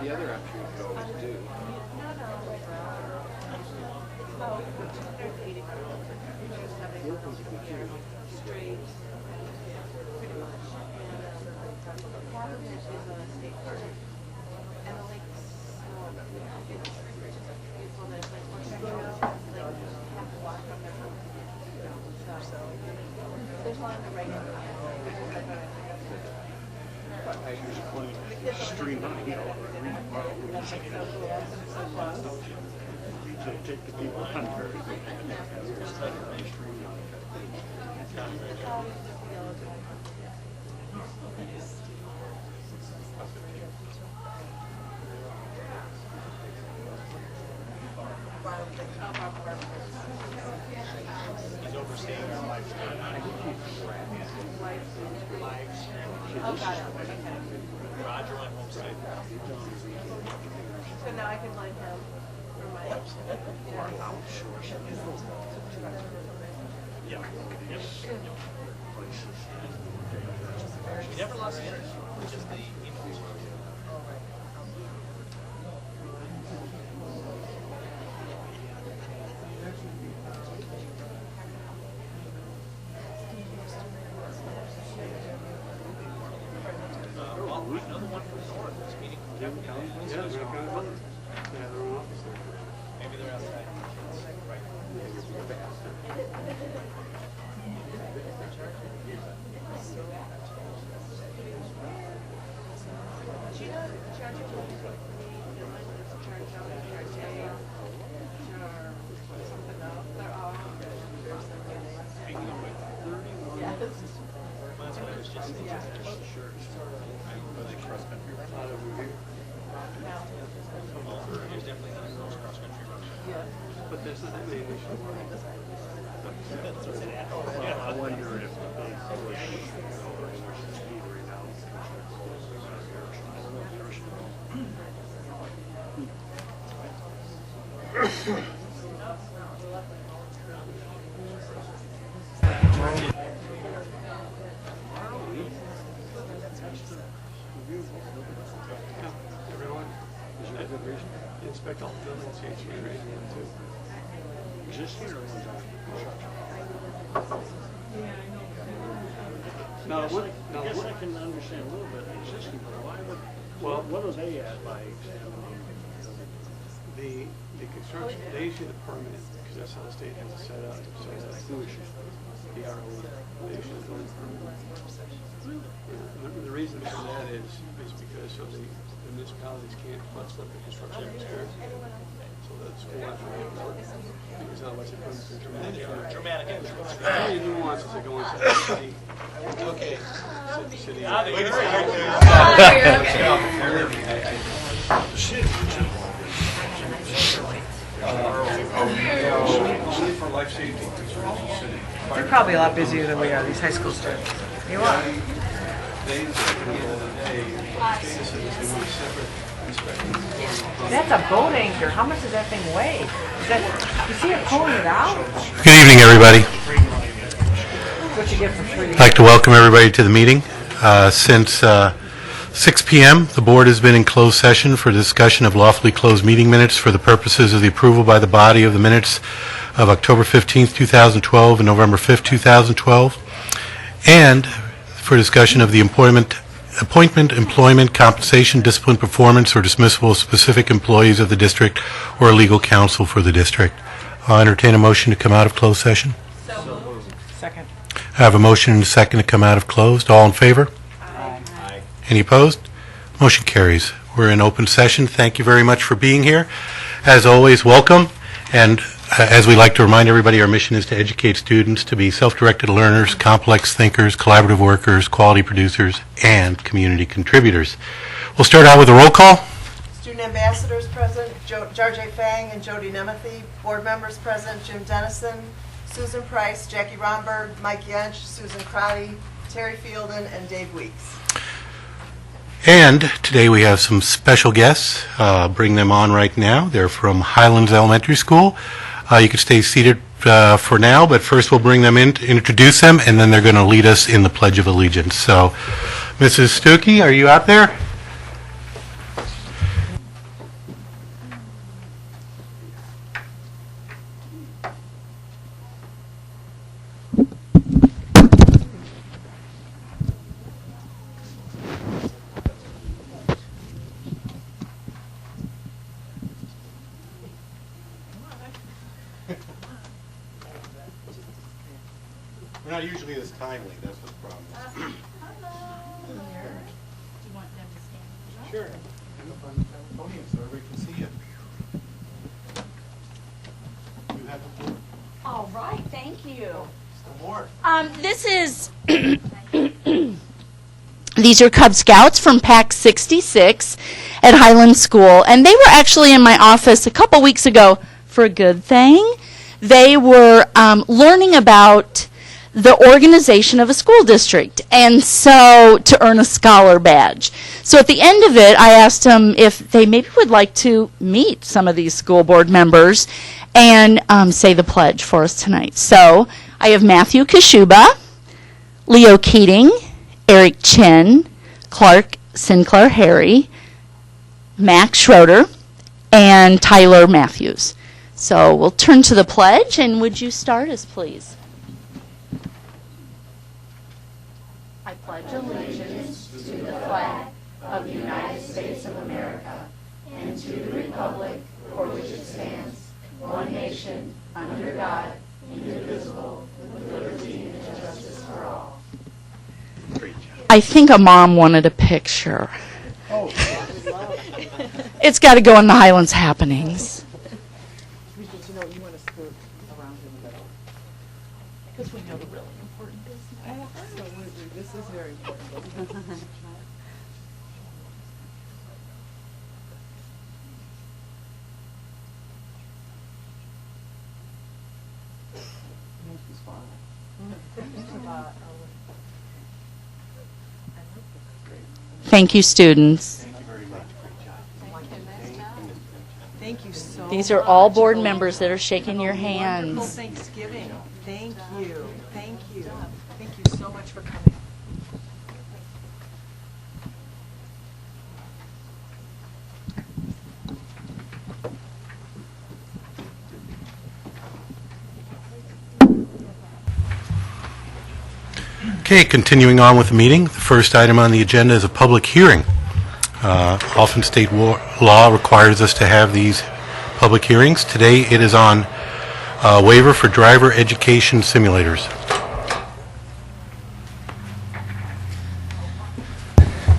The other option you could always do. Stream on, take the people under. He's overseeing our life. Oh, got it. Okay. Roger went home safe. So now I can blame him for my. Yeah. Yep. He never lost the energy, just the emails. Well, another one from North is meeting from Devon County. Yeah, they're their own office there. Maybe they're outside. Right. Speaking of which, Yes. well, that's what I was just thinking. Sure. Are they cross country? Out over here. Oh, there's definitely not a cross country run. But there's not that many nationwide. Yeah. I wonder if the big push over in their speed right now. I don't know if they're sure. Everyone, is there a good reason? Inspect all the buildings, see if you're ready to. Existing or ones under construction? No, I guess I can understand a little bit existing, but why would, Well- what do they add by examining? the construction, they issue the permit, because that's how the state has it set up, so that's who issues the ROE, they issue the building permit. Yeah, the reason for that is because so the municipalities can't flex up the construction materials, so that the school has to be able to, because otherwise it comes to dramatic. Dramatic entrance. All the nuances that go into the city. Okay. City. For life safety concerns in the city. They're probably a lot busier than we are, these high school students. You are. They, at the end of the day, the state says they want a separate inspection. That's a boat anchor. How much does that thing weigh? Is that, you see it pulling it out? Good evening, everybody. That's what you get for free. I'd like to welcome everybody to the meeting. Since 6 p.m., the board has been in closed session for discussion of lawfully closed meeting minutes for the purposes of the approval by the body of the minutes of October 15th, 2012 and November 5th, 2012, and for discussion of the appointment, employment, compensation, discipline, performance, or dismissal of specific employees of the district or legal counsel for the district. I'll entertain a motion to come out of closed session. Second. I have a motion and a second to come out of closed. All in favor? Aye. Any opposed? Motion carries. We're in open session. Thank you very much for being here. As always, welcome. And as we like to remind everybody, our mission is to educate students to be self-directed learners, complex thinkers, collaborative workers, quality producers, and community contributors. We'll start out with a roll call. Student ambassadors present, Jarjay Fang and Jody Nemeth. Board members present, Jim Dennison, Susan Price, Jackie Romberg, Mike Yench, Susan Crotty, Terry Fielden, and Dave Weeks. And today we have some special guests. Bring them on right now. They're from Highlands Elementary School. You can stay seated for now, but first we'll bring them in to introduce them, and then they're going to lead us in the Pledge of Allegiance. So Mrs. Stuckey, are you out there? We're not usually this timely, that's what the problem is. Do you want them to stand? Sure. Stand up on the podium so everybody can see you. You have the floor. All right, thank you. Still more. This is, these are Cub Scouts from Pack 66 at Highland School, and they were actually in my office a couple weeks ago for a good thing. They were learning about the organization of a school district, and so to earn a scholar badge. So at the end of it, I asked them if they maybe would like to meet some of these school board members and say the pledge for us tonight. So I have Matthew Kashuba, Leo Keating, Eric Chin, Clark Sinclair Harry, Max Schroeder, and Tyler Matthews. So we'll turn to the pledge, and would you start us, please? I pledge allegiance to the flag of the United States of America and to the republic for which it stands, one nation, under God, indivisible, with liberty and justice for all. I think a mom wanted a picture. Oh, It's got to go in the Highlands Happenings. You want to scoot around in the middle. Because we know the really important business. Absolutely. This is very important. Thank you, students. Thank you very much. Great job. Thank you so much. These are all board members that are shaking your Wonderful hands. Thanksgiving. Thank you. Thank you. Thank you so much for coming. Okay, continuing on with the meeting. The first item on the agenda is a public hearing. Often state law requires us to have these public hearings. Today it is on waiver for driver education simulators.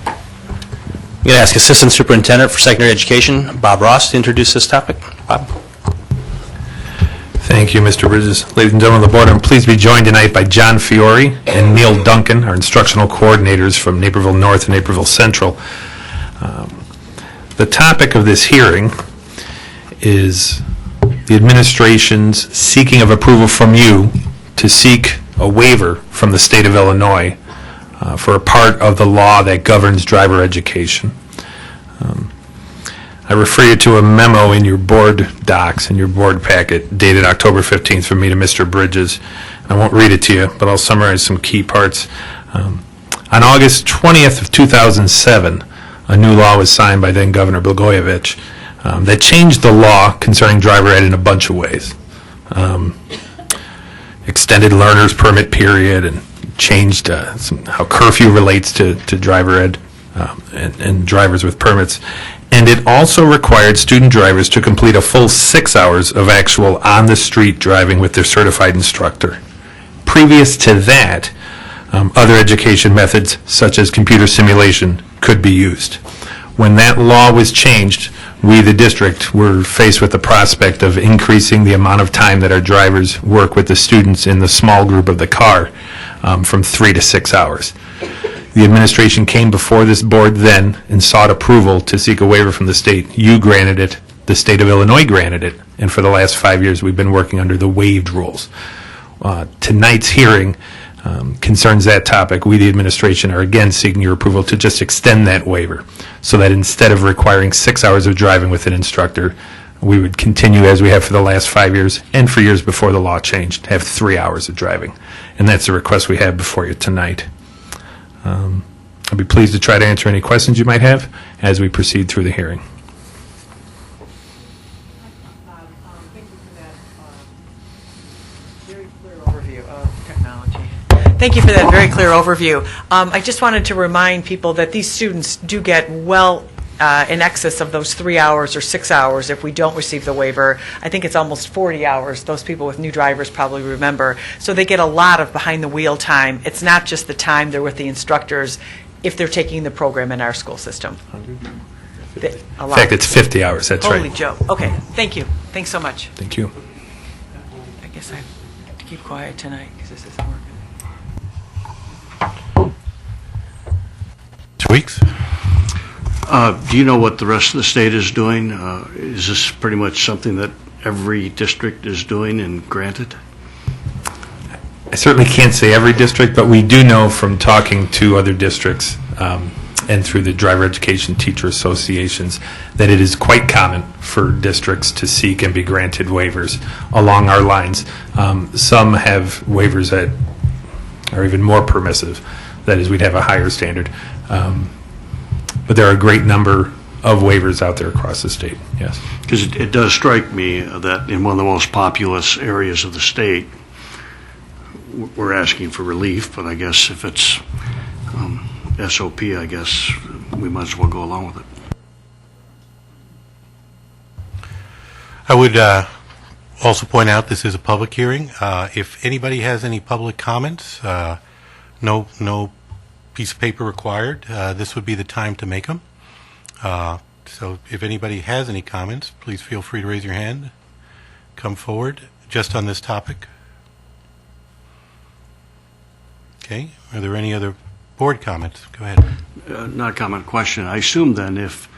I'm going to ask Assistant Superintendent for Secondary Education, Bob Ross, to introduce this topic. Bob. Thank you, Mr. Bridges. Ladies and gentlemen of the board, I'm pleased to be joined tonight by John Fiore and Neil Duncan, our instructional coordinators from Naperville North and Naperville Central. The topic of this hearing is the administration's seeking of approval from you to seek a waiver from the state of Illinois for a part of the law that governs driver education. I refer you to a memo in your board docs, in your board packet, dated October 15th from me to Mr. Bridges. I won't read it to you, but I'll summarize some key parts. On August 20th of 2007, a new law was signed by then Governor Blagojevich that changed the law concerning driver ed in a bunch of ways. Extended learner's permit period and changed how curfew relates to driver ed and drivers with permits. And it also required student drivers to complete a full 6 hours of actual on-the-street driving with their certified instructor. Previous to that, other education methods, such as computer simulation, could be used. When that law was changed, we, the district, were faced with the prospect of increasing the amount of time that our drivers work with the students in the small group of the car from 3 to 6 hours. The administration came before this board then and sought approval to seek a waiver from the state. You granted it, the state of Illinois granted it, and for the last 5 years we've been working under the waived rules. Tonight's hearing concerns that topic. We, the administration, are again seeking your approval to just extend that waiver so that instead of requiring 6 hours of driving with an instructor, we would continue as we have for the last 5 years and for years before the law changed, have 3 hours of driving. And that's the request we have before you tonight. I I'll be pleased to try to answer any questions you might have as we proceed through the hearing. Thank you for that very clear overview. I just wanted to remind people that these students do get well in excess of those 3 hours or 6 hours if we don't receive the waiver. I think it's almost 40 hours. Those people with new drivers probably remember. So they get a lot of behind-the-wheel time. It's not just the time they're with the instructors if they're taking the program in our school system. A In lot. fact, it's 50 hours, that's Holy right. Joe. Okay, thank you. Thanks so much. Thank you. I guess I have to keep quiet tonight because this isn't working. Mr. Weeks? Do you know what the rest of the state is doing? Is this pretty much something that every district is doing and granted? I certainly can't say every district, but we do know from talking to other districts and through the driver education teacher associations that it is quite common for districts to seek and be granted waivers along our lines. Some have waivers that are even more permissive. That is, we'd have a higher standard. But there are a great number of waivers out there across the state, yes. Because it does strike me that in one of the most populous areas of the state, we're asking for relief, but I guess if it's SOP, I guess we might as well go along with it. I would also point out this is a public hearing. If anybody has any public comments, no piece of paper required. This would be the time to make them. So if anybody has any comments, please feel free to raise your hand. Come forward just on this topic. Okay. Are there any other board comments? Go ahead. Not a comment, question. I assume then if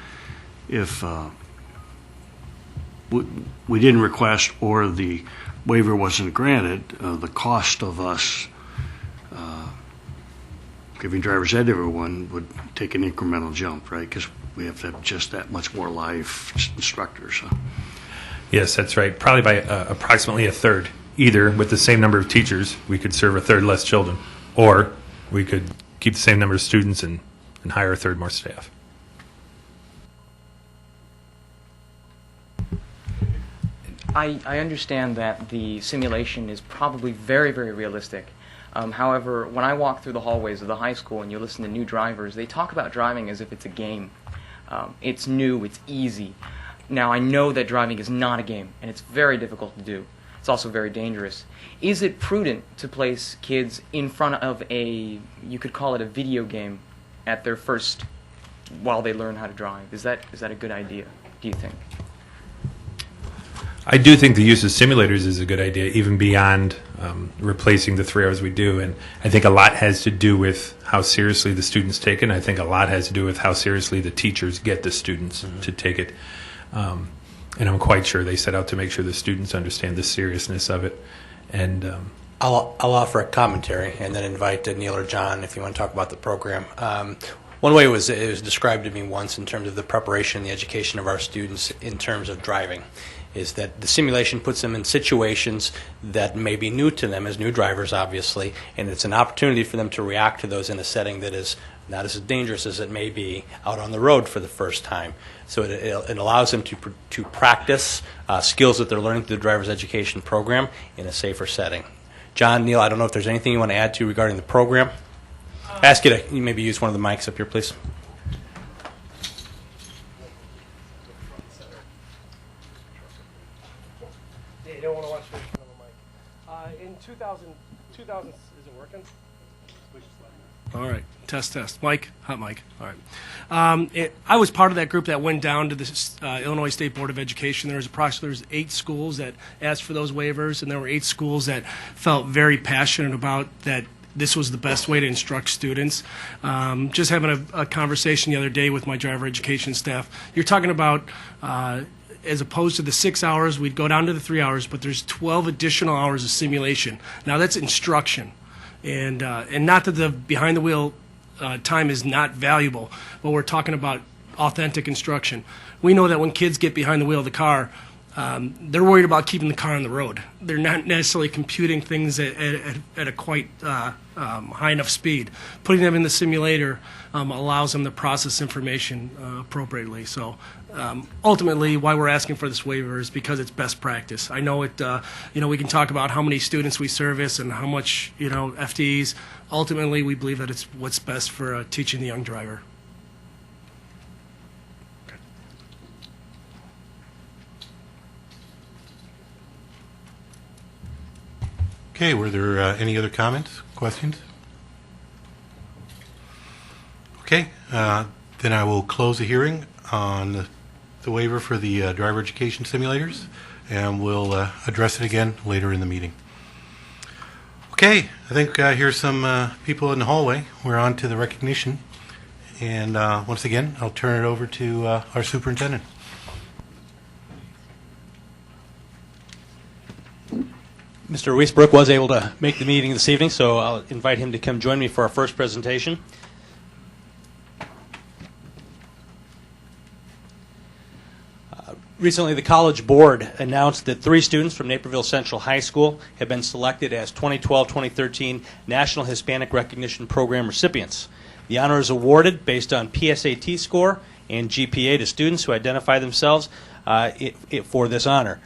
we didn't request or the waiver wasn't granted, the cost of us giving driver's ed to everyone would take an incremental jump, right? Because we have to have just that much more live instructors. Huh? Yes, that's right. Probably by approximately a third. Either with the same number of teachers, we could serve a third less children, or we could keep the same number of students and hire a third more staff. I understand that the simulation is probably very, very realistic. However, when I walk through the hallways of the high school and you listen to new drivers, they talk about driving as if it's a game. It's new, it's easy. Now, I know that driving is not a game, and it's very difficult to do. It's also very dangerous. Is it prudent to place kids in front of you could call it a video game, at their first, while they learn how to drive? Is that a good idea, do you think? I do think the use of simulators is a good idea, even beyond replacing the 3 hours we do. And I think a lot has to do with how seriously the students take it. And I think a lot has to do with how seriously the teachers get the students to take it. And I'm quite sure they set out to make sure the students understand the seriousness of it. And I'll offer a commentary and then invite Neil or John if you want to talk about the program. One way it was described to me once in terms of the preparation and the education of our students in terms of driving is that the simulation puts them in situations that may be new to them as new drivers, obviously, and it's an opportunity for them to react to those in a setting that is not as dangerous as it may be out on the road for the first time. So it allows them to practice skills that they're learning through the driver's education program in a safer setting. John, Neil, I don't know if there's anything you want to add to regarding the program. I ask you to maybe use one of the mics up here, please. You don't want to watch this on the mic. In 2000, is it working? All right, test. Mic, hot mic. All right. I was part of that group that went down to the Illinois State Board of Education. There was approximately 8 schools that asked for those waivers, and there were 8 schools that felt very passionate about that. This was the best way to instruct students. Just having a conversation the other day with my driver education staff. You're talking about, as opposed to the 6 hours, we'd go down to the 3 hours, but there's 12 additional hours of simulation. Now that's instruction. And not that the behind-the-wheel time is not valuable, but we're talking about authentic instruction. We know that when kids get behind the wheel of the car, they're worried about keeping the car on the road. They're not necessarily computing things at a quite high enough speed. Putting them in the simulator allows them to process information appropriately. So ultimately, why we're asking for this waiver is because it's best practice. I know it. We can talk about how many students we service and how much FTEs. Ultimately, we believe that it's what's best for teaching the young driver. Okay, were there any other comments, questions? Okay, then I will close the hearing on the waiver for the driver education simulators, and we'll address it again later in the meeting. Okay, I think here's some people in the hallway. We're on to the recognition, and once again, I'll turn it over to our superintendent. Mr. Weisbrook was able to make the meeting this evening, so I'll invite him to come join me for our first presentation. Recently, the College Board announced that 3 students from Naperville Central High School have been selected as 2012-2013 National Hispanic Recognition Program recipients. The honor is awarded based on PSAT score and GPA to students who identify themselves for this honor.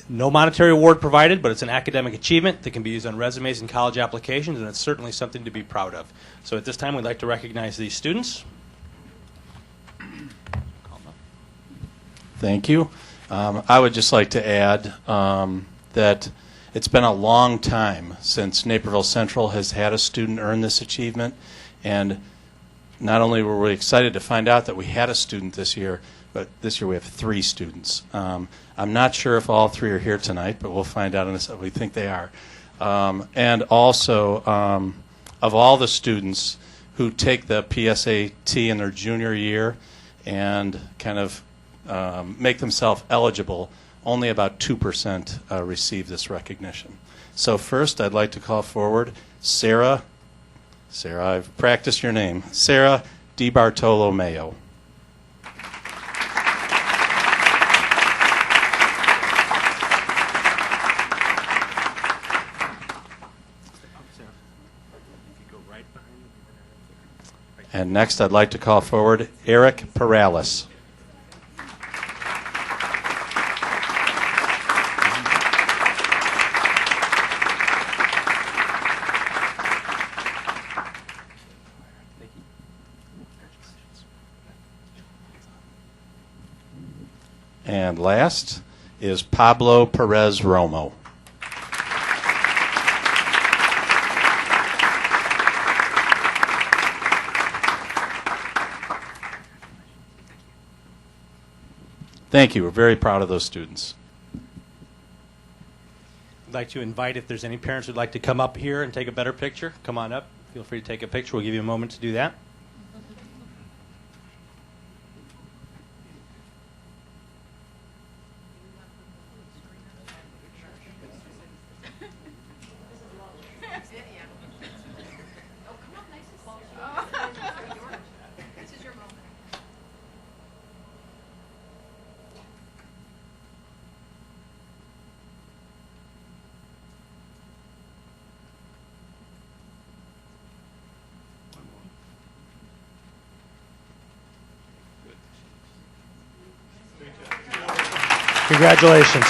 No monetary award provided, but it's an academic achievement that can be used on resumes and college applications, and it's certainly something to be proud of. So at this time, we'd like to recognize these students. Thank you. I would just like to add that it's been a long time since Naperville Central has had a student earn this achievement, and not only were we excited to find out that we had a student this year, but this year we have 3 students. I'm not sure if all 3 are here tonight, but we'll find out in a second. We think they are. And also, of all the students who take the PSAT in their junior year and kind of make themselves eligible, only about 2% receive this recognition. So first, I'd like to call forward Sarah, I've practiced your name, Sarah DiBartolomeo. And next, I'd like to call forward Eric Perales. And last is Pablo Perez Romo. Thank you. We're very proud of those students. I'd like to invite, if there's any parents who'd like to come up here and take a better picture, come on up. Feel free to take a picture. We'll give you a moment to do that. Congratulations.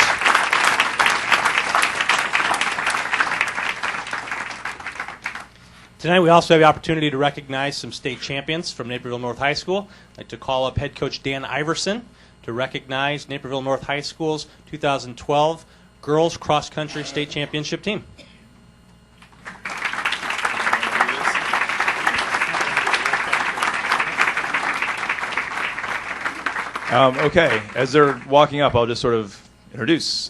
Tonight we also have the opportunity to recognize some state champions from Naperville North High School. I'd like to call up head coach Dan Iverson to recognize Naperville North High School's 2012 girls cross country state championship team. Okay, as they're walking up, I'll just sort of introduce.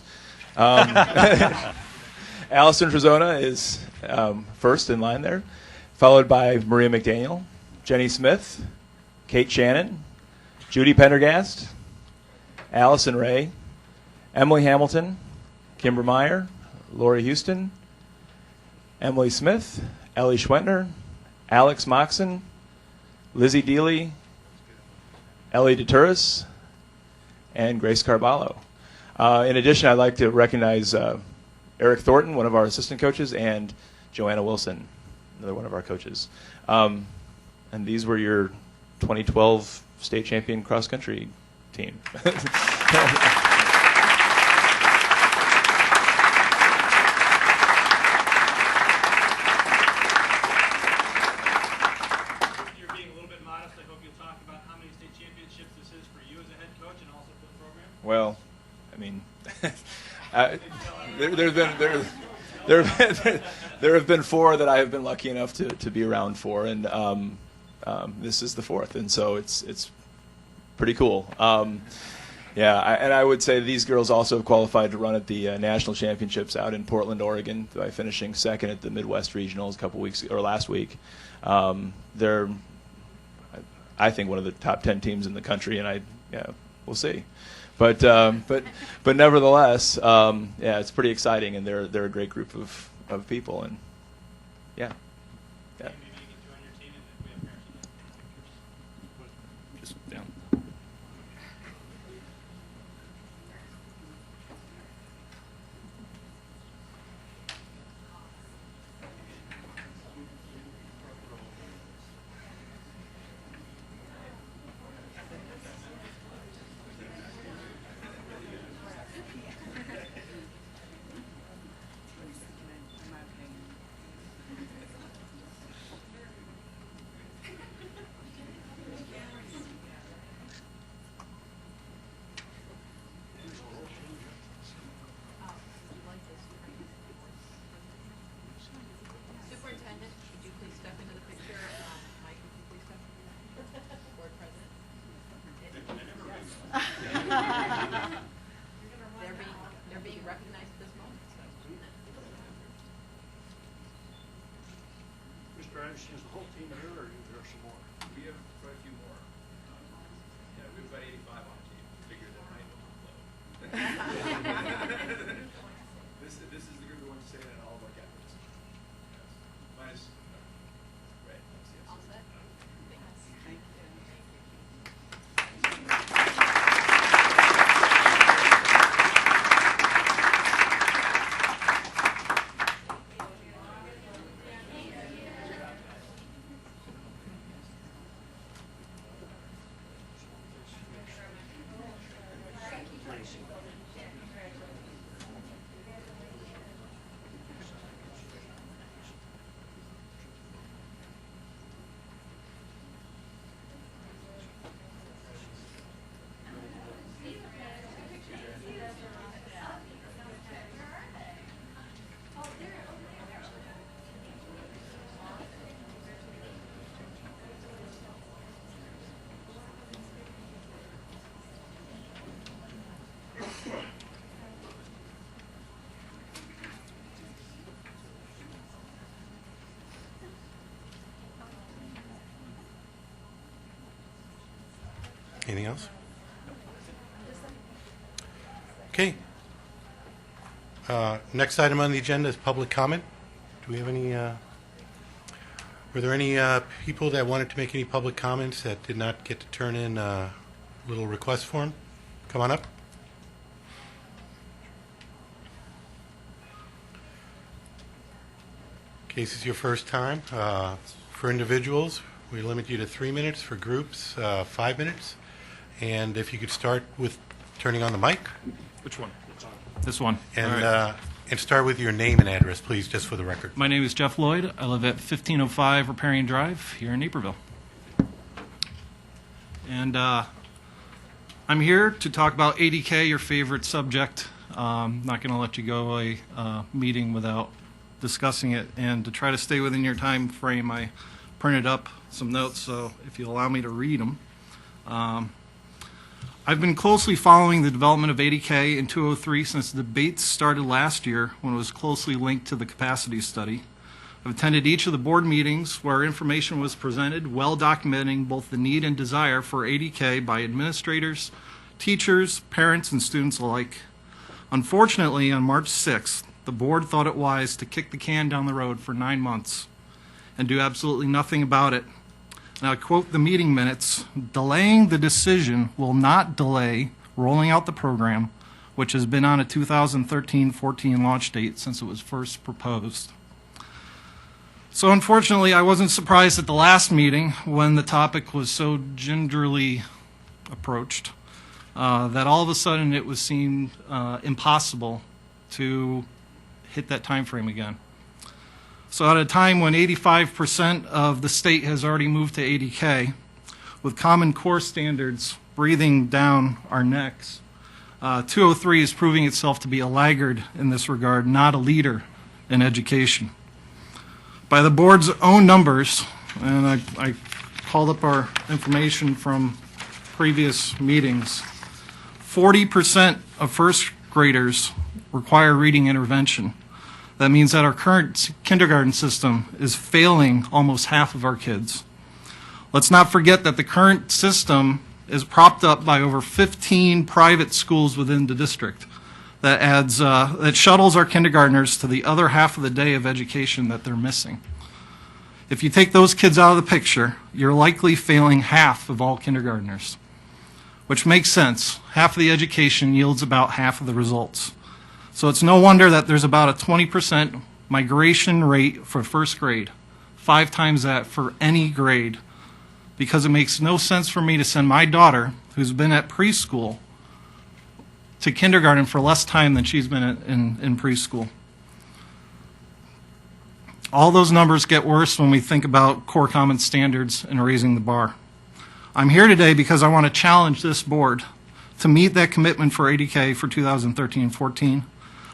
Allison Trezona is first in line there, followed by Maria McDaniel, Jenny Smith, Kate Shannon, Judy Pendergast, Allison Ray, Emily Hamilton, Kimber Meyer, Lori Houston, Emily Smith, Ellie Schwentner, Alex Moxon, Lizzie Deely, Ellie DeTuris, and Grace Carballo. In addition, I'd like to recognize Eric Thornton, one of our assistant coaches, and Joanna Wilson, another one of our coaches. And these were your 2012 state champion cross country team. Well, I mean, there have been 4 that I have been lucky enough to be around for, and this is the 4th, and so it's pretty cool. And I would say these girls also have qualified to run at the national championships out in Portland, Oregon, by finishing 2nd at the Midwest Regionals last week. They're, I think, one of the top 10 teams in the country, and we'll see. But nevertheless, it's pretty exciting, and they're a great group of people, and yeah. Just down. Superintendent, would you please step into the picture? Mike, would you please step into the board president? They're being recognized at this moment. Mr. Anderson, is the whole team here, or is there some more? We have quite a few more. We have about 85 on the team. Figure that might overflow. This is the group we want to say that in all of our categories. Yes. Minus red. Yes. All set? Thank you. Anything else? Okay. Next item on the agenda is public comment. Do we have any, were there any people that wanted to make any public comments that did not get to turn in a little request form? Come on up. In case it's your first time, for individuals, we limit you to 3 minutes. For groups, 5 minutes. And if you could start with turning on the mic. Which one? This one. And, All right. And start with your name and address, please, just for the record. My name is Jeff Lloyd. I live at 1505 Riparian Drive here in Naperville. And I'm here to talk about ADK, your favorite subject. Not going to let you go a meeting without discussing it. And to try to stay within your time frame, I printed up some notes, so if you allow me to read them. I've been closely following the development of ADK in 203 since the debates started last year when it was closely linked to the capacity study. I've attended each of the board meetings where information was presented, well documenting both the need and desire for ADK by administrators, teachers, parents, and students alike. Unfortunately, on March 6th, the board thought it wise to kick the can down the road for 9 months and do absolutely nothing about it. And I quote the meeting minutes, "Delaying the decision will not delay rolling out the program which has been on a 2013-14 launch date since it was first proposed. So unfortunately, I wasn't surprised at the last meeting when the topic was so gingerly approached that all of a sudden it was seen impossible to hit that time frame again. So at a time when 85% of the state has already moved to 80K, with Common Core standards breathing down our necks, 203 is proving itself to be a laggard in this regard, not a leader in education. By the board's own numbers, and I called up our information from previous meetings, 40% of first graders require reading intervention. That means that our current kindergarten system is failing almost half of our kids. Let's not forget that the current system is propped up by over 15 private schools within the district that shuttles our kindergartners to the other half of the day of education that they're missing. If you take those kids out of the picture, you're likely failing half of all kindergartners, which makes sense. Half of the education yields about half of the results. So it's no wonder that there's about a 20% migration rate for first grade, 5 times that for any grade, because it makes no sense for me to send my daughter, who's been at preschool, to kindergarten for less time than she's been in preschool. All those numbers get worse when we think about core common standards and raising the bar. I'm here today because I want to challenge this board to meet that commitment for 80K for 2013-14.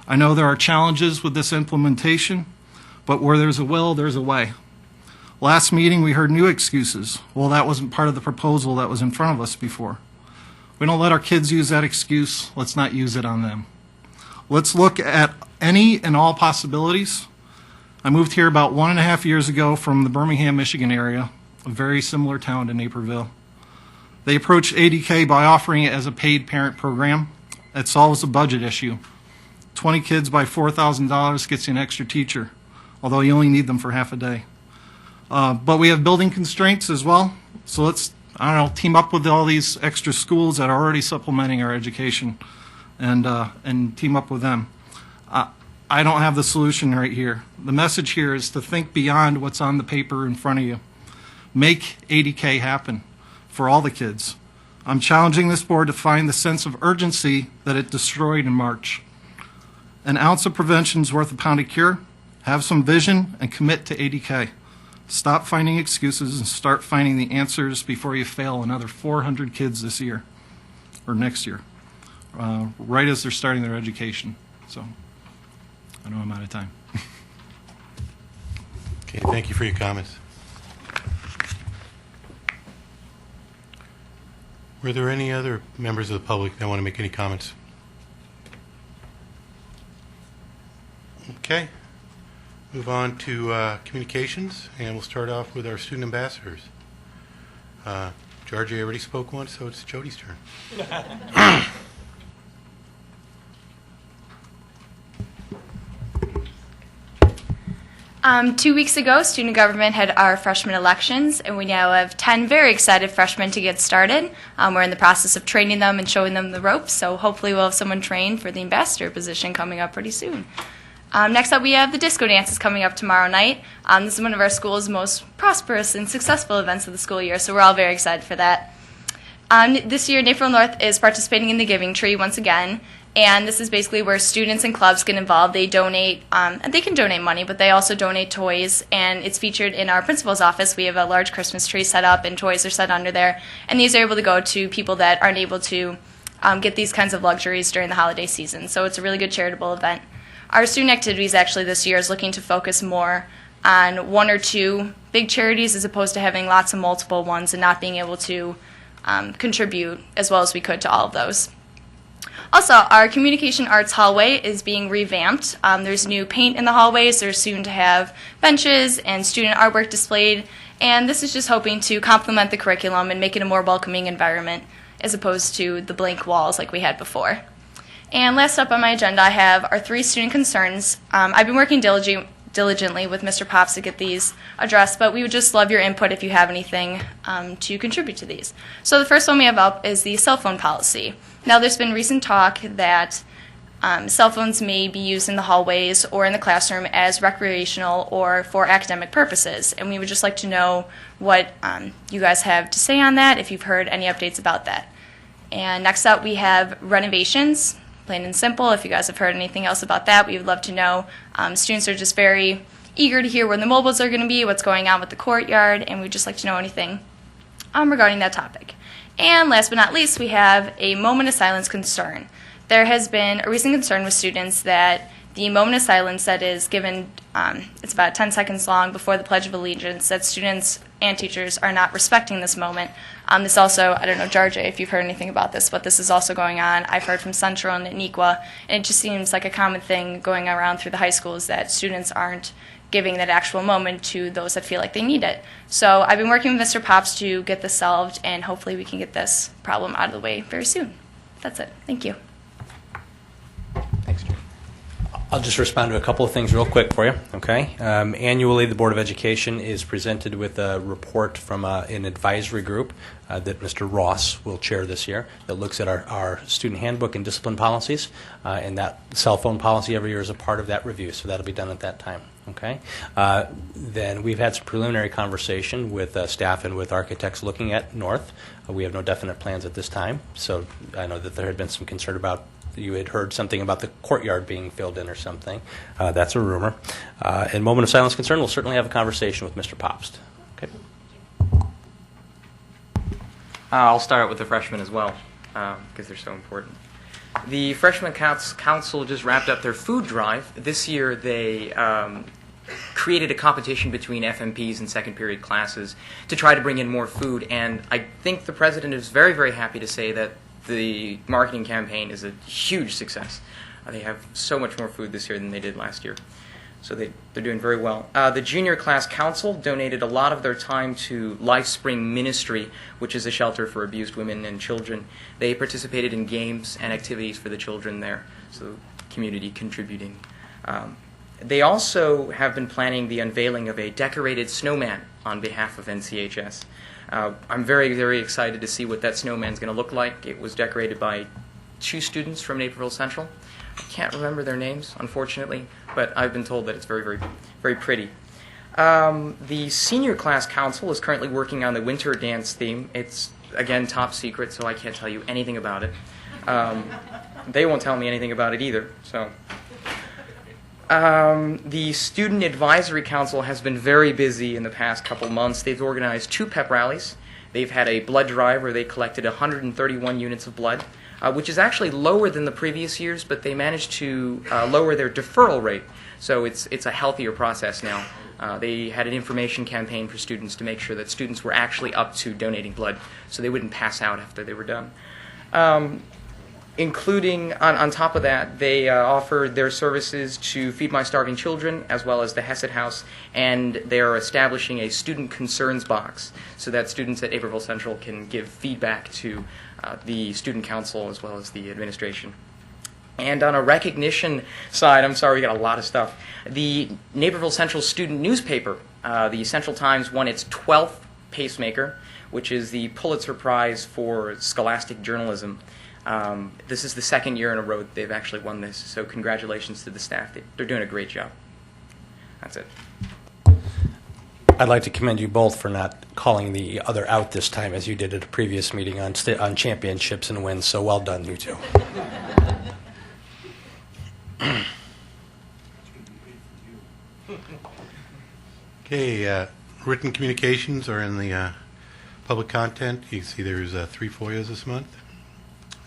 I know there are challenges with this implementation, but where there's a will, there's a way. Last meeting, we heard new excuses. Well, that wasn't part of the proposal that was in front of us before. We don't let our kids use that excuse. Let's not use it on them. Let's look at any and all possibilities. I moved here about 1.5 years ago from the Birmingham, Michigan area, a very similar town to Naperville. They approached 80K by offering it as a paid parent program. It solves a budget issue. 20 kids by $4,000 gets you an extra teacher, although you only need them for half a day. But we have building constraints as well, so let's, team up with all these extra schools that are already supplementing our education and team up with them. I don't have the solution right here. The message here is to think beyond what's on the paper in front of you. Make 80K happen for all the kids. I'm challenging this board to find the sense of urgency that it destroyed in March. An ounce of prevention is worth a pound of cure. Have some vision and commit to 80K. Stop finding excuses and start finding the answers before you fail another 400 kids this year or next year, right as they're starting their education. So I know I'm out of time. Okay, thank you for your comments. Were there any other members of the public that want to make any comments? Okay. Move on to communications, and we'll start off with our student ambassadors. Georgia already spoke once, so it's Jody's turn. 2 weeks ago, student government had our freshman elections, and we now have 10 very excited freshmen to get started. We're in the process of training them and showing them the ropes, so hopefully we'll have someone trained for the ambassador position coming up pretty soon. Next up, we have the disco dances coming up tomorrow night. This is one of our school's most prosperous and successful events of the school year, so we're all very excited for that. This year, Naperville North is participating in the Giving Tree once again, and this is basically where students and clubs get involved. They donate, and they can donate money, but they also donate toys, and it's featured in our principal's office. We have a large Christmas tree set up, and toys are set under there, and these are able to go to people that aren't able to get these kinds of luxuries during the holiday season, so it's a really good charitable event. Our student activities actually this year is looking to focus more on 1 or 2 big charities as opposed to having lots of multiple ones and not being able to contribute as well as we could to all of those. Also, our communication arts hallway is being revamped. There's new paint in the hallways. There's soon to have benches and student artwork displayed, and this is just hoping to complement the curriculum and make it a more welcoming environment as opposed to the blank walls like we had before. And last up on my agenda, I have our 3 student concerns. I've been working diligently diligently with Mr. Pops to get these addressed, but we would just love your input if you have anything to contribute to these. So the first one we have up is the cell phone policy. Now, there's been recent talk that cell phones may be used in the hallways or in the classroom as recreational or for academic purposes, and we would just like to know what you guys have to say on that, if you've heard any updates about that. And next up, we have renovations, plain and simple. If you guys have heard anything else about that, we would love to know. Students are just very eager to hear where the mobiles are going to be, what's going on with the courtyard, and we'd just like to know anything regarding that topic. And last but not least, we have a moment of silence concern. There has been a recent concern with students that the moment of silence that is given, it's about 10 seconds long before the Pledge of Allegiance, that students and teachers are not respecting this moment. This also, I don't know, Jarjay, if you've heard anything about this, but this is also going on. I've heard from Central and Iniqua, and it just seems like a common thing going around through the high schools that students aren't giving that actual moment to those that feel like they need it. So I've been working with Mr. Pops to get this solved, and hopefully we can get this problem out of the way very soon. That's it. Thank you. I'll just respond to a couple of things real quick for you, okay? Annually, the Board of Education is presented with a report from an advisory group that Mr. Ross will chair this year that looks at our student handbook and discipline policies, and that cell phone policy every year is a part of that review, so that'll be done at that time, okay? Then we've had some preliminary conversation with staff and with architects looking at North. We have no definite plans at this time, so I know that there had been some concern about you had heard something about the courtyard being filled in or something. That's a rumor. And moment of silence concern, we'll certainly have a conversation with Mr. Popst. Okay. I'll start with the freshmen as well, because they're so important. The Freshman Council just wrapped up their food drive. This year they created a competition between FMPs and second period classes to try to bring in more food, and I think the president is very, very happy to say that the marketing campaign is a huge success. They have so much more food this year than they did last year. So they're doing very well. The Junior Class Council donated a lot of their time to LifeSpring Ministry, which is a shelter for abused women and children. They participated in games and activities for the children there, so community contributing. They also have been planning the unveiling of a decorated snowman on behalf of NCHS. I'm very, very excited to see what that snowman's going to look like. It was decorated by 2 students from Naperville Central. I can't remember their names, unfortunately, but I've been told that it's very, very, very pretty. The Senior Class Council is currently working on the winter dance theme. It's, again, top secret, so I can't tell you anything about it. They won't tell me anything about it either, so... The Student Advisory Council has been very busy in the past couple months. They've organized 2 pep rallies. They've had a blood drive where they collected 131 units of blood, which is actually lower than the previous years, but they managed to lower their deferral rate. So it's a healthier process now. They had an information campaign for students to make sure that students were actually up to donating blood so they wouldn't pass out after they were done. Including, on top of that, they offered their services to Feed My Starving Children as well as the Hesed House, and they are establishing a student concerns box so that students at Naperville Central can give feedback to the student council as well as the administration. And on a recognition side, I'm sorry, we got a lot of stuff. The Naperville Central student newspaper, the Central Times, won its 12th Pacemaker, which is the Pulitzer Prize for Scholastic Journalism. This is the 2nd year in a row that they've actually won this, so congratulations to the staff. They're doing a great job. That's it. I'd like to commend you both for not calling the other out this time as you did at a previous meeting on championships and wins, so well done, you two. Okay, written communications are in the public content. You can see there's 3 FOIAs this month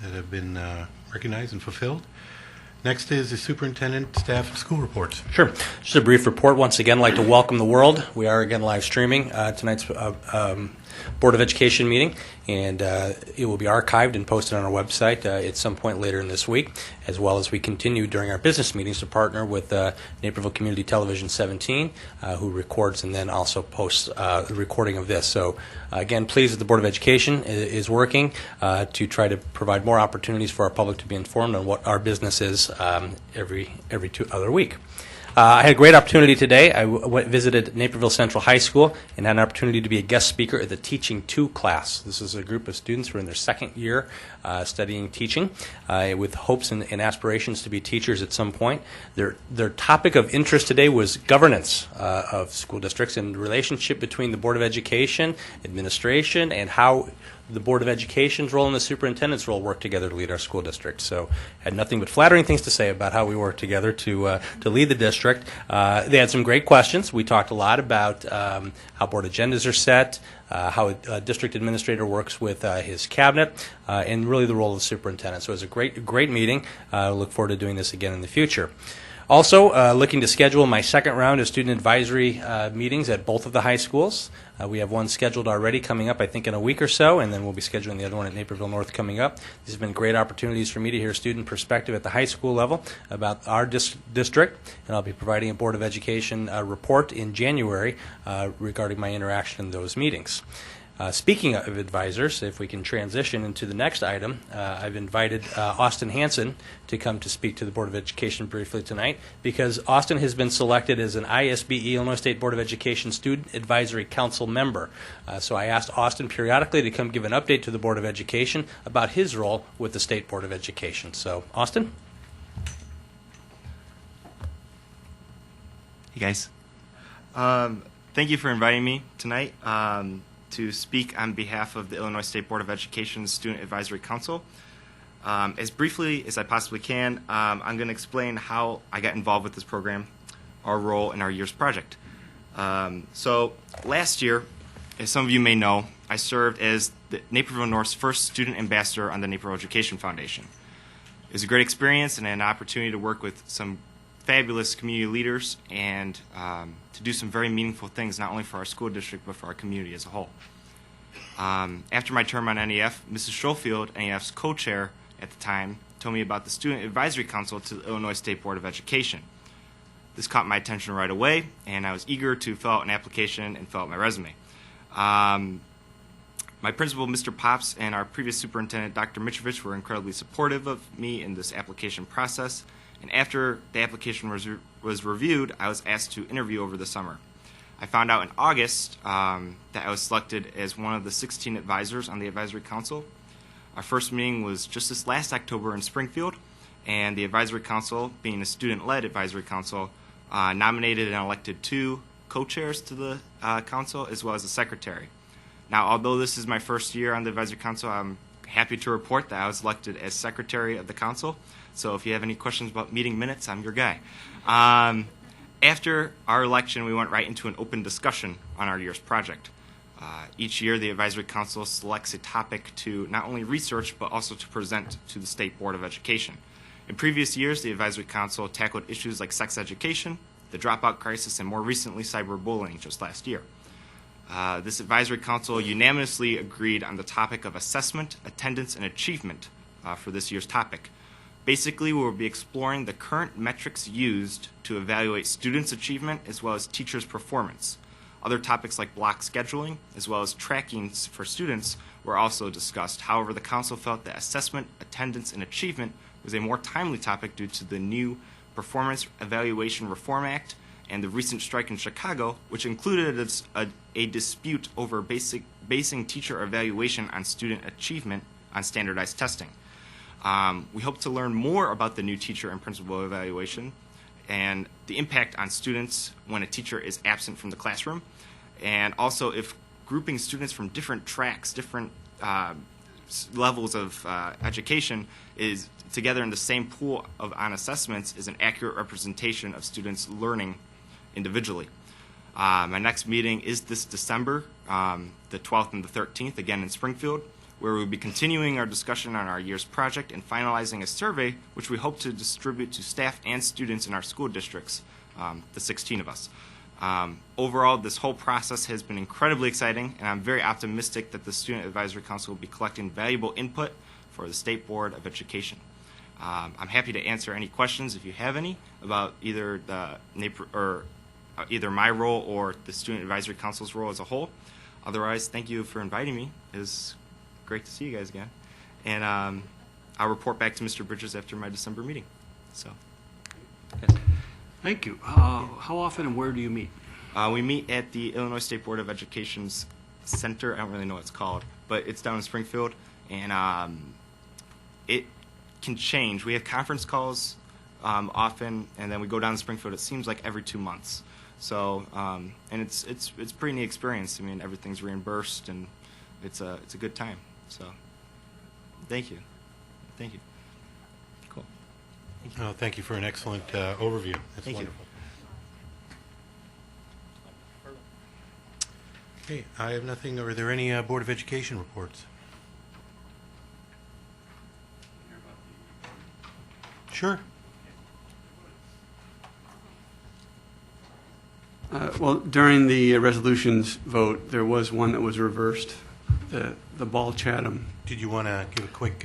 that have been recognized and fulfilled. Next is the superintendent, staff, and school reports. Sure. Just a brief report. Once again, I'd like to welcome the world. We are again live streaming tonight's Board of Education meeting, and it will be archived and posted on our website at some point later in this week, as well as we continue during our business meetings to partner with Naperville Community Television 17, who records and then also posts the recording of this. So, again, pleased that the Board of Education is working to try to provide more opportunities for our public to be informed on what our business is every 2 other week. I had a great opportunity today. I visited Naperville Central High School and had an opportunity to be a guest speaker at the Teaching 2 class. This is a group of students who are in their second year studying teaching with hopes and aspirations to be teachers at some point. Their topic of interest today was governance of school districts and the relationship between the Board of Education, administration, and how the Board of Education's role and the superintendent's role work together to lead our school district. So had nothing but flattering things to say about how we work together to lead the district. They had some great questions. We talked a lot about how board agendas are set, how a district administrator works with his cabinet, and really the role of the superintendent. So it was a great meeting. I look forward to doing this again in the future. Also, looking to schedule my second round of student advisory meetings at both of the high schools. We have one scheduled already coming up, I think, in a week or so, and then we'll be scheduling the other one at Naperville North coming up. These have been great opportunities for me to hear student perspective at the high school level about our district, and I'll be providing a Board of Education report in January regarding my interaction in those meetings. Speaking of advisors, if we can transition into the next item, I've invited Austin Hansen to come to speak to the Board of Education briefly tonight because Austin has been selected as an ISBE, Illinois State Board of Education Student Advisory Council member. So I asked Austin periodically to come give an update to the Board of Education about his role with the State Board of Education. So, Austin? Hey, guys. Thank you for inviting me tonight. To speak on behalf of the Illinois State Board of Education Student Advisory Council. As briefly as I possibly can, I'm going to explain how I got involved with this program, our role in our year's project. So last year, as some of you may know, I served as the Naperville North's first student ambassador on the Naperville Education Foundation. It was a great experience and an opportunity to work with some fabulous community leaders and to do some very meaningful things, not only for our school district, but for our community as a whole. After my term on NEF, Mrs. Schofield, NEF's co-chair at the time, told me about the Student Advisory Council to the Illinois State Board of Education. This caught my attention right away, and I was eager to fill out an application and fill out my resume. My principal, Mr. Pops, and our previous superintendent, Dr. Mitrovich, were incredibly supportive of me in this application process. And after the application was reviewed, I was asked to interview over the summer. I found out in August that I was selected as one of the 16 advisors on the Advisory Council. Our first meeting was just this last October in Springfield, and the Advisory Council, being a student-led Advisory Council, nominated and elected 2 co-chairs to the council as well as a secretary. Now, although this is my first year on the Advisory Council, I'm happy to report that I was elected as secretary of the council. So if you have any questions about meeting minutes, I'm your guy. After our election, we went right into an open discussion on our year's project. Each year, the Advisory Council selects a topic to not only research, but also to present to the State Board of Education. In previous years, the Advisory Council tackled issues like sex education, the dropout crisis, and more recently, cyberbullying just last year. This Advisory Council unanimously agreed on the topic of assessment, attendance, and achievement for this year's topic. Basically, we will be exploring the current metrics used to evaluate students' achievement as well as teachers' performance. Other topics like block scheduling as well as tracking for students were also discussed. However, the council felt that assessment, attendance, and achievement was a more timely topic due to the new Performance Evaluation Reform Act and the recent strike in Chicago, which included a dispute over basing teacher evaluation on student achievement on standardized testing. We hope to learn more about the new teacher and principal evaluation and the impact on students when a teacher is absent from the classroom, and also if grouping students from different tracks, different levels of education is together in the same pool on assessments is an accurate representation of students learning individually. My next meeting is this December, the 12th and the 13th, again in Springfield, where we'll be continuing our discussion on our year's project and finalizing a survey which we hope to distribute to staff and students in our school districts, the 16 of us. Overall, this whole process has been incredibly exciting, and I'm very optimistic that the Student Advisory Council will be collecting valuable input for the State Board of Education. I'm happy to answer any questions if you have any about either either my role or the Student Advisory Council's role as a whole. Otherwise, thank you for inviting me. It was great to see you guys again. And I'll report back to Mr. Bridges after my December meeting. So, yes. Thank you. How often and where do you meet? We meet at the Illinois State Board of Education's center. I don't really know what it's called, but it's down in Springfield, and it can change. We have conference calls often, and then we go down to Springfield. It seems like every 2 months. So, and it's pretty neat experience. I mean, everything's reimbursed, and it's a good time. So, thank you. Cool. Thank you for an excellent overview. That's Thank you. wonderful. Okay, I have nothing. Are there any Board of Education reports? Sure. Well, during the resolutions vote, there was one that was reversed, the Ball Chatham. Did you want to give a quick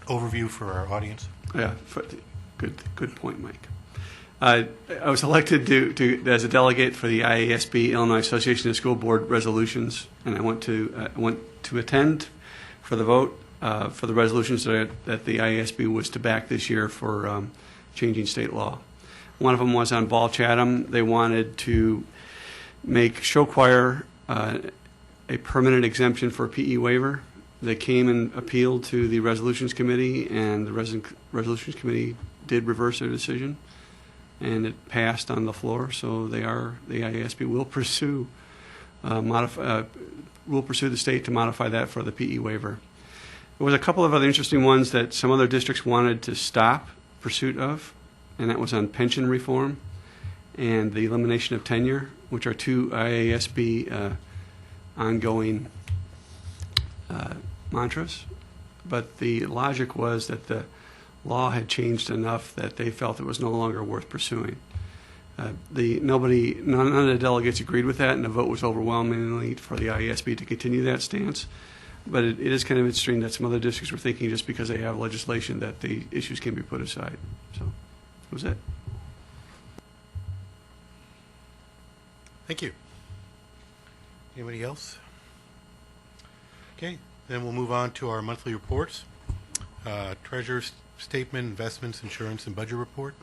overview for our audience? Yeah, good point, Mike. I was elected to as a delegate for the IASB, Illinois Association of School Board Resolutions, and I went to attend for the vote for the resolutions that the IASB was to back this year for changing state law. One of them was on Ball Chatham. They wanted to make show choir a permanent exemption for a PE waiver. They came and appealed to the Resolutions Committee, and the Resolutions Committee did reverse their decision, and it passed on the floor. So the IASB will pursue the state to modify that for the PE waiver. There was a couple of other interesting ones that some other districts wanted to stop pursuit of, and that was on pension reform and the elimination of tenure, which are two IASB ongoing mantras. But the logic was that the law had changed enough that they felt it was no longer worth pursuing. None of the delegates agreed with that, and the vote was overwhelmingly for the IASB to continue that stance. But it is kind of interesting that some other districts were thinking just because they have legislation that the issues can be put aside. So that was it. Thank you. Anybody else? Okay, then we'll move on to our monthly reports. Treasurer's statement, investments, insurance, and budget report.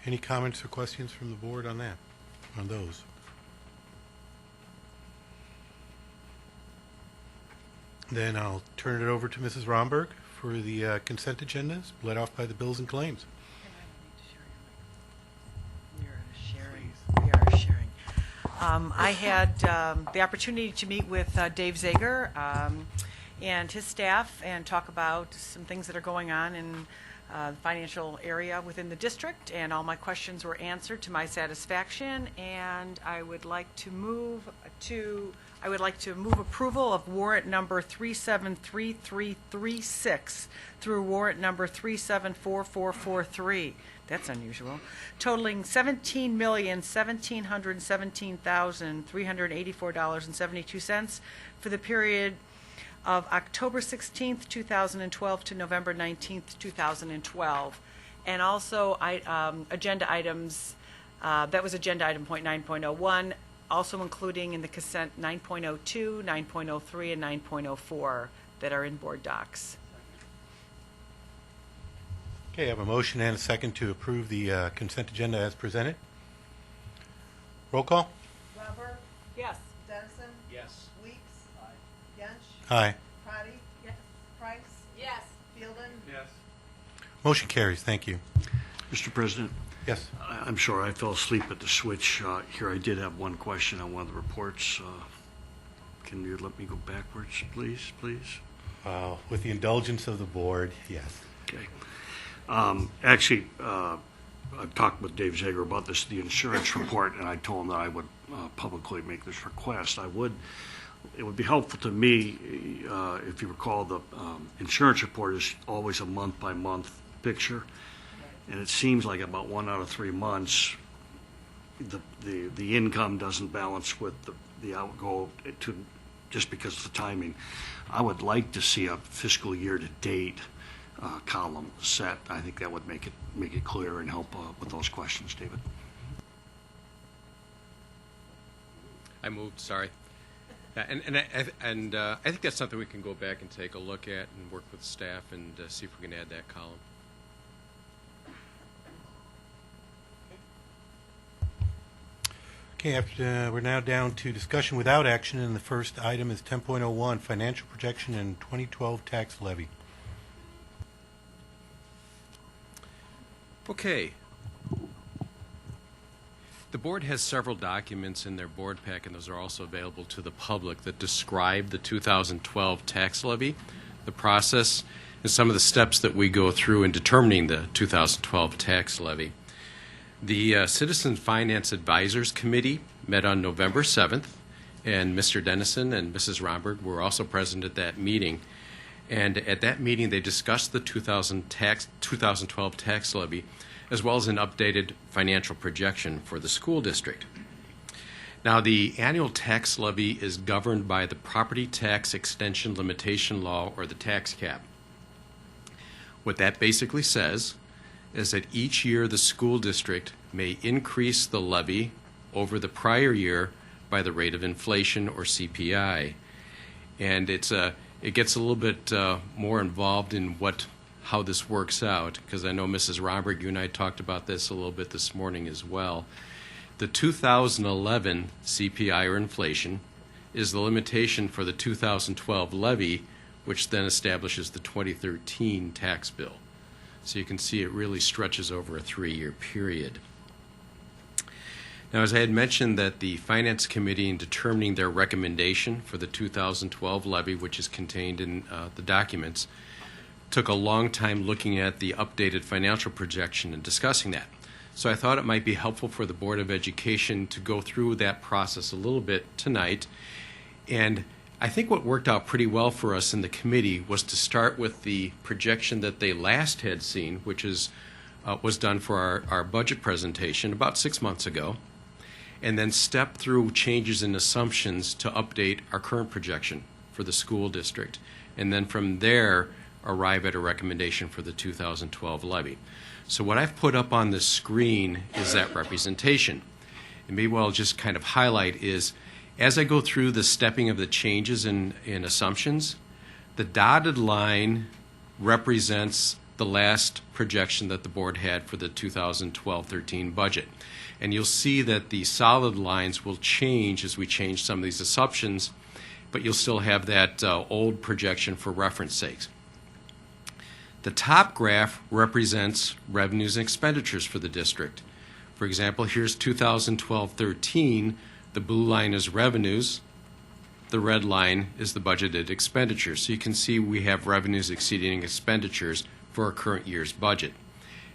Any comments or questions from the board on that, on those? Then I'll turn it over to Mrs. Romberg for the consent agendas, led off by the bills and claims. We are sharing. I had the opportunity to meet with Dave Zager and his staff and talk about some things that are going on in the financial area within the district, and all my questions were answered to my satisfaction, and I would like to move approval of warrant number 373336 through warrant number 374443. That's unusual. Totaling $17,117,384.72 for the period of October 16th, 2012 to November 19th, 2012. And also agenda items, that was agenda item point 9.01, also including in the consent 9.02, 9.03, and 9.04 that are in board docs. Okay, I have a motion and a second to approve the consent agenda as presented. Roll call. Robert? Yes. Dennison? Yes. Weeks? Aye. Yench? Aye. Prati? Yes. Price? Yes. Fielden? Yes. Motion carries. Thank you. Mr. President? Yes. I'm sorry, I fell asleep at the switch. Here, I did have one question on one of the reports. Can you let me go backwards, please? With the indulgence of the board, yes. Okay. Actually, I've talked with Dave Zager about this, the insurance report, and I told him that I would publicly make this request. It would be helpful to me, if you recall, the insurance report is always a month-by-month picture, and it seems like about 1 out of 3 months, the income doesn't balance with the outgo just because of the timing. I would like to see a fiscal year-to-date column set. I think that would make it clear and help with those questions, David. I moved. Sorry. And I think that's something we can go back and take a look at and work with staff and see if we can add that column. Okay, we're now down to discussion without action, and the first item is 10.01, financial projection and 2012 tax levy. Okay. The board has several documents in their board pack, and those are also available to the public, that describe the 2012 tax levy, the process, and some of the steps that we go through in determining the 2012 tax levy. The Citizen Finance Advisors Committee met on November 7th, and Mr. Dennison and Mrs. Romberg were also present at that meeting. And at that meeting, they discussed the 2012 tax levy, as well as an updated financial projection for the school district. Now, the annual tax levy is governed by the Property Tax Extension Limitation Law, or the tax cap. What that basically says is that each year the school district may increase the levy over the prior year by the rate of inflation, or CPI. And it gets a little bit more involved in how this works out, because I know Mrs. Romberg, you and I talked about this a little bit this morning as well. The 2011 CPI, or inflation, is the limitation for the 2012 levy, which then establishes the 2013 tax bill. So you can see it really stretches over a 3-year period. Now, as I had mentioned, that the Finance Committee, in determining their recommendation for the 2012 levy, which is contained in the documents, took a long time looking at the updated financial projection and discussing that. So I thought it might be helpful for the Board of Education to go through that process a little bit tonight. And I think what worked out pretty well for us in the committee was to start with the projection that they last had seen, which was done for our budget presentation about 6 months ago, and then step through changes in assumptions to update our current projection for the school district. And then from there, arrive at a recommendation for the 2012 levy. So what I've put up on the screen is that representation. And maybe what I'll just kind of highlight is, as I go through the stepping of the changes in assumptions, the dotted line represents the last projection that the board had for the 2012-13 budget. And you'll see that the solid lines will change as we change some of these assumptions, but you'll still have that old projection for reference sakes. The top graph represents revenues and expenditures for the district. For example, here's 2012-13. The blue line is revenues. The red line is the budgeted expenditures. So you can see we have revenues exceeding expenditures for our current year's budget.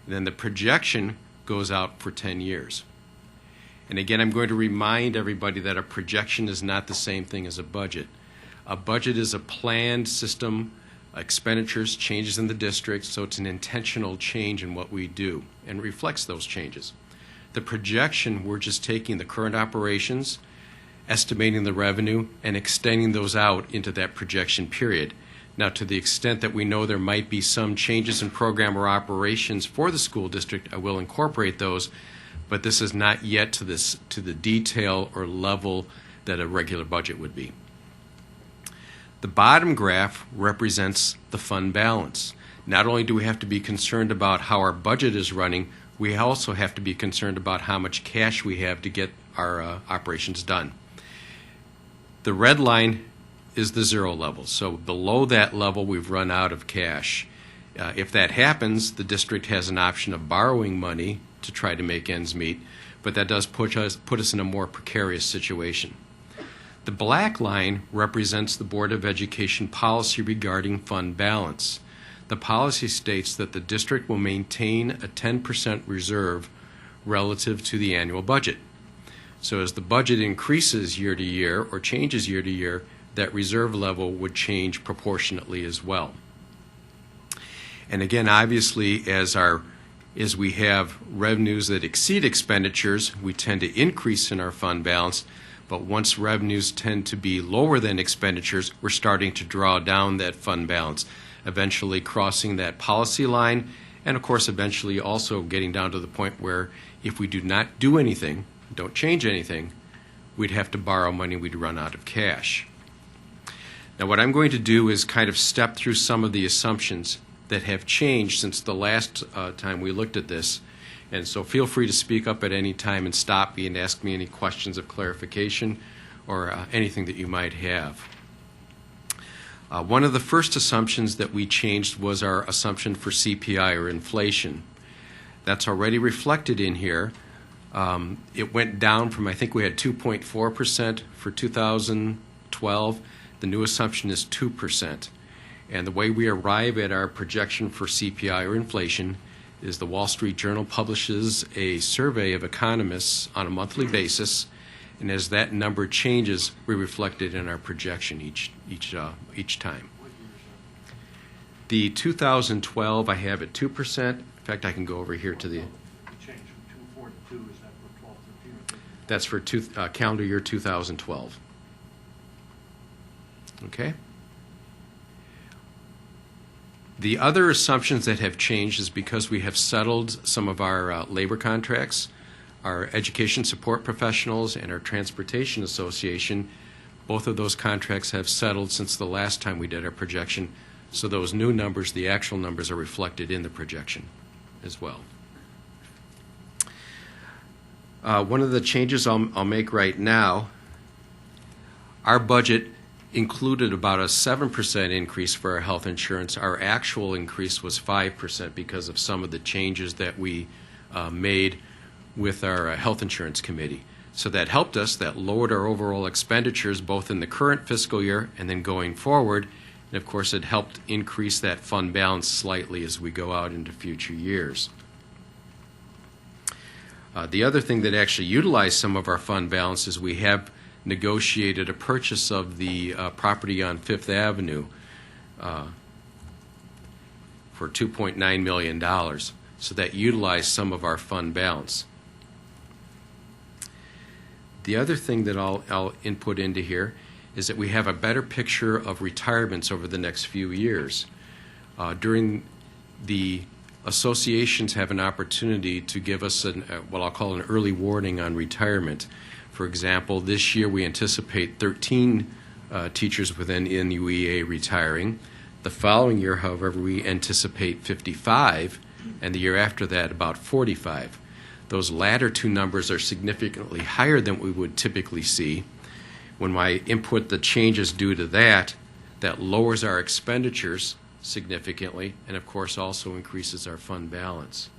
And then the projection goes out for 10 years. And again, I'm going to remind everybody that a projection is not the same thing as a budget. A budget is a planned system, expenditures, changes in the district, so it's an intentional change in what we do and reflects those changes. The projection, we're just taking the current operations, estimating the revenue, and extending those out into that projection period. Now, to the extent that we know there might be some changes in program or operations for the school district, I will incorporate those, but this is not yet to the detail or level that a regular budget would be. The bottom graph represents the fund balance. Not only do we have to be concerned about how our budget is running, we also have to be concerned about how much cash we have to get our operations done. The red line is the zero level. So below that level, we've run out of cash. If that happens, the district has an option of borrowing money to try to make ends meet, but that does put us in a more precarious situation. The black line represents the Board of Education policy regarding fund balance. The policy states that the district will maintain a 10% reserve relative to the annual budget. So as the budget increases year to year or changes year to year, that reserve level would change proportionately as well. And again, obviously, as we have revenues that exceed expenditures, we tend to increase in our fund balance. But once revenues tend to be lower than expenditures, we're starting to draw down that fund balance, eventually crossing that policy line, and of course eventually also getting down to the point where if we do not do anything, don't change anything, we'd have to borrow money, we'd run out of cash. Now what I'm going to do is kind of step through some of the assumptions that have changed since the last time we looked at this, And so feel free to speak up at any time and stop me and ask me any questions of clarification or anything that you might have. One of the first assumptions that we changed was our assumption for CPI, or inflation. That's already reflected in here. It went down from, I think we had 2.4% for 2012. The new assumption is 2%. And the way we arrive at our projection for CPI, or inflation, is the Wall Street Journal publishes a survey of economists on a monthly basis, and as that number changes, we reflect it in our projection each time. The 2012 I have at 2%. In fact, I can go over here to the. Change from 2.4 to 2, is that for 12, 13? That's for calendar year 2012. Okay. The other assumptions that have changed is because we have settled some of our labor contracts. Our education support professionals and our transportation association, both of those contracts have settled since the last time we did our projection. So those new numbers, the actual numbers, are reflected in the projection as well. One of the changes I'll make right now, our budget included about a 7% increase for our health insurance. Our actual increase was 5% because of some of the changes that we made with our health insurance committee. So that helped us, that lowered our overall expenditures both in the current fiscal year and then going forward. And of course, it helped increase that fund balance slightly as we go out into future years. The other thing that actually utilized some of our fund balance is we have negotiated a purchase of the property on Fifth Avenue for $2.9 million. So that utilized some of our fund balance. The other thing that I'll input into here is that we have a better picture of retirements over the next few years. During the associations have an opportunity to give us what I'll call an early warning on retirement. For example, this year we anticipate 13 teachers within NUEA retiring. The following year, however, we anticipate 55, and the year after that about 45. Those latter two numbers are significantly higher than we would typically see. When I input the changes due to that, that lowers our expenditures significantly and, of course, also increases our fund balance.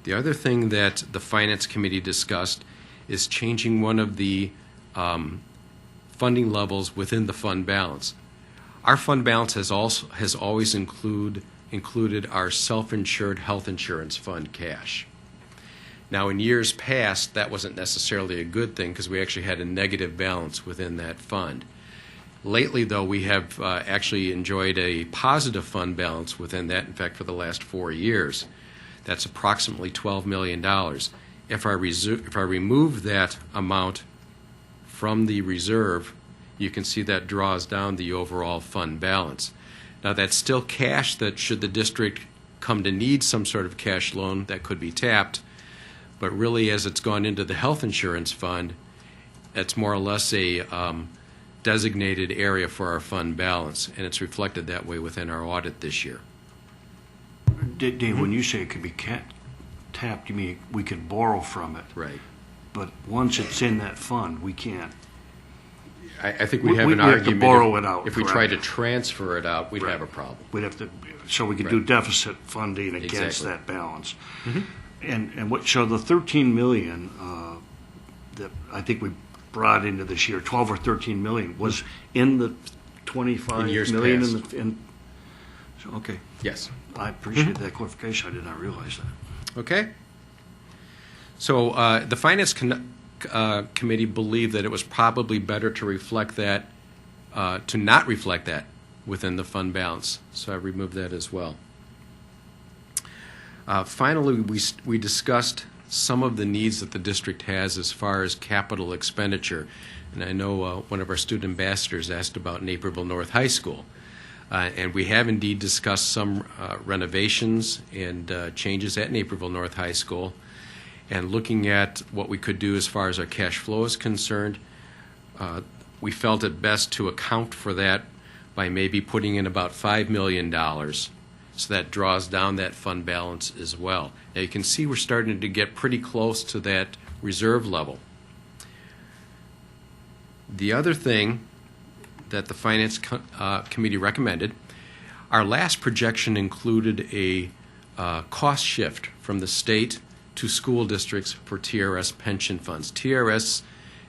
The other thing that the Finance Committee discussed is changing one of the funding levels within the fund balance. Our fund balance has always included our self-insured health insurance fund cash. Now, in years past, that wasn't necessarily a good thing because we actually had a negative balance within that fund. Lately, though, we have actually enjoyed a positive fund balance within that, in fact, for the last 4 years. That's approximately $12 million. If I remove that amount from the reserve, you can see that draws down the overall fund balance. Now, that's still cash that should the district come to need some sort of cash loan that could be tapped, but really as it's gone into the health insurance fund, it's more or less a designated area for our fund balance, and it's reflected that way within our audit this year. Dave, when you say it could be tapped, you mean we could borrow from it? Right. But once it's in that fund, we can't. I think we'd have an we have argument to borrow it out. If we correct? tried to transfer it out, we'd have a problem. We'd have to, so we could Right. do deficit funding against Exactly. that balance. Mhm. And what? So the 13 million that I think we brought into this year, 12 or 13 million, was in the 25 In years million past. so, okay. Yes. I appreciate that clarification. I did not realize that. Okay. So the Finance Committee believed that it was probably better to reflect that, to not reflect that within the fund balance. So I removed that as well. Finally, we discussed some of the needs that the district has as far as capital expenditure. And I know one of our student ambassadors asked about Naperville North High School. And we have indeed discussed some renovations and changes at Naperville North High School. And looking at what we could do as far as our cash flow is concerned, we felt it best to account for that by maybe putting in about $5 million So that draws down that fund balance as well. Now you can see we're starting to get pretty close to that reserve level. The other thing that the Finance Committee recommended, our last projection included a cost shift from the state to school districts for TRS pension funds. TRS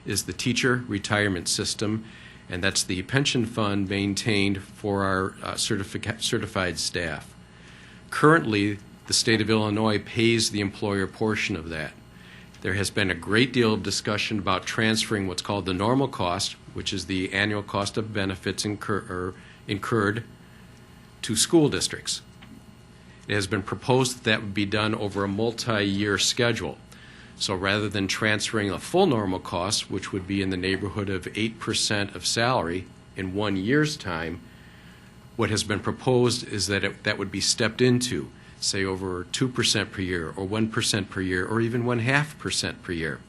is the Teacher Retirement System, and that's the pension fund maintained for our certified staff. Currently, the state of Illinois pays the employer portion of that. There has been a great deal of discussion about transferring what's called the normal cost, which is the annual cost of benefits incurred to school districts. It has been proposed that that would be done over a multi-year schedule. So rather than transferring a full normal cost, which would be in the neighborhood of 8% of salary in 1 year's time, what has been proposed is that that would be stepped into, say over 2% per year or 1% per year or even 0.5% per year.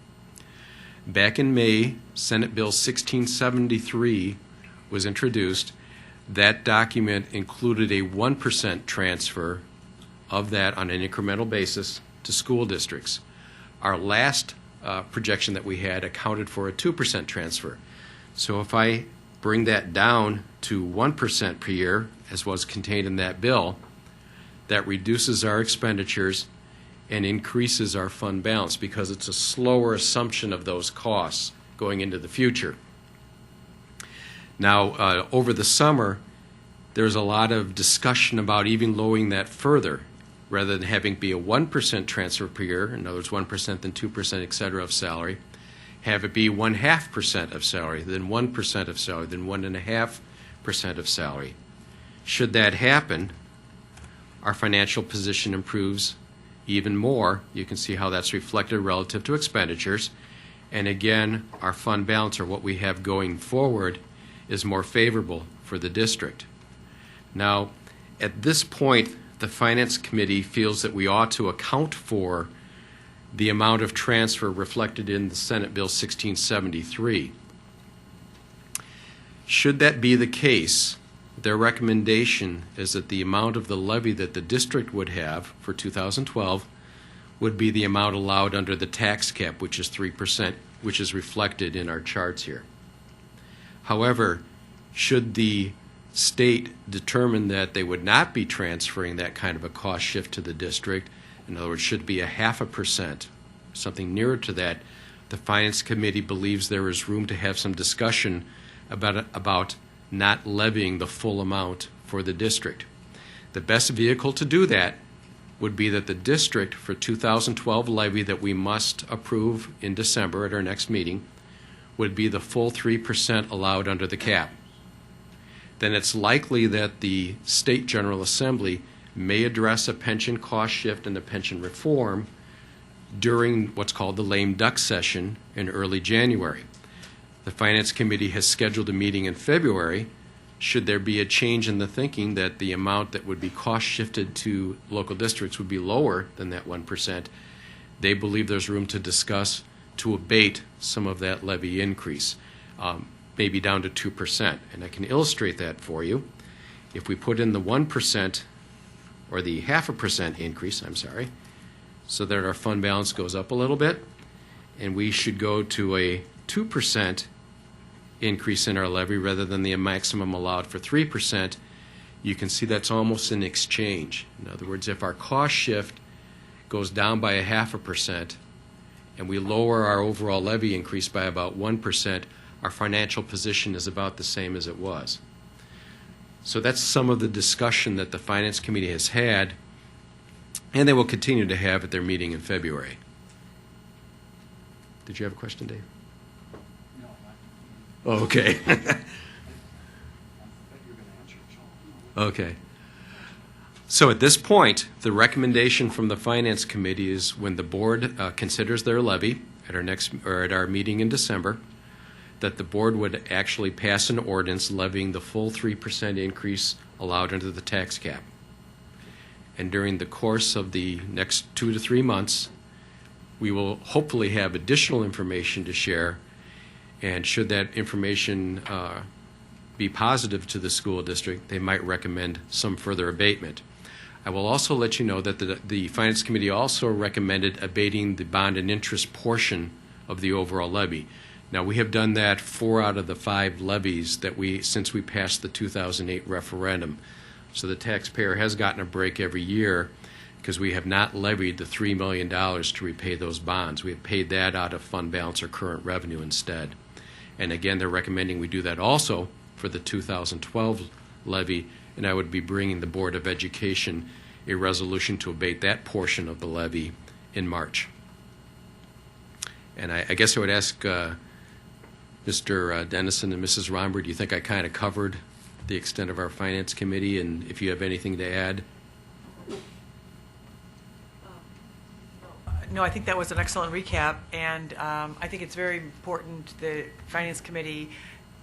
Back in May, Senate Bill 1673 was introduced. That document included a 1% transfer of that on an incremental basis to school districts. Our last projection that we had accounted for a 2% transfer. So if I bring that down to 1% per year, as was contained in that bill, that reduces our expenditures and increases our fund balance because it's a slower assumption of those costs going into the future. Now, over the summer, there's a lot of discussion about even lowering that further, rather than having it be a 1% transfer per year, in other words, 1%, then 2%, et cetera, of salary, have it be 0.5% of salary, then 1% of salary, then 1.5% of salary. Should that happen, our financial position improves even more. You can see how that's reflected relative to expenditures. And again, our fund balance, or what we have going forward, is more favorable for the district. Now, at this point, the Finance Committee feels that we ought to account for the amount of transfer reflected in the Senate Bill 1673. Should that be the case, their recommendation is that the amount of the levy that the district would have for 2012 would be the amount allowed under the tax cap, which is 3%, which is reflected in our charts here. However, should the state determine that they would not be transferring that kind of a cost shift to the district, in other words, should it be 0.5%, something nearer to that, the Finance Committee believes there is room to have some discussion about not levying the full amount for the district. The best vehicle to do that would be that the district, for 2012 levy that we must approve in December at our next meeting, would be the full 3% allowed under the cap. Then it's likely that the State General Assembly may address a pension cost shift and a pension reform during what's called the lame duck session in early January. The Finance Committee has scheduled a meeting in February. Should there be a change in the thinking that the amount that would be cost shifted to local districts would be lower than that 1%, they believe there's room to discuss to abate some of that levy increase, maybe down to 2%. And I can illustrate that for you. If we put in the 1%, or the 0.5% increase, so that our fund balance goes up a little bit, and we should go to a 2% increase in our levy rather than the maximum allowed for 3%, you can see that's almost an exchange. In other words, if our cost shift goes down by 0.5% and we lower our overall levy increase by about 1%, our financial position is about the same as it was. So that's some of the discussion that the Finance Committee has had, and they will continue to have at their meeting in February. Did you have a question, Dave? No. Oh, okay. Okay. So at this point, the recommendation from the Finance Committee is when the board considers their levy at our meeting in December, that the board would actually pass an ordinance levying the full 3% increase allowed under the tax cap. And during the course of the next 2 to 3 months, we will hopefully have additional information to share, and should that information be positive to the school district, they might recommend some further abatement. I will also let you know that the Finance Committee also recommended abating the bond and interest portion of the overall levy. Now, we have done that 4 out of the 5 levies that since we passed the 2008 referendum. So the taxpayer has gotten a break every year because we have not levied the $3 million to repay those bonds. We have paid that out of fund balance or current revenue instead. And again, they're recommending we do that also for the 2012 levy, and I would be bringing the Board of Education a resolution to abate that portion of the levy in March. And I guess I would ask Mr. Dennison and Mrs. Romberg, do you think I kind of covered the extent of our Finance Committee, and if you have anything to add? No, I think that was an excellent recap, and I think it's very important the Finance Committee,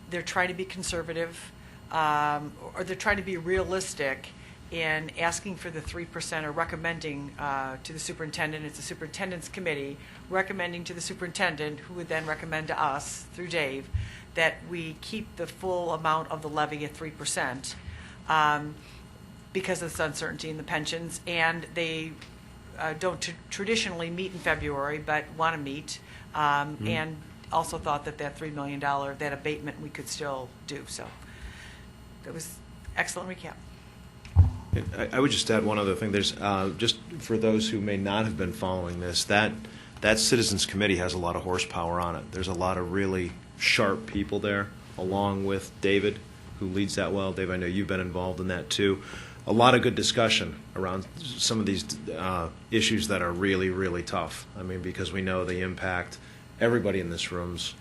they're trying to be conservative, or they're trying to be realistic in asking for the 3% or recommending to the superintendent. It's the superintendent's committee recommending to the superintendent, who would then recommend to us through Dave, that we keep the full amount of the levy at 3% because of this uncertainty in the pensions, and they don't traditionally meet in February, but want to meet, and also thought that $3 million, that abatement, we could still do. So that was excellent recap. I would just add one other thing. There's just for those who may not have been following this, that Citizens Committee has a lot of horsepower on it. There's a lot of really sharp people there, along with David, who leads that well. Dave, I know you've been involved in that too. A lot of good discussion around some of these issues that are really, really tough. I mean, because we know they impact everybody in this room's,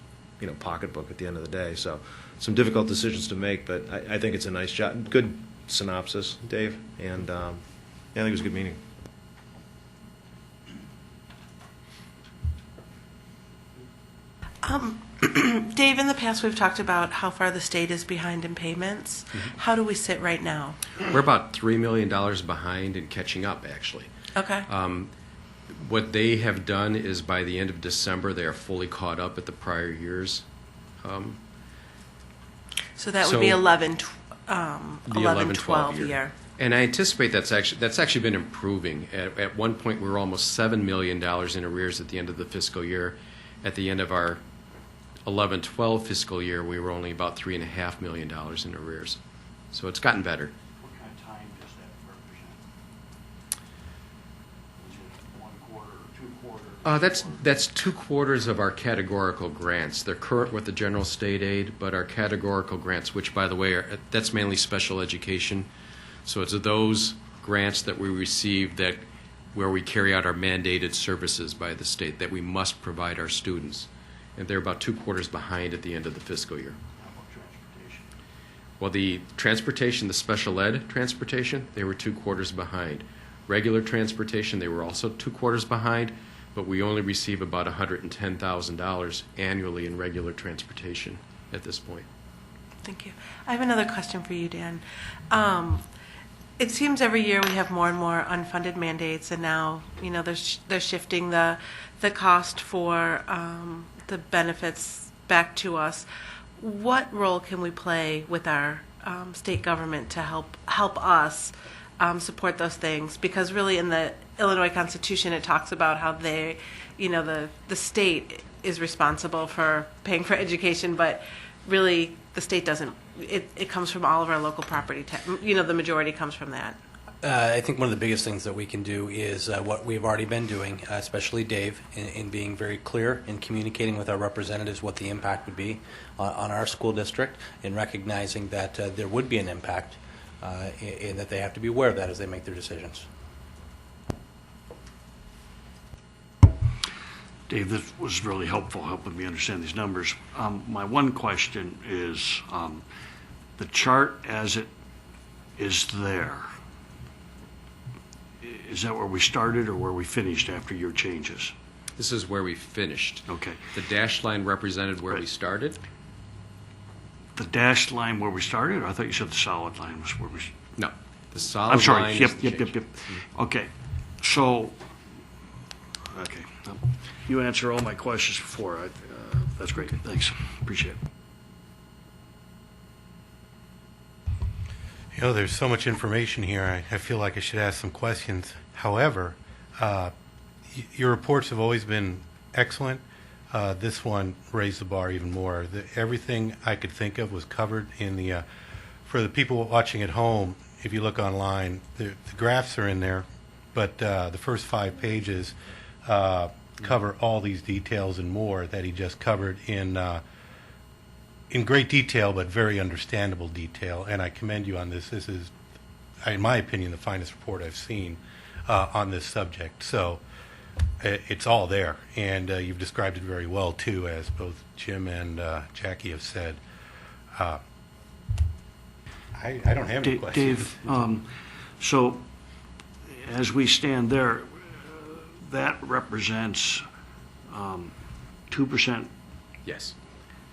pocketbook at the end of the day. So some difficult decisions to make, but I think it's a nice job. Good synopsis, Dave, and I think it was a good meeting. Dave, in the past we've talked about how far the state is behind in payments. How do we sit right now? We're about $3 million behind and catching up, actually. Okay. What they have done is by the end of December, they are fully caught up at the prior years. So that would be 11-12 year. And I anticipate that's actually been improving. At one point, we were almost $7 million in arrears at the end of the fiscal year. At the end of our 11-12 fiscal year, we were only about $3.5 million in arrears. So it's gotten better. What kind of time does that represent? Is it 1 quarter or 2 quarters? That's 2 quarters of our categorical grants. They're current with the general state aid, but our categorical grants, which, by the way, that's mainly special education. So it's those grants that we receive where we carry out our mandated services by the state that we must provide our students. And they're about 2 quarters behind at the end of the fiscal year. How about transportation? Well, the transportation, the special ed transportation, they were 2 quarters behind. Regular transportation, they were also 2 quarters behind, but we only receive about $110,000 annually in regular transportation at this point. Thank you. I have another question for you, Dan. It seems every year we have more and more unfunded mandates, and now they're shifting the cost for the benefits back to us. What role can we play with our state government to help us support those things? Because really, in the Illinois Constitution, it talks about how the state is responsible for paying for education, but really the state doesn't. It comes from all of our local property tax. The majority comes from that. I think one of the biggest things that we can do is what we've already been doing, especially Dave, in being very clear in communicating with our representatives what the impact would be on our school district, and recognizing that there would be an impact, and that they have to be aware of that as they make their decisions. Dave, this was really helpful, helping me understand these numbers. My one question is, the chart as it is there, is that where we started or where we finished after your changes? This is where we finished. Okay. The dashed line represented where we started. The dashed line where we started? Or I thought you said the solid line was where we... No, the solid I'm sorry. line Yep. is the change. Okay. So, okay. You answer all my questions before. That's great. Thanks. Appreciate it. You know, there's so much information here, I feel like I should ask some questions. However, your reports have always been excellent. This one raised the bar even more. Everything I could think of was covered in the, for the people watching at home, if you look online, the graphs are in there, but the first 5 pages cover all these details and more that he just covered in great detail, but very understandable detail. And I commend you on this. This is, in my opinion, the finest report I've seen on this subject. So it's all there, and you've described it very well too, as both Jim and Jackie have said. I don't have any questions. Dave, so as we stand there, that represents 2%. Yes.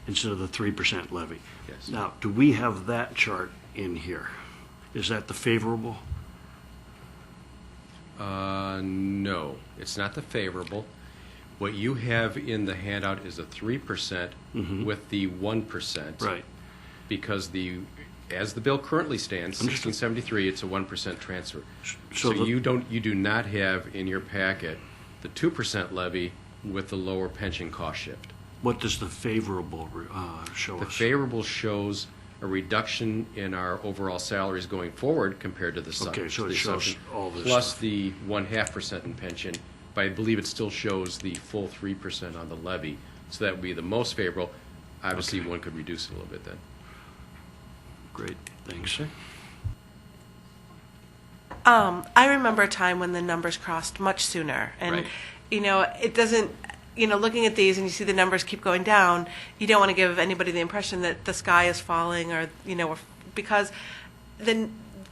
Instead of the 3% levy. Yes. Now, do we have that chart in here? Is that the favorable? No, it's not the favorable. What you have in the handout is a 3% with the 1%. Right. Because as the bill currently stands, 1673, it's a 1% transfer. So you do not have in your packet the 2% levy with the lower pension cost shift. What does the favorable show us? The favorable shows a reduction in our overall salaries going forward compared to the Okay, so it shows all this plus stuff. the 0.5% in pension, but I believe it still shows the full 3% on the levy. So that would be the most favorable. Obviously, one could reduce it a little bit then. Great, thanks. I remember a time when the numbers crossed much sooner, and Right. It doesn't. Looking at these and you see the numbers keep going down, you don't want to give anybody the impression that the sky is falling, or because then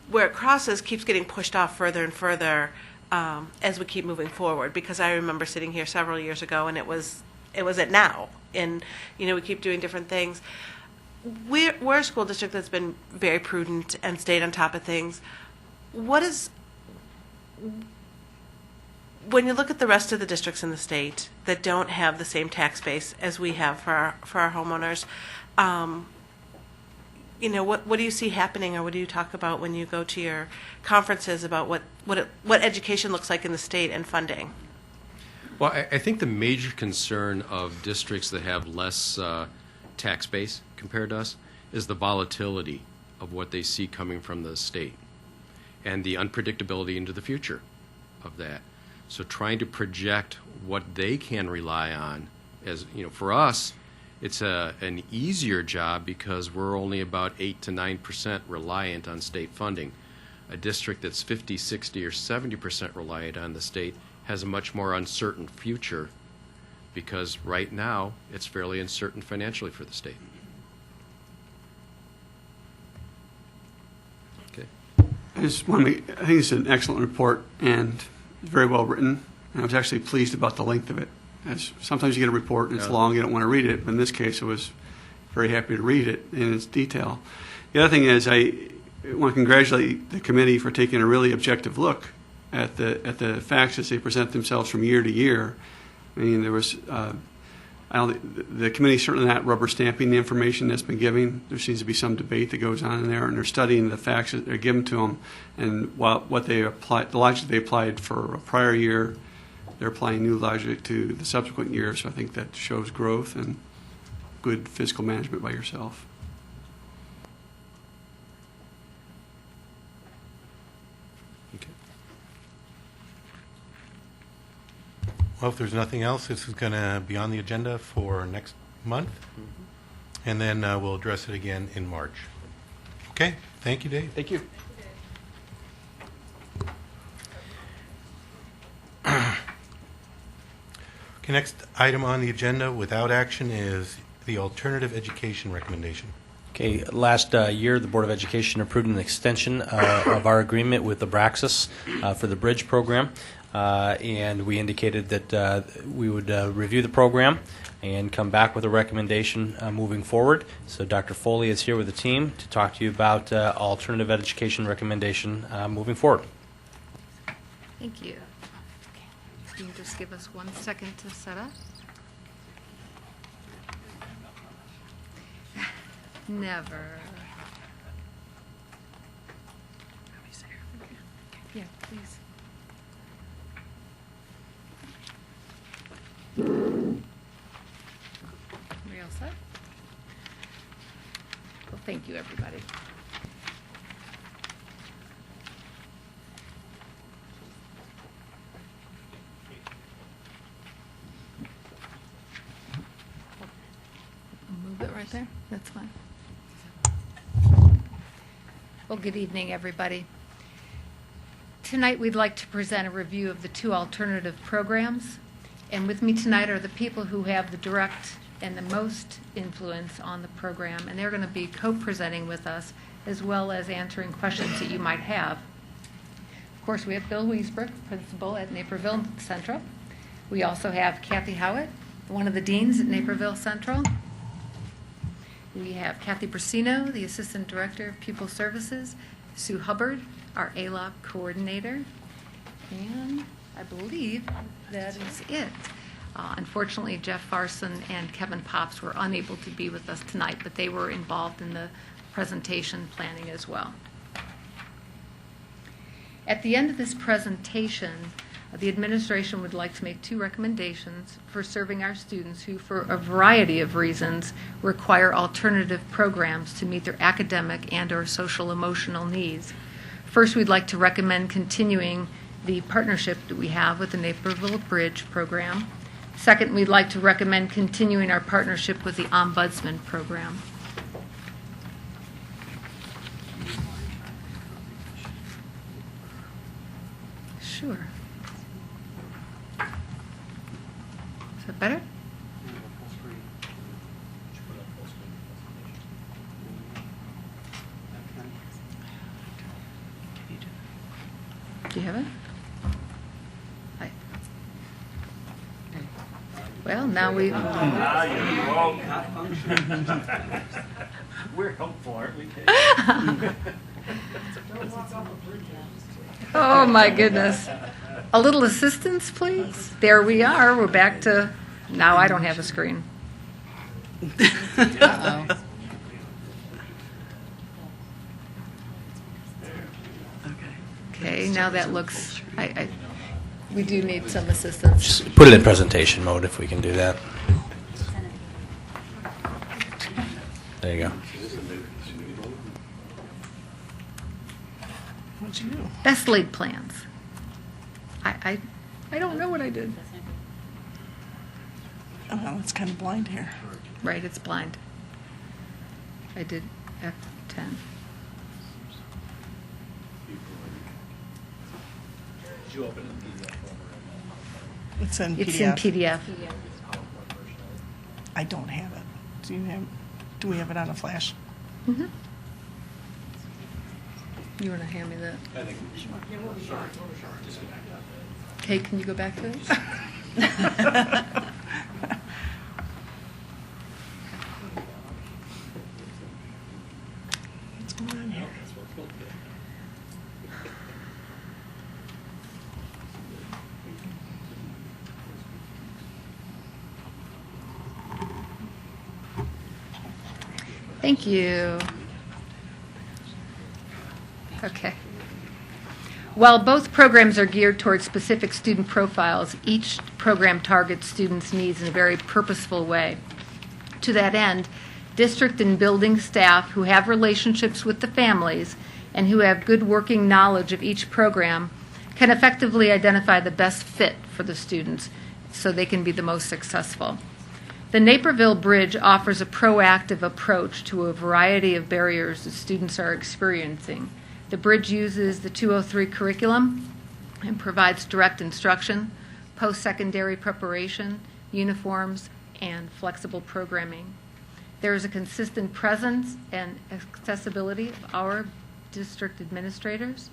where it crosses keeps getting pushed off further and further as we keep moving forward. Because I remember sitting here several years ago, and it was at now, and we keep doing different things. We're a school district that's been very prudent and stayed on top of things. When you look at the rest of the districts in the state that don't have the same tax base as we have for our homeowners, what do you see happening, or what do you talk about when you go to your conferences about what education looks like in the state and funding? Well, I think the major concern of districts that have less tax base compared to us is the volatility of what they see coming from the state and the unpredictability into the future of that. So trying to project what they can rely on, as for us, it's an easier job because we're only about 8 to 9% reliant on state funding. A district that's 50, 60, or 70% reliant on the state has a much more uncertain future because right now it's fairly uncertain financially for the state. Okay. I think it's an excellent report and very well written. And I was actually pleased about the length of it. As sometimes you get a report and it's long, you don't want to read it. But in this case, I was very happy to read it in its detail. The other thing is I want to congratulate the committee for taking a really objective look at the facts as they present themselves from year to year. I mean, there was the committee certainly not rubber stamping the information that's been given. There seems to be some debate that goes on in there, and they're studying the facts that are given to them and what they applied, the logic they applied for a prior year. They're applying new logic to the subsequent year, so I think that shows growth and good fiscal management by yourself. Well, if there's nothing else, this is going to be on the agenda for next month, and then we'll address it again in March. Okay, thank you, Dave. Thank you. Okay, next item on the agenda without action is the alternative education recommendation. Okay, last year, the Board of Education approved an extension of our agreement with Abraxas for the Bridge program, and we indicated that we would review the program and come back with a recommendation moving forward. So Dr. Foley is here with the team to talk to you about alternative education recommendation moving forward. Thank you. Can you just give us 1 second to set up? Never. Yeah, please. We all set? Well, thank you, everybody. Move it right there. That's fine. Well, good evening, everybody. Tonight, we'd like to present a review of the two alternative programs. And with me tonight are the people who have the direct and the most influence on the program. And they're going to be co-presenting with us, as well as answering questions that you might have. Of course, we have Bill Wiesbrook, principal at Naperville Central. We also have Kathy Howitt, one of the deans at Naperville Central. We have Kathy Brasino, the Assistant Director of Pupil Services, Sue Hubbard, our ALOP coordinator, and I believe that is it. Unfortunately, Jeff Farson and Kevin Pops were unable to be with us tonight, but they were involved in the presentation planning as well. At the end of this presentation, the administration would like to make two recommendations for serving our students who, for a variety of reasons, require alternative programs to meet their academic and/or social-emotional needs. First, we'd like to recommend continuing the partnership that we have with the Naperville Bridge program. Second, we'd like to recommend continuing our partnership with the Ombudsman program. Sure. Is that better? Do you have it? Well, now we... We're helpful, aren't we? Oh, my goodness. A little assistance, please. There we are. We're back to... Now I don't have a screen. Uh-oh. Okay, now that looks... we do need some assistance. Just put it in presentation mode if we can do that. There you go. What'd you do? Best laid plans. I don't know what I did. Oh, well, it's kind of blind here. Right, it's blind. I did F10. It's in PDF. It's in PDF. I don't have it. Do we have it on a flash? Mm-hmm. You want to hand me that? I think Okay, can you go back to it? What's going on here? Thank you. Okay. While both programs are geared towards specific student profiles, each program targets students' needs in a very purposeful way. To that end, district and building staff who have relationships with the families and who have good working knowledge of each program can effectively identify the best fit for the students so they can be the most successful. The Naperville Bridge offers a proactive approach to a variety of barriers that students are experiencing. The Bridge uses the 203 curriculum and provides direct instruction, post-secondary preparation, uniforms, and flexible programming. There is a consistent presence and accessibility of our district administrators.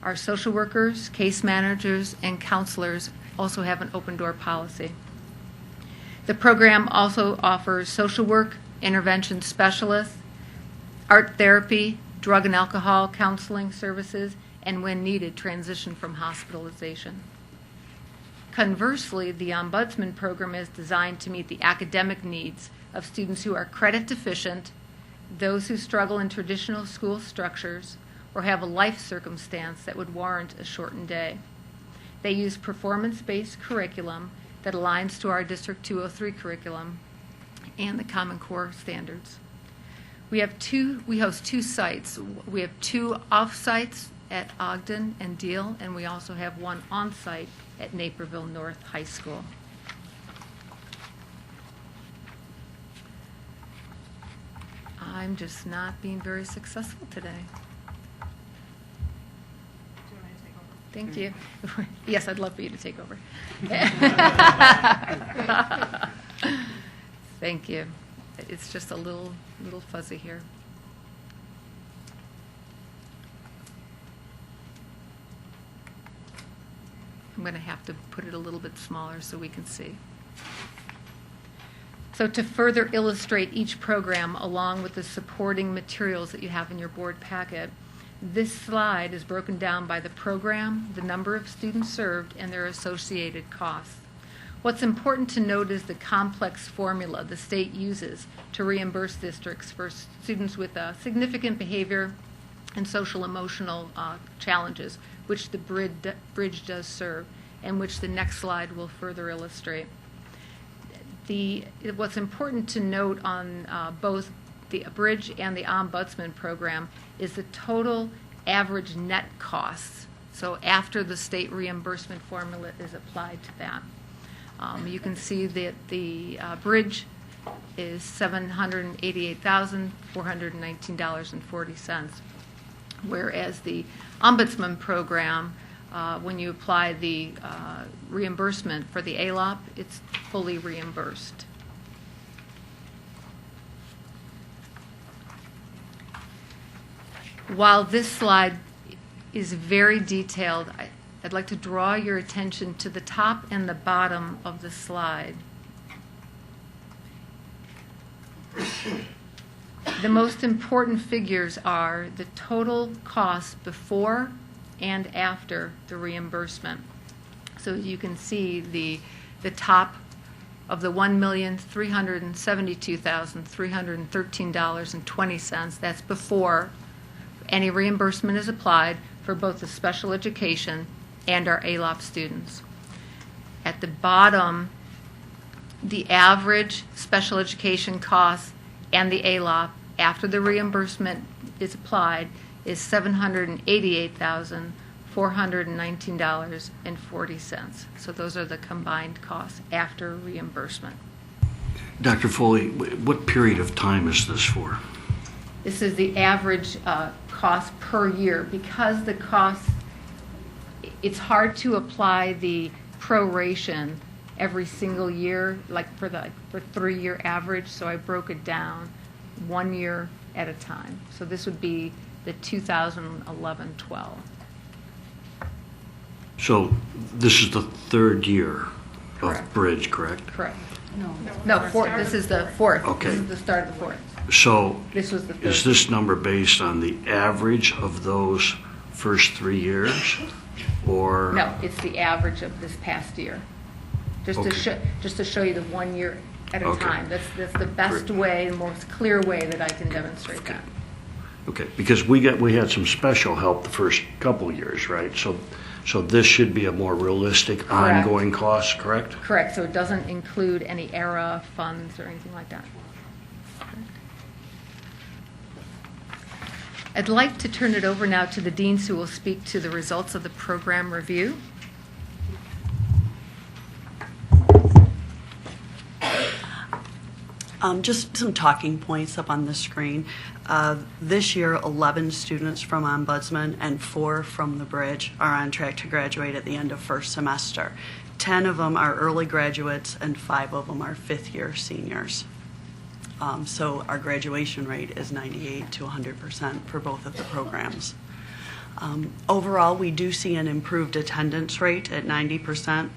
Our social workers, case managers, and counselors also have an open door policy. The program also offers social work, intervention specialists, art therapy, drug and alcohol counseling services, and when needed, transition from hospitalization. Conversely, the Ombudsman program is designed to meet the academic needs of students who are credit deficient, those who struggle in traditional school structures, or have a life circumstance that would warrant a shortened day. They use performance-based curriculum that aligns to our District 203 curriculum and the Common Core standards. We host two sites. We have two off-sites at Ogden and Deal, and we also have one on-site at Naperville North High School. I'm just not being very successful today. Thank you. Yes, I'd love for you to take over. Thank you. It's just a little fuzzy here. I'm going to have to put it a little bit smaller so we can see. So to further illustrate each program along with the supporting materials that you have in your board packet, this slide is broken down by the program, the number of students served, and their associated costs. What's important to note is the complex formula the state uses to reimburse districts for students with significant behavior and social emotional challenges, which the bridge does serve, and which the next slide will further illustrate. What's important to note on both the bridge and the ombudsman program is the total average net costs. So after the state reimbursement formula is applied to that. You can see that the bridge is $788,419.40, whereas the ombudsman program, when you apply the reimbursement for the ALOP, it's fully reimbursed. While this slide is very detailed, I'd like to draw your attention to the top and the bottom of the slide. The most important figures are the total cost before and after the reimbursement. So you can see the top of the $1,372,313.20, that's before any reimbursement is applied for both the special education and our ALOP students. At the bottom, the average special education cost and the ALOP after the reimbursement is applied is $788,419.40. So those are the combined costs after reimbursement. Dr. Foley, what period of time is this for? This is the average cost per year. Because the cost, it's hard to apply the proration every single year, like for 3-year average, so I broke it down 1 year at a time. So this would be the 2011-12. So this is the third year Correct. of bridge, correct? Correct. No, fourth. This is the fourth. Okay. This is the start of the fourth. So This was the third. is this number based on the average of those first 3 years, or? No, it's the average of this past year. Just Okay. to show you the 1 year at a Okay. time. That's the best way, the most clear way that I can demonstrate that. Okay, because we had some special help the first couple years, right? So this should be a more realistic Correct. ongoing cost, correct? Correct. So it doesn't include any ERA funds or anything like that. I'd like to turn it over now to the deans who will speak to the results of the program review. Just some talking points up on the screen. This year, 11 students from Ombudsman and 4 from the Bridge are on track to graduate at the end of first semester. 10 of them are early graduates and 5 of them are fifth-year seniors. So our graduation rate is 98 to 100% for both of the programs. Overall, we do see an improved attendance rate at 90%.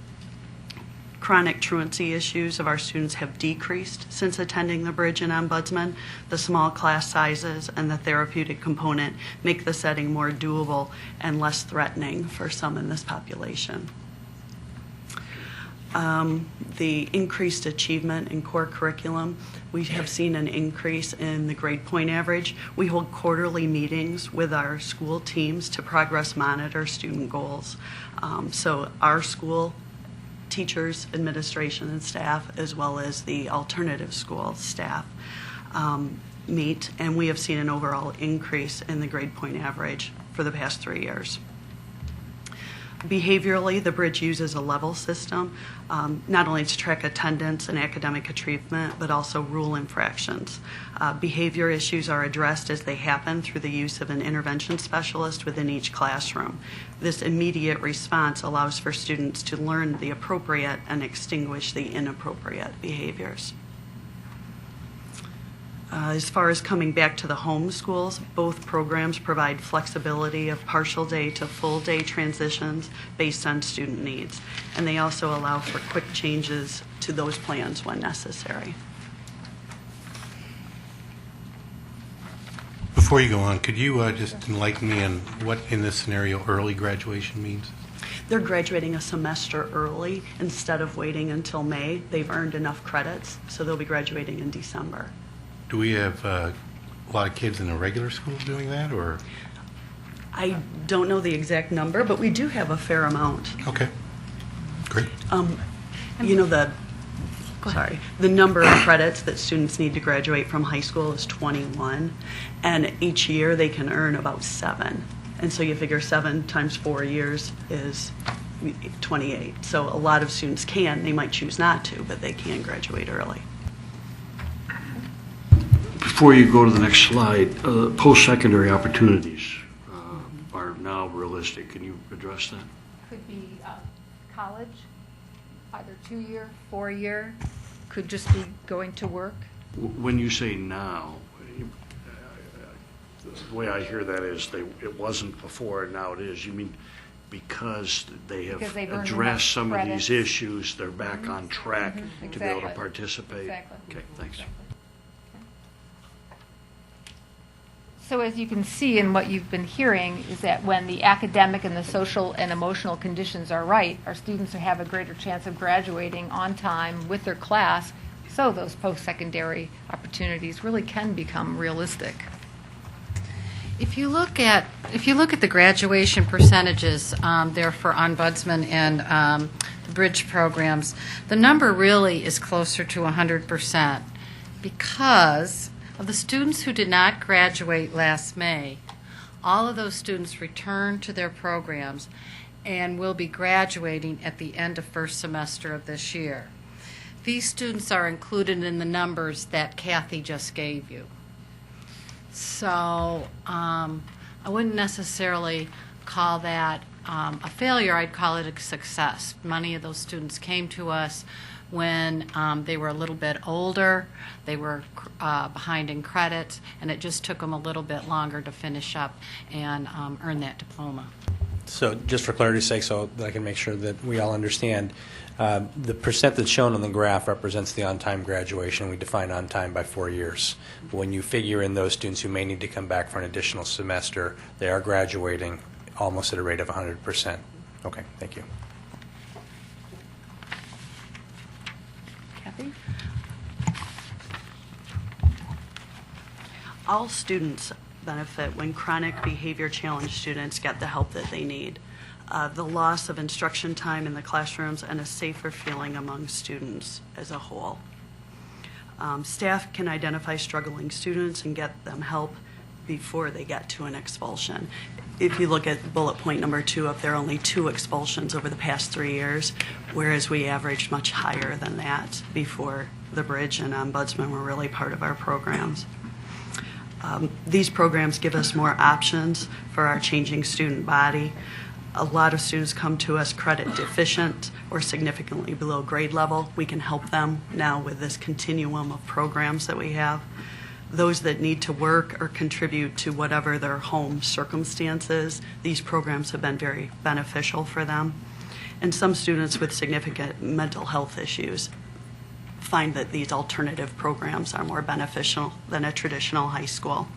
Chronic truancy issues of our students have decreased since attending the Bridge and Ombudsman. The small class sizes and the therapeutic component make the setting more doable and less threatening for some in this population. The increased achievement in core curriculum. We have seen an increase in the grade point average. We hold quarterly meetings with our school teams to progress monitor student goals. So our school teachers, administration, and staff, as well as the alternative school staff, meet, and we have seen an overall increase in the grade point average for the past 3 years. Behaviorally, the Bridge uses a level system, not only to track attendance and academic achievement, but also rule infractions. Behavior issues are addressed as they happen through the use of an intervention specialist within each classroom. This immediate response allows for students to learn the appropriate and extinguish the inappropriate behaviors. As far as coming back to the home schools, both programs provide flexibility of partial day to full day transitions based on student needs, and they also allow for quick changes to those plans when necessary. Before you go on, could you just enlighten me on what in this scenario early graduation means? They're graduating a semester early instead of waiting until May. They've earned enough credits, so they'll be graduating in December. Do we have a lot of kids in the regular school doing that, or? I don't know the exact number, but we do have a fair amount. Okay, great. You know, the number of credits that students need to graduate from high school is 21, and each year they can earn about 7. And so you figure 7 times 4 years is 28. So a lot of students can, they might choose not to, but they can graduate early. Before you go to the next slide, post-secondary opportunities are now realistic. Can you address that? Could be college, either 2-year, 4-year, could just be going to work. When you say now, the way I hear that is it wasn't before and now it is. You mean because they have Because they've earned addressed enough some of these credits. issues, they're back on track to be able to Exactly. participate? Exactly. Okay, thanks. So as you can see in what you've been hearing is that when the academic and the social and emotional conditions are right, our students have a greater chance of graduating on time with their class, so those post-secondary opportunities really can become realistic. If you look at the graduation percentages there for Ombudsman and the Bridge programs, the number really is closer to 100% because of the students who did not graduate last May. All of those students returned to their programs and will be graduating at the end of first semester of this year. These students are included in the numbers that Kathy just gave you. So I wouldn't necessarily call that a failure. I'd call it a success. Many of those students came to us when they were a little bit older, they were behind in credits, and it just took them a little bit longer to finish up and earn that diploma. So just for clarity's sake, so that I can make sure that we all understand, the percent that's shown on the graph represents the on-time graduation. We define on-time by 4 years. When you figure in those students who may need to come back for an additional semester, they are graduating almost at a rate of 100%. Okay, thank you. Kathy? All students benefit when chronic behavior challenge students get the help that they need. The loss of instruction time in the classrooms and a safer feeling among students as a whole. Staff can identify struggling students and get them help before they get to an expulsion. If you look at bullet point number 2 up there, only 2 expulsions over the past 3 years, whereas we averaged much higher than that before the Bridge and Ombudsman were really part of our programs. These programs give us more options for our changing student body. A lot of students come to us credit deficient or significantly below grade level. We can help them now with this continuum of programs that we have. Those that need to work or contribute to whatever their home circumstances, these programs have been very beneficial for them. And some students with significant mental health issues find that these alternative programs are more beneficial than a traditional high school.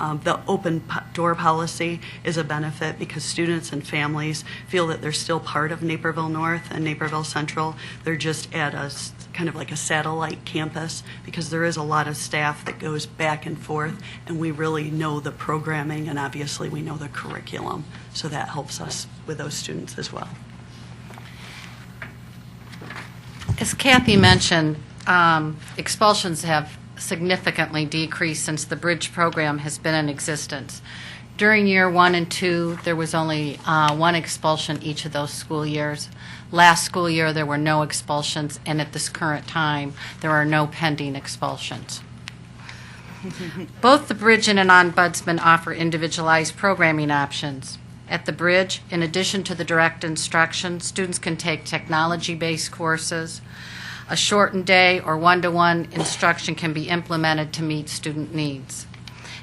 The open door policy is a benefit because students and families feel that they're still part of Naperville North and Naperville Central. They're just at kind of like a satellite campus because there is a lot of staff that goes back and forth, and we really know the programming, and obviously we know the curriculum, so that helps us with those students as well. As Kathy mentioned, expulsions have significantly decreased since the Bridge program has been in existence. During year 1 and 2, there was only 1 expulsion each of those school years. Last school year, there were no expulsions, and at this current time, there are no pending expulsions. Both the Bridge and an Ombudsman offer individualized programming options. At the Bridge, in addition to the direct instruction, students can take technology-based courses. A shortened day or one-to-one instruction can be implemented to meet student needs.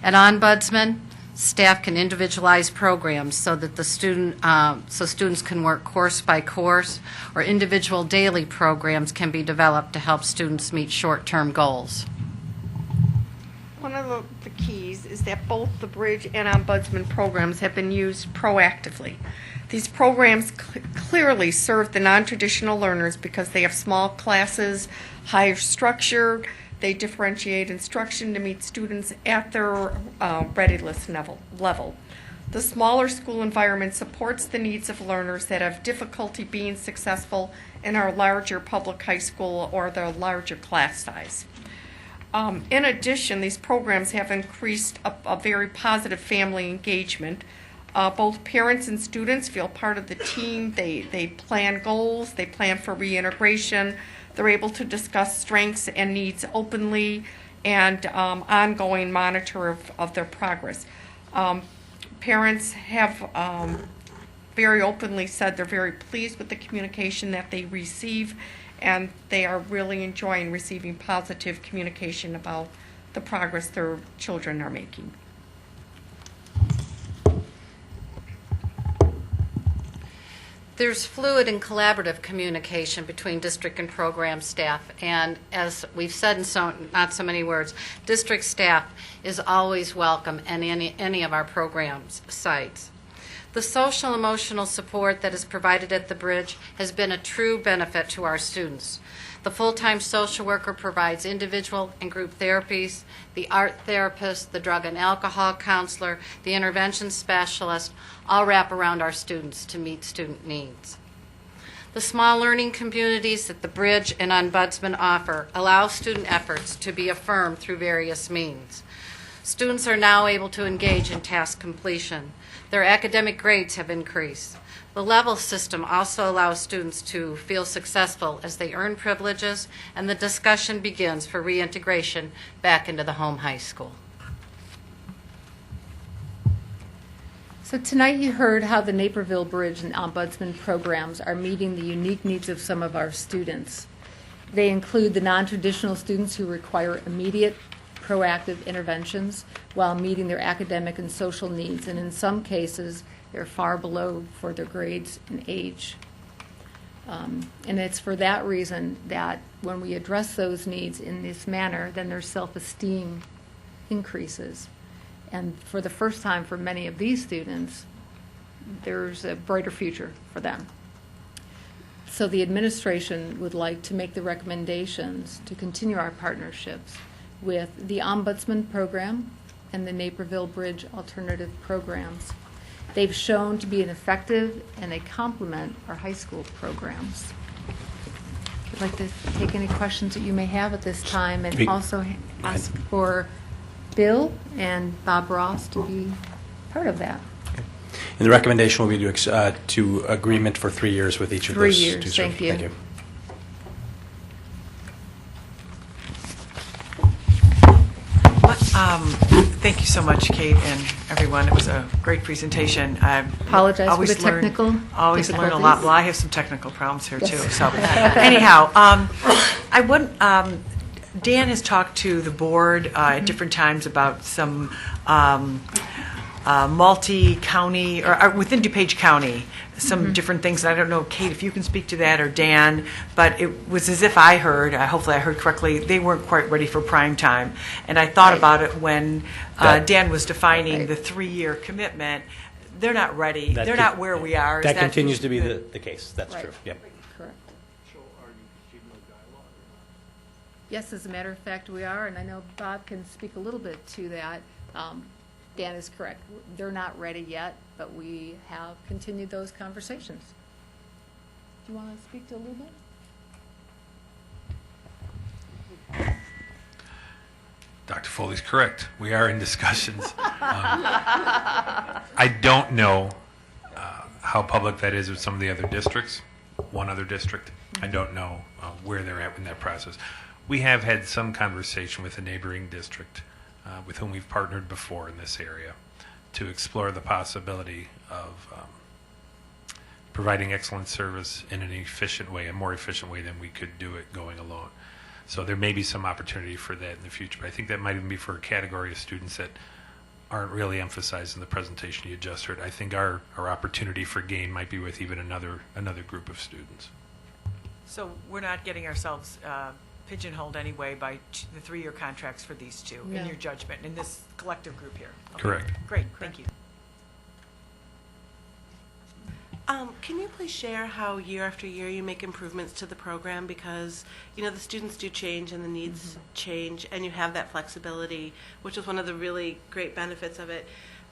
At Ombudsman, staff can individualize programs so that the students can work course by course, or individual daily programs can be developed to help students meet short-term goals. One of the keys is that both the Bridge and Ombudsman programs have been used proactively. These programs clearly serve the non-traditional learners because they have small classes, higher structure. They differentiate instruction to meet students at their readiness level. The smaller school environment supports the needs of learners that have difficulty being successful in our larger public high school or their larger class size. In addition, these programs have increased a very positive family engagement. Both parents and students feel part of the team. They plan goals, they plan for reintegration. They're able to discuss strengths and needs openly and ongoing monitor of their progress. Parents have very openly said they're very pleased with the communication that they receive, and they are really enjoying receiving positive communication about the progress their children are making. There's fluid and collaborative communication between district and program staff, and as we've said in not so many words, district staff is always welcome at any of our programs sites. The social emotional support that is provided at the Bridge has been a true benefit to our students. The full-time social worker provides individual and group therapies. The art therapist, the drug and alcohol counselor, the intervention specialist all wrap around our students to meet student needs. The small learning communities that the Bridge and Ombudsman offer allow student efforts to be affirmed through various means. Students are now able to engage in task completion. Their academic grades have increased. The level system also allows students to feel successful as they earn privileges, and the discussion begins for reintegration back into the home high school. So tonight you heard how the Naperville Bridge and Ombudsman programs are meeting the unique needs of some of our students. They include the non-traditional students who require immediate proactive interventions while meeting their academic and social needs, and in some cases they're far below for their grades and age. And it's for that reason that when we address those needs in this manner, then their self-esteem increases. And for the first time for many of these students, there's a brighter future for them. So the administration would like to make the recommendations to continue our partnerships with the Ombudsman program and the Naperville Bridge alternative programs. They've shown to be an effective, and they complement our high school programs. I'd like to take any questions that you may have at this time, and also ask for Bill and Bob Ross to be part of that. And the recommendation will be to agreement for 3 years with each of those 3 years, two. thank you. Thank you. Thank you so much, Kate, and everyone. It was a great presentation. I Apologize for the technical always learn a difficulties. lot. Well, I have some technical problems here, too. Yes. So anyhow, I would, Dan has talked to the board at different times about some multi-county, or within DuPage County, some different things. I don't know, Kate, if you can speak to that, or Dan, but it was as if I heard, hopefully I heard correctly, they weren't quite ready for prime time. And I thought about it when Dan was defining the 3-year commitment. They're not ready. They're not where we are. That continues to be the case. That's true. Yep. Correct. Yes, as a matter of fact, we are, and I know Bob can speak a little bit to that. Dan is correct. They're not ready yet, but we have continued those conversations. Do you want to speak to a little bit? Dr. Foley's correct. We are in discussions. I don't know how public that is with some of the other districts. One other district, I don't know where they're at in that process. We have had some conversation with a neighboring district with whom we've partnered before in this area to explore the possibility of providing excellent service in an efficient way, a more efficient way than we could do it going alone. So there may be some opportunity for that in the future. But I think that might even be for a category of students that aren't really emphasized in the presentation you just heard. I think our opportunity for gain might be with even another group of students. So we're not getting ourselves pigeonholed anyway by the 3-year contracts for these two, No. in your judgment, in this collective group here? Okay. Correct. Great, thank you. Can you please share how year after year you make improvements to the program? Because, the students do change and the needs change, and you have that flexibility, which is one of the really great benefits of it.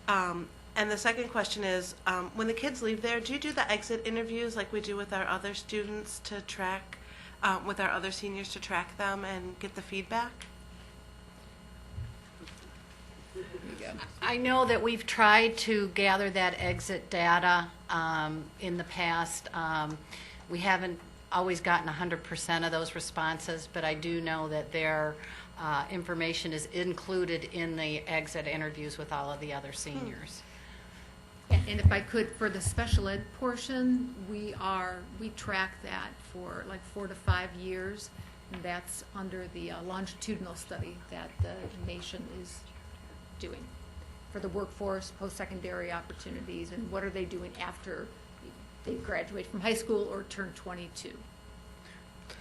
And the second question is, when the kids leave there, do you do the exit interviews like we do with our other students to track, with our other seniors to track them and get the feedback? I know that we've tried to gather that exit data in the past. We haven't always gotten 100% of those responses, but I do know that their information is included in the exit interviews with all of the other seniors. And if I could, for the special ed portion, we track that for like 4 to 5 years. And that's under the longitudinal study that the nation is doing for the workforce, post-secondary opportunities, and what are they doing after they graduate from high school or turn 22.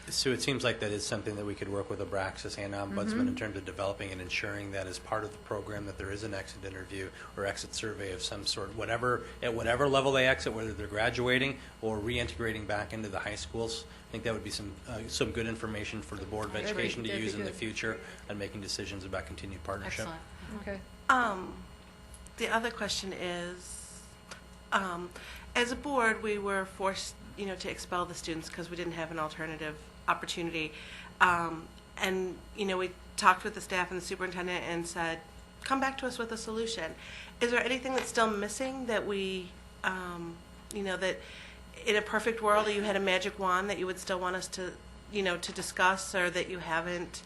So it seems like that is something that we could work with Abraxas and Ombudsman in terms of developing and ensuring that as part of the program that there is an exit interview or exit survey of some sort, at whatever level they exit, whether they're graduating or reintegrating back into the high schools. I think that would be some good information for the Board of Education to use in the future on making decisions about continued partnership. Excellent. Okay. The other question is, as a board, we were forced, to expel the students because we didn't have an alternative opportunity. And, we talked with the staff and the superintendent and said, come back to us with a solution. Is there anything that's still missing that we, that in a perfect world, you had a magic wand that you would still want us to, to discuss, or that you haven't,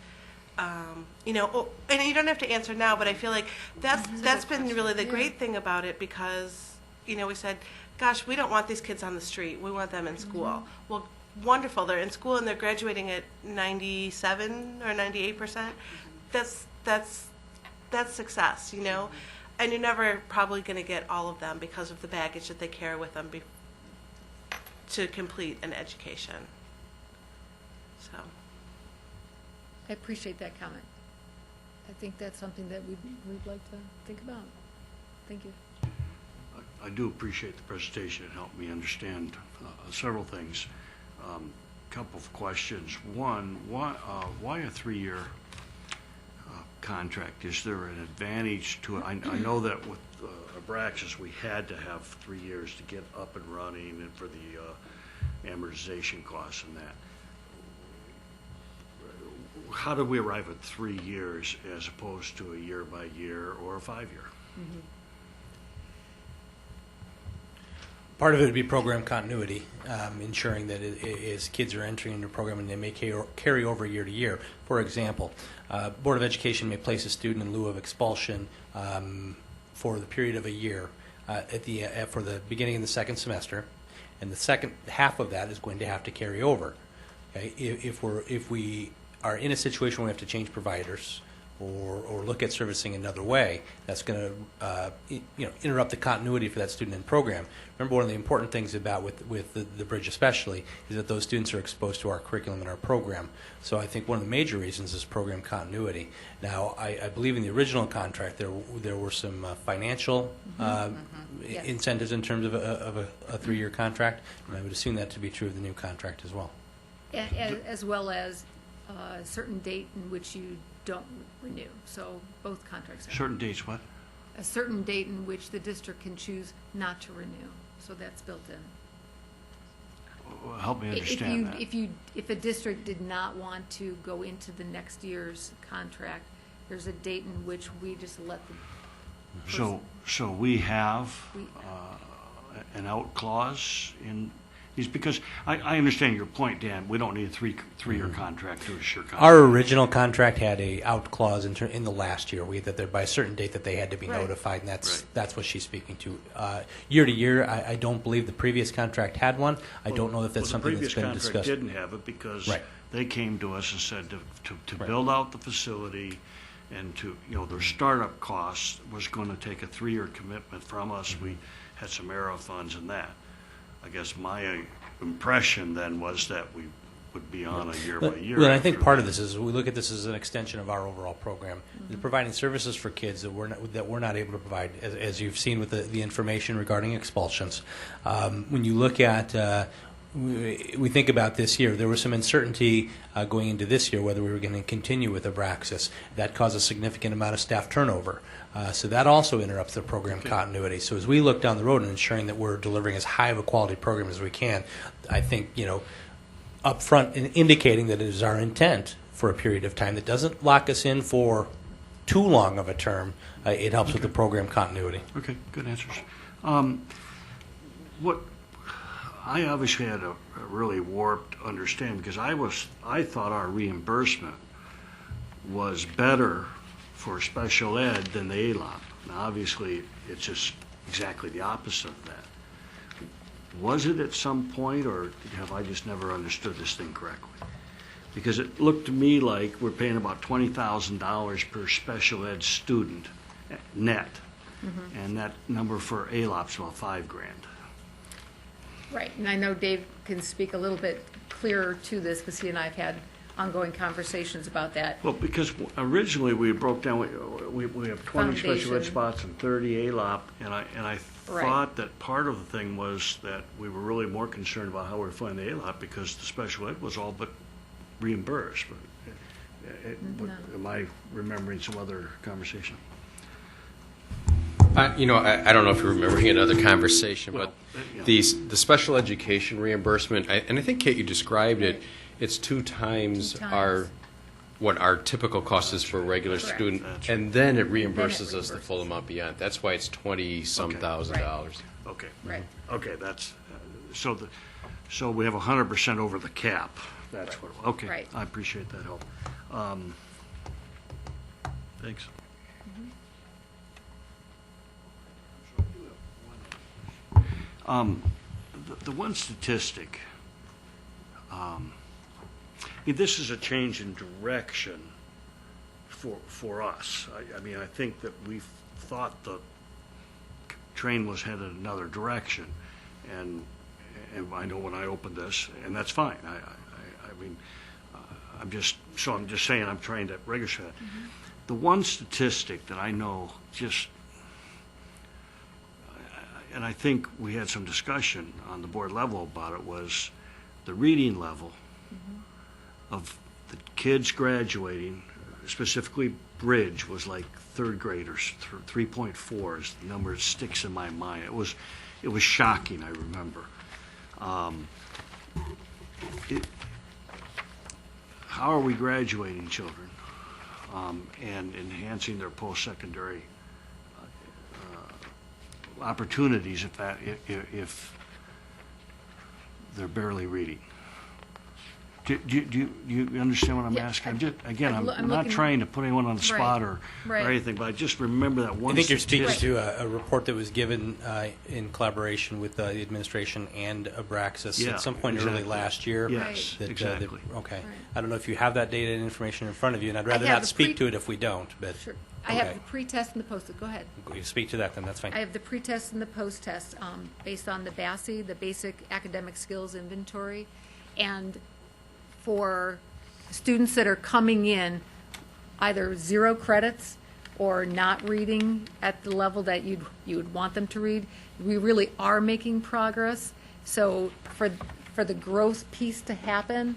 and you don't have to answer now, but I feel like that's been really the great thing about it, because, we said, gosh, we don't want these kids on the street. We want them in school. Well, wonderful. They're in school and they're graduating at 97 or 98%. That's success, And you're never probably going to get all of them because of the baggage that they carry with them to complete an education. So. I appreciate that comment. I think that's something that we'd like to think about. Thank you. I do appreciate the presentation. It helped me understand several things. Couple of questions. One, why a 3-year contract? Is there an advantage to it? I know that with Abraxas, we had to have 3 years to get up and running and for the amortization costs and that. How did we arrive at 3 years as opposed to a year by year or a 5-year? Part of it would be program continuity, ensuring that as kids are entering into a program and they may carry over year to year. For example, Board of Education may place a student in lieu of expulsion for the period of a year for the beginning of the second semester, and the second half of that is going to have to carry over. Okay? If we are in a situation where we have to change providers, or look at servicing another way, that's going to interrupt the continuity for that student and program. Remember, one of the important things about with the bridge especially is that those students are exposed to our curriculum and our program. So I think one of the major reasons is program continuity. Now, I believe in the original contract there were some financial Yes. incentives in terms of a 3-year contract, and I would assume that to be true of the new contract as well. As well as a certain date in which you don't renew. So both contracts are. Certain dates, what? A certain date in which the district can choose not to renew. So that's built in. Help me understand that. If a district did not want to go into the next year's contract, there's a date in which we just let the person. So we have an out clause in these, because I understand your point, Dan. We don't need a three-year contract to assure contract. Our original contract had a out clause in the last year. That there by a certain date that they had to be notified, and that's what she's speaking to. Year to year, I don't believe the previous contract had one. I don't know if that's something that's been discussed. The previous contract didn't have it because they came to us and said to build out the facility and to, their startup costs was going to take a 3-year commitment from us. We had some ARRA funds in that. I guess my impression then was that we would be on a year by year. Well, I think part of this is we look at this as an extension of our overall program. They're providing services for kids that we're not able to provide, as you've seen with the information regarding expulsions. When you look at we think about this year, there was some uncertainty going into this year whether we were going to continue with Abraxas. That caused a significant amount of staff turnover. So that also interrupts the program continuity. So as we look down the road and ensuring that we're delivering as high of a quality program as we can, I think, up front in indicating that it is our intent for a period of time that doesn't lock us in for too long of a term, it helps with the program continuity. Okay, good answers. I obviously had a really warped understanding because I thought our reimbursement was better for special ed than the ALOP. Now, obviously, it's just exactly the opposite of that. Was it at some point, or have I just never understood this thing correctly? Because it looked to me like we're paying about $20,000 per special ed student net, and that number for ALOP's about $5,000. Right, and I know Dave can speak a little bit clearer to this because he and I have had ongoing conversations about that. Well, because originally we broke down, we have 20 special ed spots and 30 ALOP, and I thought that part of the thing was that we were really more concerned about how we were funding the ALOP because the special ed was all but reimbursed. But am I remembering some other conversation? I don't know if you're remembering another conversation, but the special education reimbursement, and I think, Kate, you described it, it's two times what our typical cost is for a regular student, and then it reimburses us the full amount beyond. That's why it's $20-some thousand. Okay. Right. Okay, that's, so we have 100% over the cap. That's what, okay. Right. I appreciate that help. Thanks. The one statistic, this is a change in direction for us. I mean, I think that we thought the train was headed another direction, and I know when I opened this, and that's fine. I mean, I'm just saying I'm trying to register that. The one statistic that I know and I think we had some discussion on the board level about it, was the reading level of the kids graduating, specifically Bridge, was like third graders, 3.4 is the number that sticks in my mind. It was shocking, I remember. How are we graduating children and enhancing their post-secondary opportunities if they're barely reading? Do you understand what I'm asking? I'm not looking- trying to put anyone on the spot or Right. anything, but I just remember that one I think you're speaking statistic. to a report that was given in collaboration with the administration and Abraxas Yeah, at some point exactly. early last year. Yes, exactly. Okay. I don't know if you have that data and information in front of you, and I'd rather have not the speak to it if we don't, but. Sure. I have okay. the pre-test and the post. Go ahead. You speak to that, then that's fine. I have the pre-test and the post-test based on the BASI, the Basic Academic Skills Inventory. And for students that are coming in either 0 credits or not reading at the level that you would want them to read, we really are making progress. So for the growth piece to happen,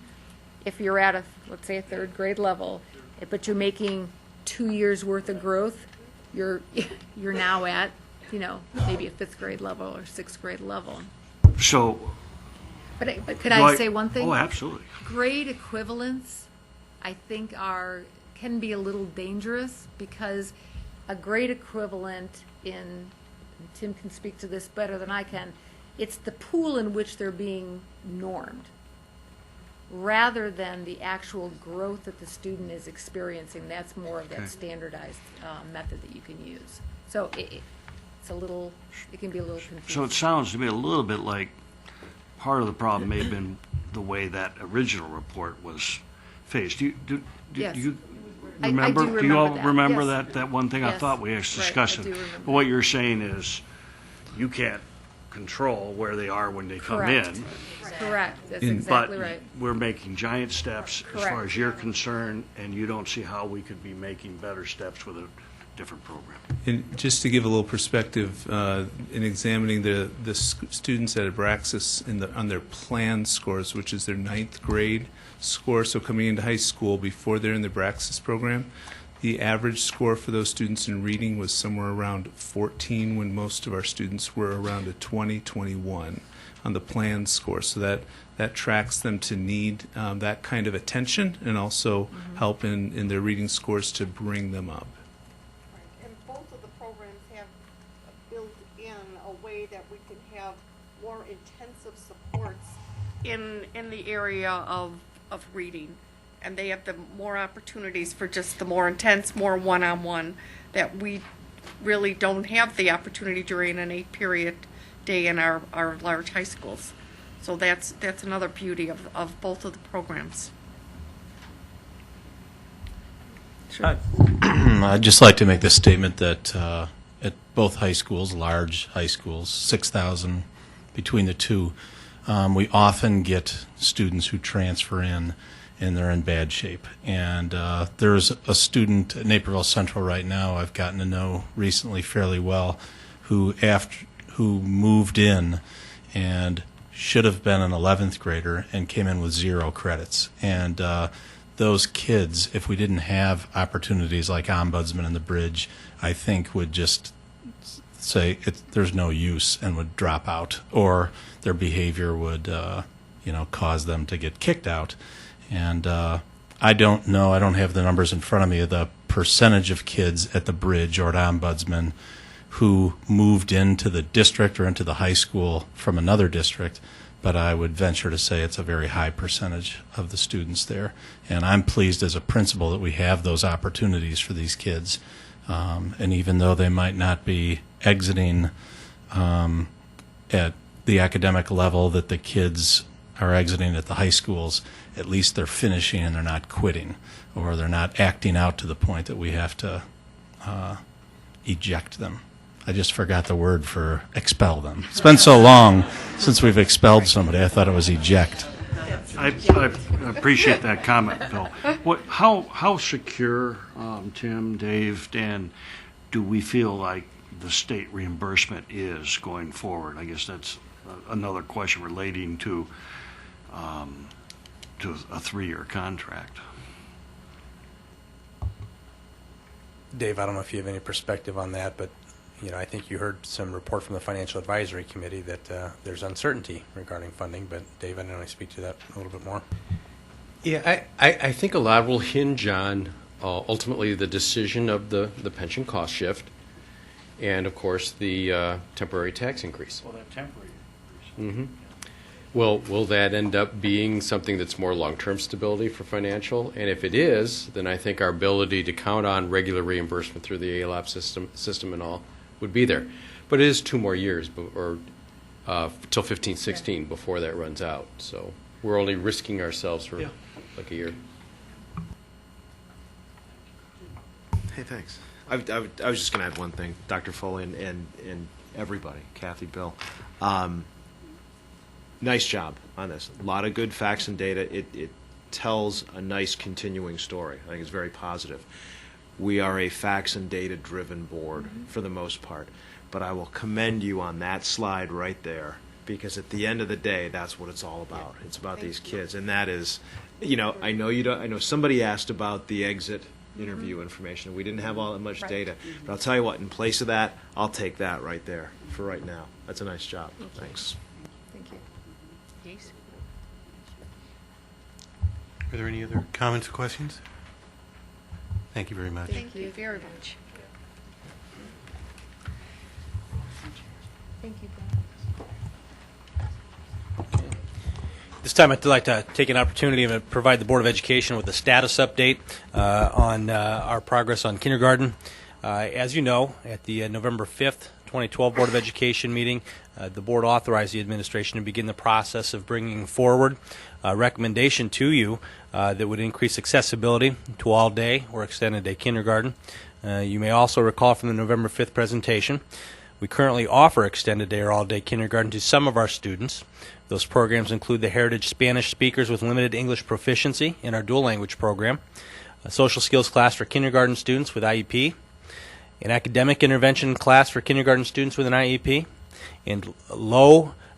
if you're at let's say a 3rd grade level, but you're making 2 years worth of growth, you're now at, maybe a 5th grade level or 6th grade level. So, But could I say one thing? Oh, absolutely. Grade equivalents, I think, can be a little dangerous because a grade equivalent and Tim can speak to this better than I can, it's the pool in which they're being normed rather than the actual growth that the student is experiencing. That's more of that standardized method that you can use. So it can be a little confusing. So it sounds to me a little bit like part of the problem may have been the way that original report was phased. Do Yes. you I remember? do you all remember that. remember Yes. that one thing? I Yes. thought we actually discussed Right, I it. do remember But what you're saying is you can't control where they are when they come Correct. in. Correct. That's exactly But right. we're making giant steps as far Correct. as you're concerned, and you don't see how we could be making better steps with a different program. And just to give a little perspective, in examining the students at Abraxas on their plan scores, which is their 9th grade score, so coming into high school before they're in the Abraxas program, the average score for those students in reading was somewhere around 14 when most of our students were around a 20, 21 on the plan score. So that tracks them to need that kind of attention and also help in their reading scores to bring them up. And both of the programs have built in a way that we can have more intensive supports in the area of reading. And they have the more opportunities for just the more intense, more one-on-one that we really don't have the opportunity during an 8-period day in our large high schools. So that's another beauty of both of the programs. Sure. I'd just like to make the statement that at both high schools, large high schools, 6,000 between the two, we often get students who transfer in and they're in bad shape. And there's a student at Naperville Central right now I've gotten to know recently fairly well who moved in and should have been an 11th grader and came in with 0 credits. And those kids, if we didn't have opportunities like Ombudsman and the Bridge, I think would just say there's no use and would drop out, or their behavior would cause them to get kicked out. And I don't know, I don't have the numbers in front of me of the percentage of kids at the Bridge or at Ombudsman who moved into the district or into the high school from another district, but I would venture to say it's a very high percentage of the students there. And I'm pleased as a principal that we have those opportunities for these kids. And even though they might not be exiting at the academic level that the kids are exiting at the high schools, at least they're finishing and they're not quitting, or they're not acting out to the point that we have to eject them. I just forgot the word for expel them. It's been so long since we've expelled somebody, I thought it was eject. I appreciate that comment, Bill. How secure, Tim, Dave, Dan, do we feel like the state reimbursement is going forward? I guess that's another question relating to a 3-year contract. Dave, I don't know if you have any perspective on that, but I think you heard some report from the Financial Advisory Committee that there's uncertainty regarding funding, but Dave, I don't know, speak to that a little bit more. Yeah, I think a lot will hinge on ultimately the decision of the pension cost shift and, of course, the temporary tax increase. Well, that temporary increase. Will that end up being something that's more long-term stability for financial? And if it is, then I think our ability to count on regular reimbursement through the ALAP system and all would be there. But it is 2 more years, or till 15, 16 before that runs out. So we're only risking ourselves for like a year. Hey, thanks. I was just going to add one thing, Dr. Foley and everybody, Kathy, Bill. Nice job on this. A lot of good facts and data. It tells a nice continuing story. I think it's very positive. We are a facts and data driven board for the most part. But I will commend you on that slide right there, because at the end of the day, that's what it's all about. It's about these kids. And that is, I know somebody asked about the exit interview information. We didn't have all that much data. But I'll tell you what, in place of that, I'll take that right there for right now. That's a nice job. Thanks. Thank you. Yes. Are there any other comments or questions? Thank you very much. Thank you very much. Thank you. This time I'd like to take an opportunity to provide the Board of Education with a status update on our progress on kindergarten. As you know, at the November 5th, 2012 Board of Education meeting, the board authorized the administration to begin the process of bringing forward a recommendation to you that would increase accessibility to all-day or extended-day kindergarten. You may also recall from the November 5th presentation, we currently offer extended day or all-day kindergarten to some of our students. Those programs include the Heritage Spanish Speakers with Limited English Proficiency in our dual language program, a social skills class for kindergarten students with IEP, an academic intervention class for kindergarten students with an IEP, and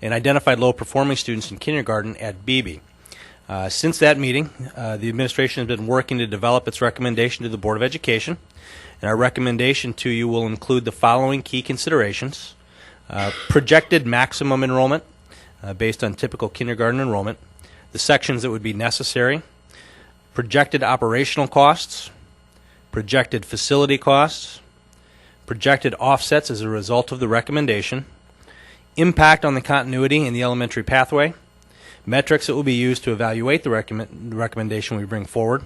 identified low-performing students in kindergarten at BB. Since that meeting, the administration has been working to develop its recommendation to the Board of Education. And our recommendation to you will include the following key considerations. Projected maximum enrollment based on typical kindergarten enrollment, the sections that would be necessary, projected operational costs, projected facility costs, projected offsets as a result of the recommendation, impact on the continuity in the elementary pathway, metrics that will be used to evaluate the recommendation we bring forward,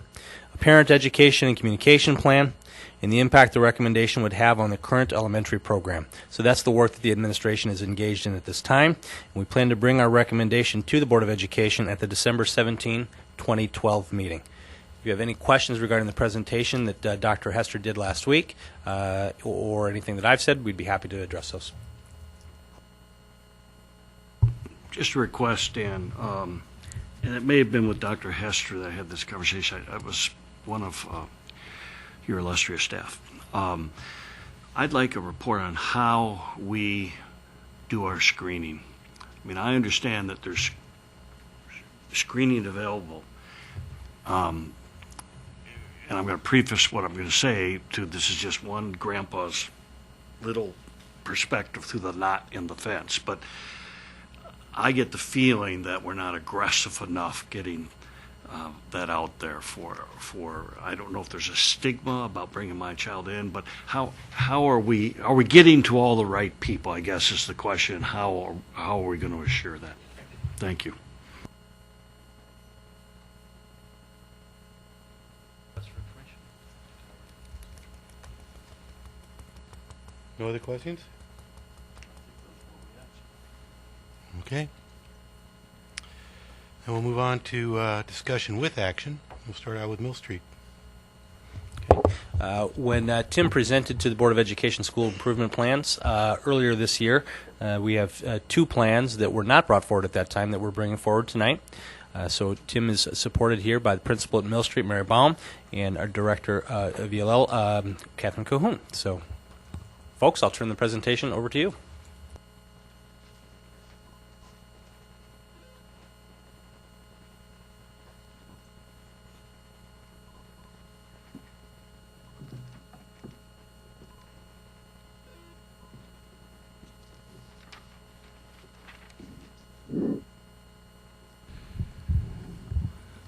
a parent education and communication plan, and the impact the recommendation would have on the current elementary program. So that's the work that the administration is engaged in at this time. And we plan to bring our recommendation to the Board of Education at the December 17, 2012 meeting. If you have any questions regarding the presentation that Dr. Hester did last week or anything that I've said, we'd be happy to address those. Just a request, Dan, and it may have been with Dr. Hester that I had this conversation. I was one of your illustrious staff. I'd like a report on how we do our screening. I mean, I understand that there's screening available, and I'm going to preface what I'm going to say to this is just one grandpa's little perspective through the knot in the fence, but I get the feeling that we're not aggressive enough getting that out there for I don't know if there's a stigma about bringing my child in, but how are we getting to all the right people, I guess is the question. How are we going to assure that? Thank you. No other questions? Okay. And we'll move on to discussion with action. We'll start out with Mill Street. When Tim presented to the Board of Education school improvement plans earlier this year, we have 2 plans that were not brought forward at that time that we're bringing forward tonight. So Tim is supported here by the principal at Mill Street, Mary Baum, and our director of ELL, Catherine Cahoon. So, folks, I'll turn the presentation over to you.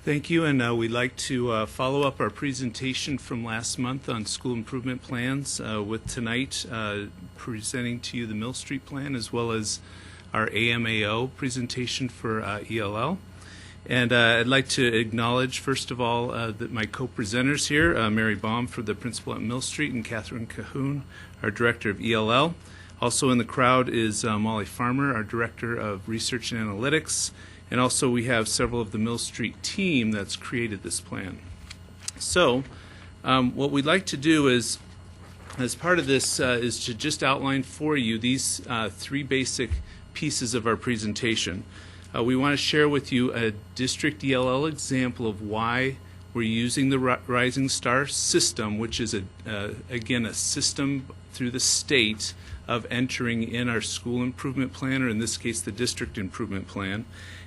Thank you, and we'd like to follow up our presentation from last month on school improvement plans with tonight presenting to you the Mill Street plan as well as our AMAO presentation for ELL. And I'd like to acknowledge, first of all, that my co-presenters here, Mary Baum for the principal at Mill Street and Catherine Cahoon, our director of ELL. Also in the crowd is Molly Farmer, our director of research and analytics. And also we have several of the Mill Street team that's created this plan. So what we'd like to do is, as part of this, is to just outline for you these three basic pieces of our presentation. We want to share with you a district ELL example of why we're using the Rising Star system, which is, again, a system through the state of entering in our school improvement plan, or in this case, the district improvement plan.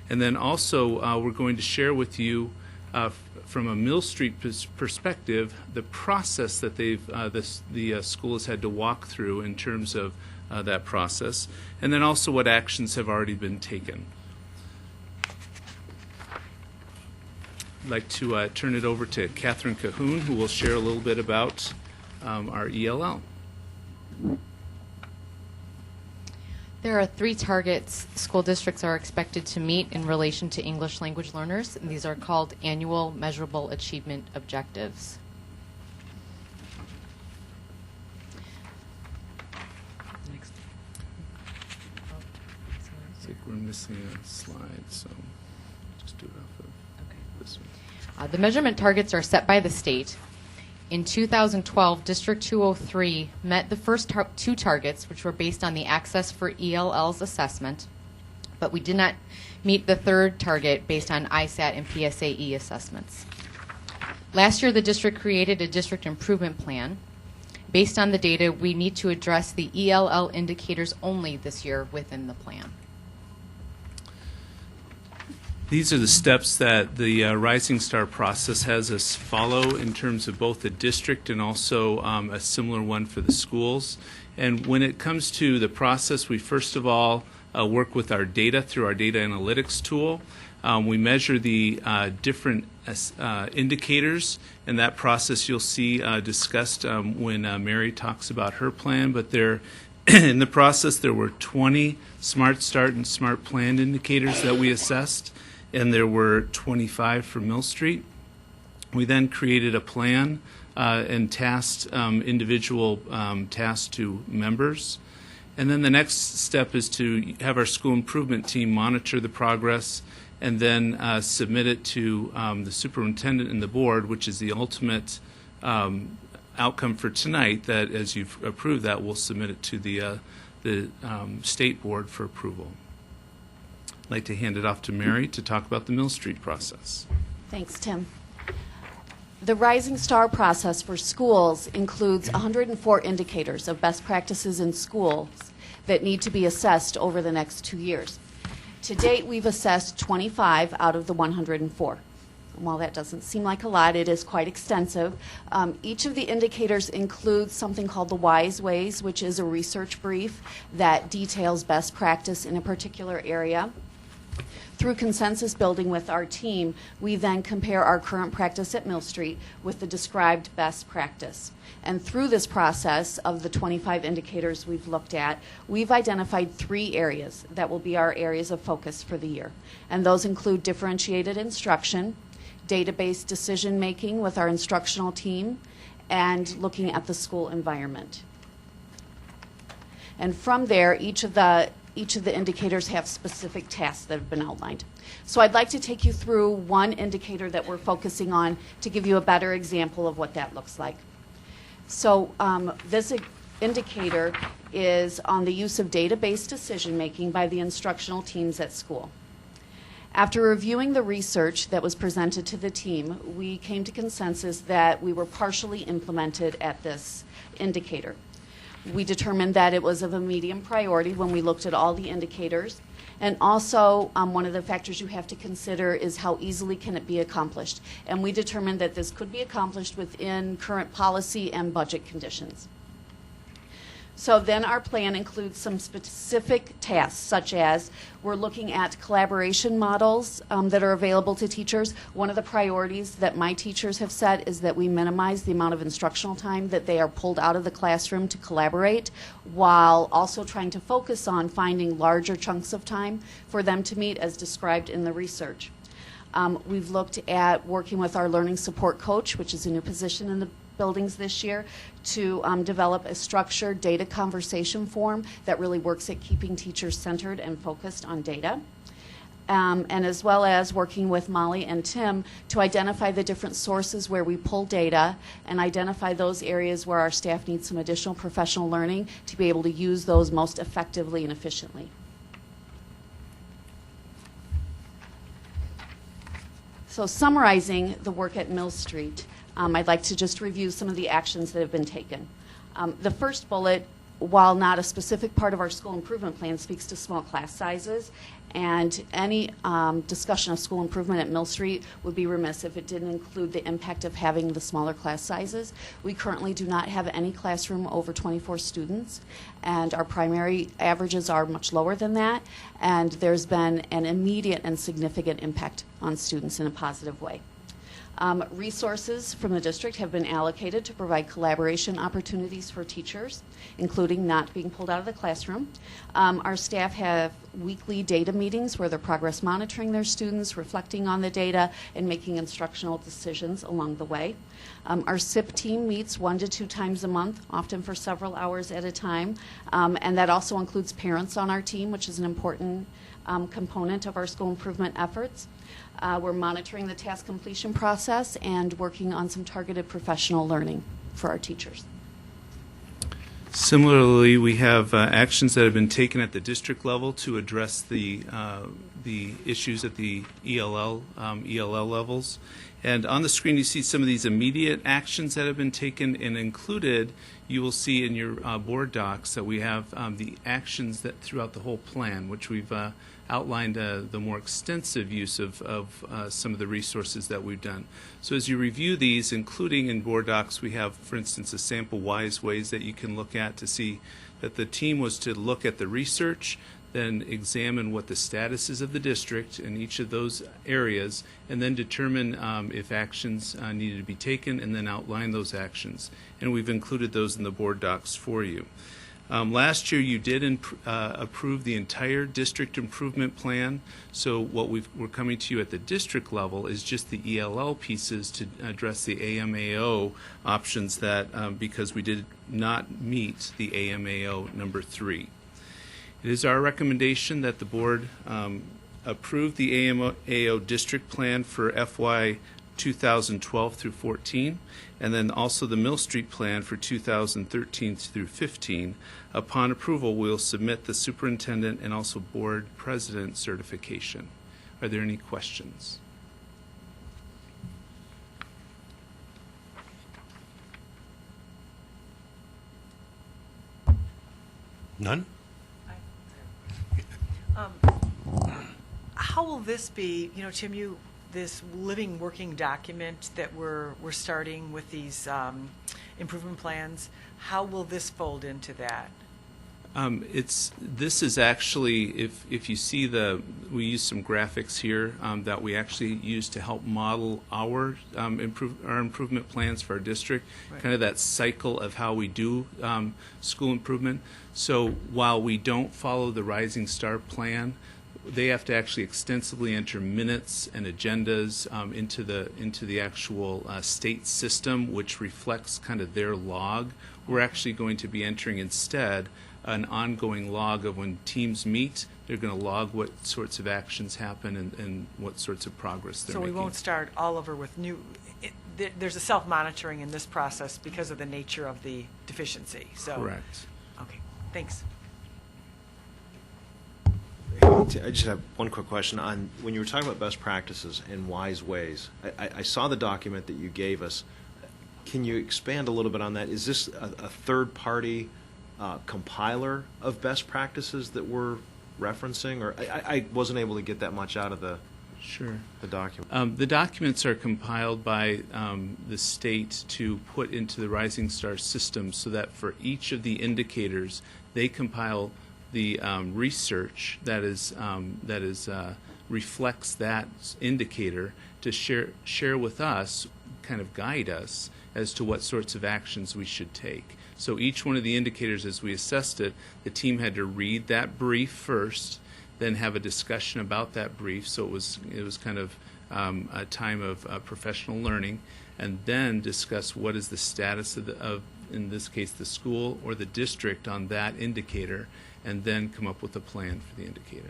And then also, we're going to share with you, from a Mill Street perspective, the process that the school has had to walk through in terms of that process, and then also what actions have already been taken. I'd like to turn it over to Catherine Cahoon, who will share a little bit about our ELL. There are 3 targets school districts are expected to meet in relation to English language learners, and these are called annual measurable achievement objectives. Next. I think we're missing a slide, so just do it off of this one. The measurement targets are set by the state. In 2012, District 203 met the first 2 targets, which were based on the Access for ELL's assessment, but we did not meet the 3rd target based on ISAT and PSAE assessments. Last year, the district created a district improvement plan. Based on the data, we need to address the ELL indicators only this year within the plan. These are the steps that the Rising Star process has us follow in terms of both the district and also a similar one for the schools. And when it comes to the process, we first of all work with our data through our data analytics tool. We measure the different indicators, and that process you'll see discussed when Mary talks about her plan. But there, in the process, there were 20 Smart Start and Smart Plan indicators that we assessed, and there were 25 for Mill Street. We then created a plan and tasked individual tasks to members. And then the next step is to have our school improvement team monitor the progress and then submit it to the superintendent and the board, which is the ultimate outcome for tonight, that as you've approved that, we'll submit it to the state board for approval. I'd like to hand it off to Mary to talk about the Mill Street process. Thanks, Tim. The Rising Star process for schools includes 104 indicators of best practices in schools that need to be assessed over the next 2 years. To date, we've assessed 25 out of the 104. And while that doesn't seem like a lot, it is quite extensive. Each of the indicators includes something called the WISE Ways, which is a research brief that details best practice in a particular area. Through consensus building with our team, we then compare our current practice at Mill Street with the described best practice. And through this process of the 25 indicators we've looked at, we've identified 3 areas that will be our areas of focus for the year. And those include differentiated instruction, database decision making with our instructional team, and looking at the school environment. And from there, each of the indicators have specific tasks that have been outlined. So I'd like to take you through one indicator that we're focusing on to give you a better example of what that looks like. So this indicator is on the use of database decision making by the instructional teams at school. After reviewing the research that was presented to the team, we came to consensus that we were partially implemented at this indicator. We determined that it was of a medium priority when we looked at all the indicators. And also, one of the factors you have to consider is how easily can it be accomplished. And we determined that this could be accomplished within current policy and budget conditions. So then our plan includes some specific tasks, such as we're looking at collaboration models that are available to teachers. One of the priorities that my teachers have set is that we minimize the amount of instructional time that they are pulled out of the classroom to collaborate, while also trying to focus on finding larger chunks of time for them to meet, as described in the research. We've looked at working with our learning support coach, which is a new position in the buildings this year, to develop a structured data conversation form that really works at keeping teachers centered and focused on data. And as well as working with Molly and Tim to identify the different sources where we pull data and identify those areas where our staff needs some additional professional learning to be able to use those most effectively and efficiently. So summarizing the work at Mill Street, I'd like to just review some of the actions that have been taken. The first bullet, while not a specific part of our school improvement plan, speaks to small class sizes, and any discussion of school improvement at Mill Street would be remiss if it didn't include the impact of having the smaller class sizes. We currently do not have any classroom over 24 students, and our primary averages are much lower than that, and there's been an immediate and significant impact on students in a positive way. Resources from the district have been allocated to provide collaboration opportunities for teachers, including not being pulled out of the classroom. Our staff have weekly data meetings where they're progress monitoring their students, reflecting on the data, and making instructional decisions along the way. Our SIP team meets 1 to 2 times a month, often for several hours at a time, and that also includes parents on our team, which is an important component of our school improvement efforts. We're monitoring the task completion process and working on some targeted professional learning for our teachers. Similarly, we have actions that have been taken at the district level to address the issues at the ELL levels. And on the screen, you see some of these immediate actions that have been taken, and included, you will see in your board docs that we have the actions that throughout the whole plan, which we've outlined the more extensive use of some of the resources that we've done. So as you review these, including in board docs, we have, for instance, a sample wise ways that you can look at to see that the team was to look at the research, then examine what the status is of the district in each of those areas, and then determine if actions needed to be taken, and then outline those actions. And we've included those in the board docs for you. Last year, you did approve the entire district improvement plan. So what we're coming to you at the district level is just the ELL pieces to address the AMAO options that because we did not meet the AMAO number 3. It is our recommendation that the board approve the AMAO district plan for FY 2012 through 14, and then also the Mill Street plan for 2013 through 15. Upon approval, we'll submit the superintendent and also board president certification. Are there any questions? None? How will this be, Tim, this living working document that we're starting with these improvement plans, how will this fold into that? This is actually, if you see we use some graphics here that we actually use to help model our improvement plans for our district, right. Kind of that cycle of how we do school improvement. So while we don't follow the Rising Star plan, they have to actually extensively enter minutes and agendas into the actual state system, which reflects kind of their log. We're actually going to be entering instead an ongoing log of when teams meet. They're going to log what sorts of actions happen and what sorts of progress they're making. So we won't start all over with new. There's a self-monitoring in this process because of the nature of the deficiency. So correct. Okay. Thanks. I just have one quick question on when you were talking about best practices and wise ways. I saw the document that you gave us. Can you expand a little bit on that? Is this a third-party compiler of best practices that we're referencing, or I wasn't able to get that much out of the Sure. the document? The documents are compiled by the state to put into the Rising Star system so that for each of the indicators, they compile the research that reflects that indicator to share with us, kind of guide us as to what sorts of actions we should take. So each one of the indicators, as we assessed it, the team had to read that brief first, then have a discussion about that brief. So it was kind of a time of professional learning, and then discuss what is the status of in this case the school or the district on that indicator, and then come up with a plan for the indicator.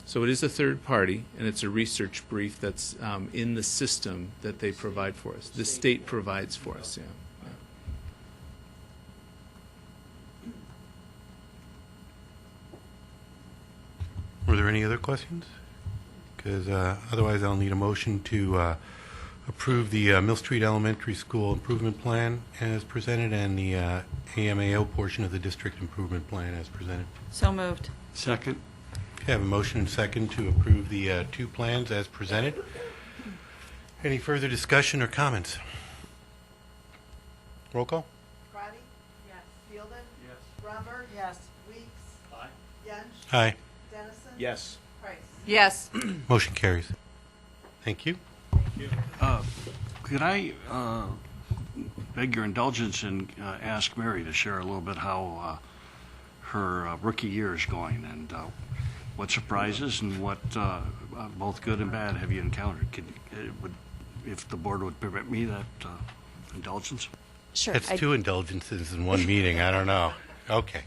So it is a third party, and it's a research brief that's in the system that they provide for us. The state provides for us, yeah. Were there any other questions? Because otherwise I'll need a motion to approve the Mill Street Elementary School Improvement Plan as presented and the AMAO portion of the District Improvement Plan as presented. So moved. Second? Okay, I have a motion and second to approve the two plans as presented. Any further discussion or comments? Roll call? Crotty? Yes. Fielden? Yes. Romberg? Yes. Weeks? Aye. Yench? Aye. Dennison? Yes. Price? Yes. Motion carries. Thank you. Could I beg your indulgence and ask Mary to share a little bit how her rookie year is going, and what surprises and what, both good and bad, have you encountered? If the board would permit me that indulgence? Sure. That's two indulgences in one meeting. I don't know. Okay.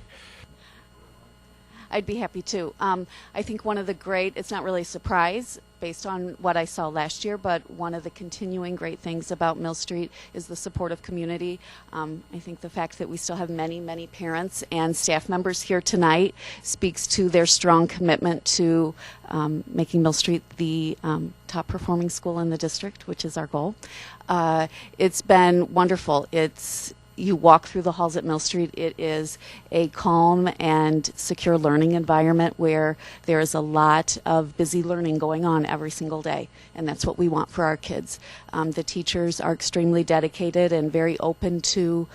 I'd be happy to. I think one of the great, it's not really a surprise based on what I saw last year, but one of the continuing great things about Mill Street is the supportive community. I think the fact that we still have many, many parents and staff members here tonight speaks to their strong commitment to making Mill Street the top performing school in the district, which is our goal. It's been wonderful. You walk through the halls at Mill Street, it is a calm and secure learning environment where there is a lot of busy learning going on every single day, and that's what we want for our kids. The teachers are extremely dedicated and very open to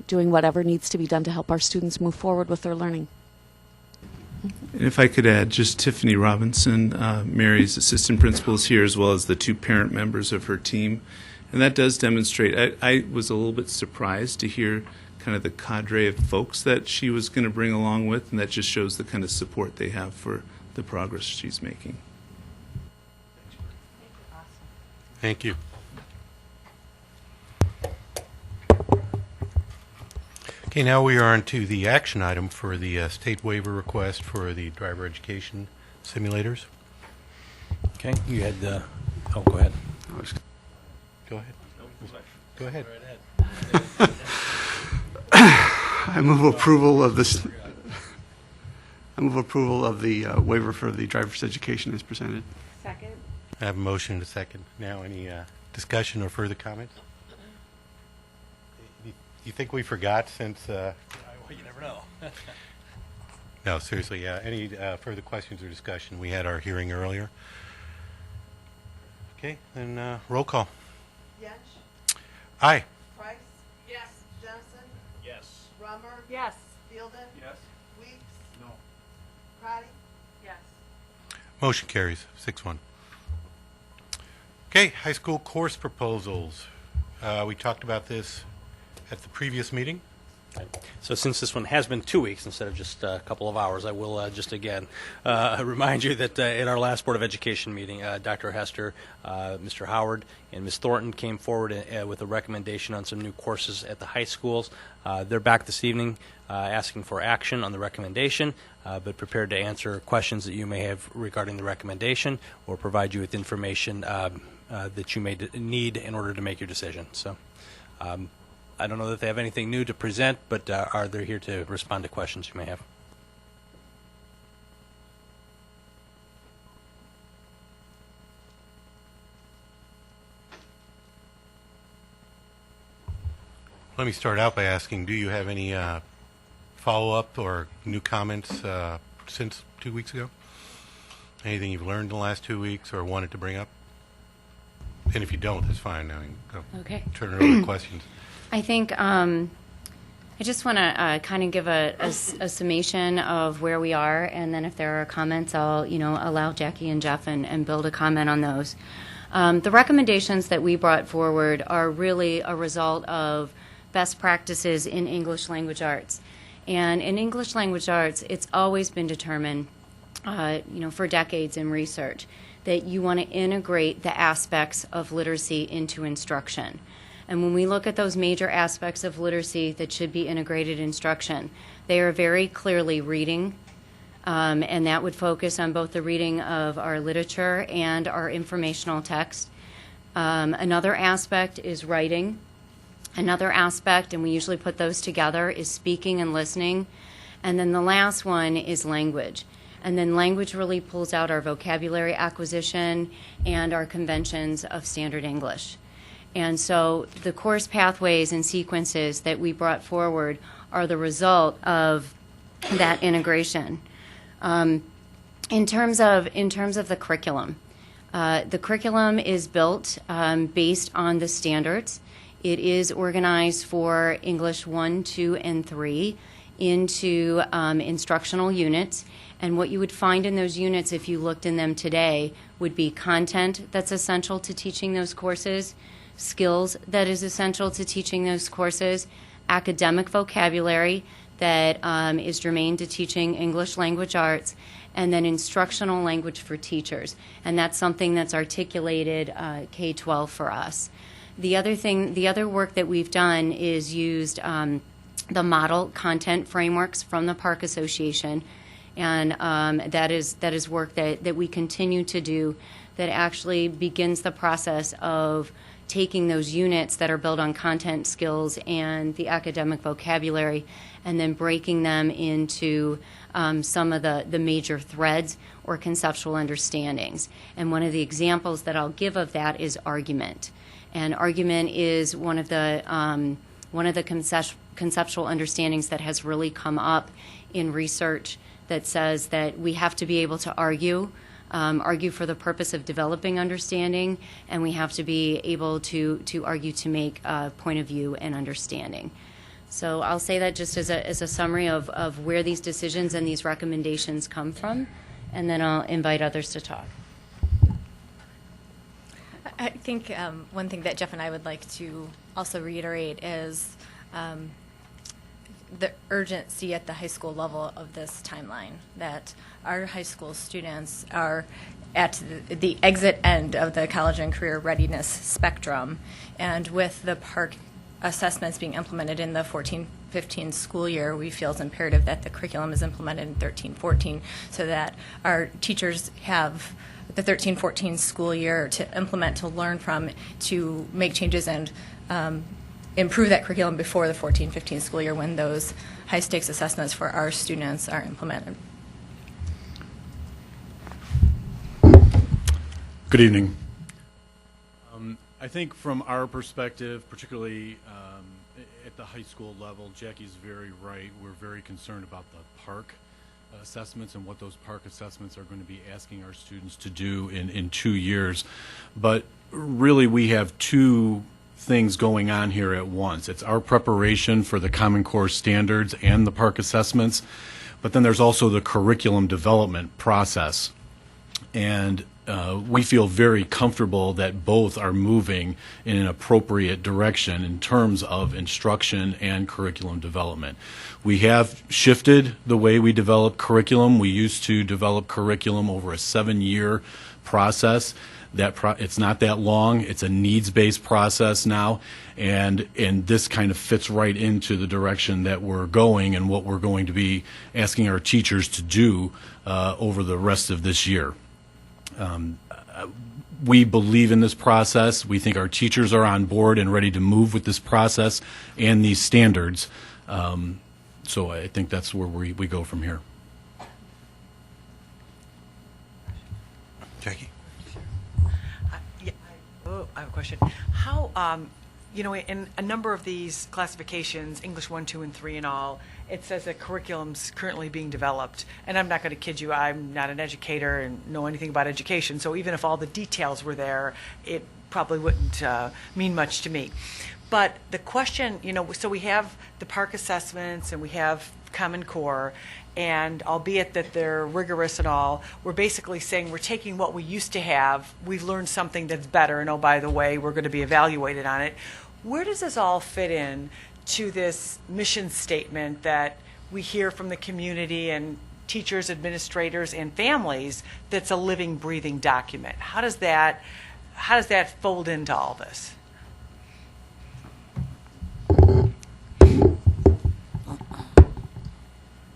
doing whatever needs to be done to help our students move forward with their learning. And if I could add, just Tiffany Robinson, Mary's assistant principal, is here, as well as the two parent members of her team. And that does demonstrate, I was a little bit surprised to hear kind of the cadre of folks that she was going to bring along with, and that just shows the kind of support they have for the progress she's making. Thank you. Okay, now we are on to the action item for the state waiver request for the driver education simulators. Okay, you had the, oh, go ahead. Go ahead. Go ahead. I move approval of this. I move approval of the waiver for the driver's education as presented. Second. I have a motion and a second. Now, any discussion or further comments? Do you think we forgot since... Well, you never know. No, seriously, yeah. Any further questions or discussion? We had our hearing earlier. Okay, then roll call. Yench? Aye. Price? Yes. Dennison? Yes. Romberg? Yes. Fielden? Yes. Weeks? No. Crotty? Yes. Motion carries 6-1. Okay, high school course proposals. We talked about this at the previous meeting. So since this one has been 2 weeks instead of just a couple of hours, I will just again remind you that in our last Board of Education meeting, Dr. Hester, Mr. Howard, and Ms. Thornton came forward with a recommendation on some new courses at the high schools. They're back this evening asking for action on the recommendation, but prepared to answer questions that you may have regarding the recommendation or provide you with information that you may need in order to make your decision. So. I don't know that they have anything new to present, but are they here to respond to questions you may have? Let me start out by asking, do you have any follow-up or new comments since 2 weeks ago? Anything you've learned in the last 2 weeks or wanted to bring up? And if you don't, that's fine. Now you can go. Okay. Turn it over to questions. I think I just want to kind of give a summation of where we are, and then if there are comments, I'll allow Jackie and Jeff and Bill to comment on those. The recommendations that we brought forward are really a result of best practices in English language arts. And in English language arts, it's always been determined, for decades in research, that you want to integrate the aspects of literacy into instruction. And when we look at those major aspects of literacy that should be integrated in instruction, they are very clearly reading, and that would focus on both the reading of our literature and our informational text. Another aspect is writing. Another aspect, and we usually put those together, is speaking and listening. And then the last one is language. And then language really pulls out our vocabulary acquisition and our conventions of standard English. And so the course pathways and sequences that we brought forward are the result of that integration. In terms of the curriculum is built based on the standards. It is organized for English 1, 2, and 3 into instructional units. And what you would find in those units, if you looked in them today, would be content that's essential to teaching those courses, skills that is essential to teaching those courses, academic vocabulary that is germane to teaching English language arts, and then instructional language for teachers. And that's something that's articulated K-12 for us. The other work that we've done is used the model content frameworks from the Park Association, and that is work that we continue to do that actually begins the process of taking those units that are built on content skills and the academic vocabulary and then breaking them into some of the major threads or conceptual understandings. And one of the examples that I'll give of that is argument. And argument is one of the conceptual understandings that has really come up in research that says that we have to be able to argue for the purpose of developing understanding, and we have to be able to argue to make a point of view and understanding. So I'll say that just as a summary of where these decisions and these recommendations come from, and then I'll invite others to talk. I think one thing that Jeff and I would like to also reiterate is the urgency at the high school level of this timeline, that our high school students are at the exit end of the college and career readiness spectrum, and with the PARCC assessments being implemented in the 14-15 school year, we feel it's imperative that the curriculum is implemented in 13-14 so that our teachers have the 13-14 school year to implement, to learn from, to make changes and improve that curriculum before the 14-15 school year when those high-stakes assessments for our students are implemented. Good evening. I think from our perspective, particularly at the high school level, Jackie's very right. We're very concerned about the PARCC assessments and what those PARCC assessments are going to be asking our students to do in 2 years. But really, we have two things going on here at once. It's our preparation for the Common Core standards and the PARCC assessments, but then there's also the curriculum development process. And we feel very comfortable that both are moving in an appropriate direction in terms of instruction and curriculum development. We have shifted the way we develop curriculum. We used to develop curriculum over a 7-year process. It's not that long. It's a needs-based process now, and this kind of fits right into the direction that we're going and what we're going to be asking our teachers to do over the rest of this year. We believe in this process. We think our teachers are on board and ready to move with this process and these standards. So I think that's where we go from here. Jackie? I have a question. How you know, in a number of these classifications, English 1, 2, and 3 and all, it says that curriculum's currently being developed. And I'm not going to kid you, I'm not an educator and know anything about education, so even if all the details were there, it probably wouldn't mean much to me. But the question, you know, so we have the PARC assessments and we have Common Core, and albeit that they're rigorous and all, we're basically saying we're taking what we used to have, we've learned something that's better, and oh, by the way, we're going to be evaluated on it. Where does this all fit in to this mission statement that we hear from the community and teachers, administrators, and families that's a living, breathing document? How does that fold into all this?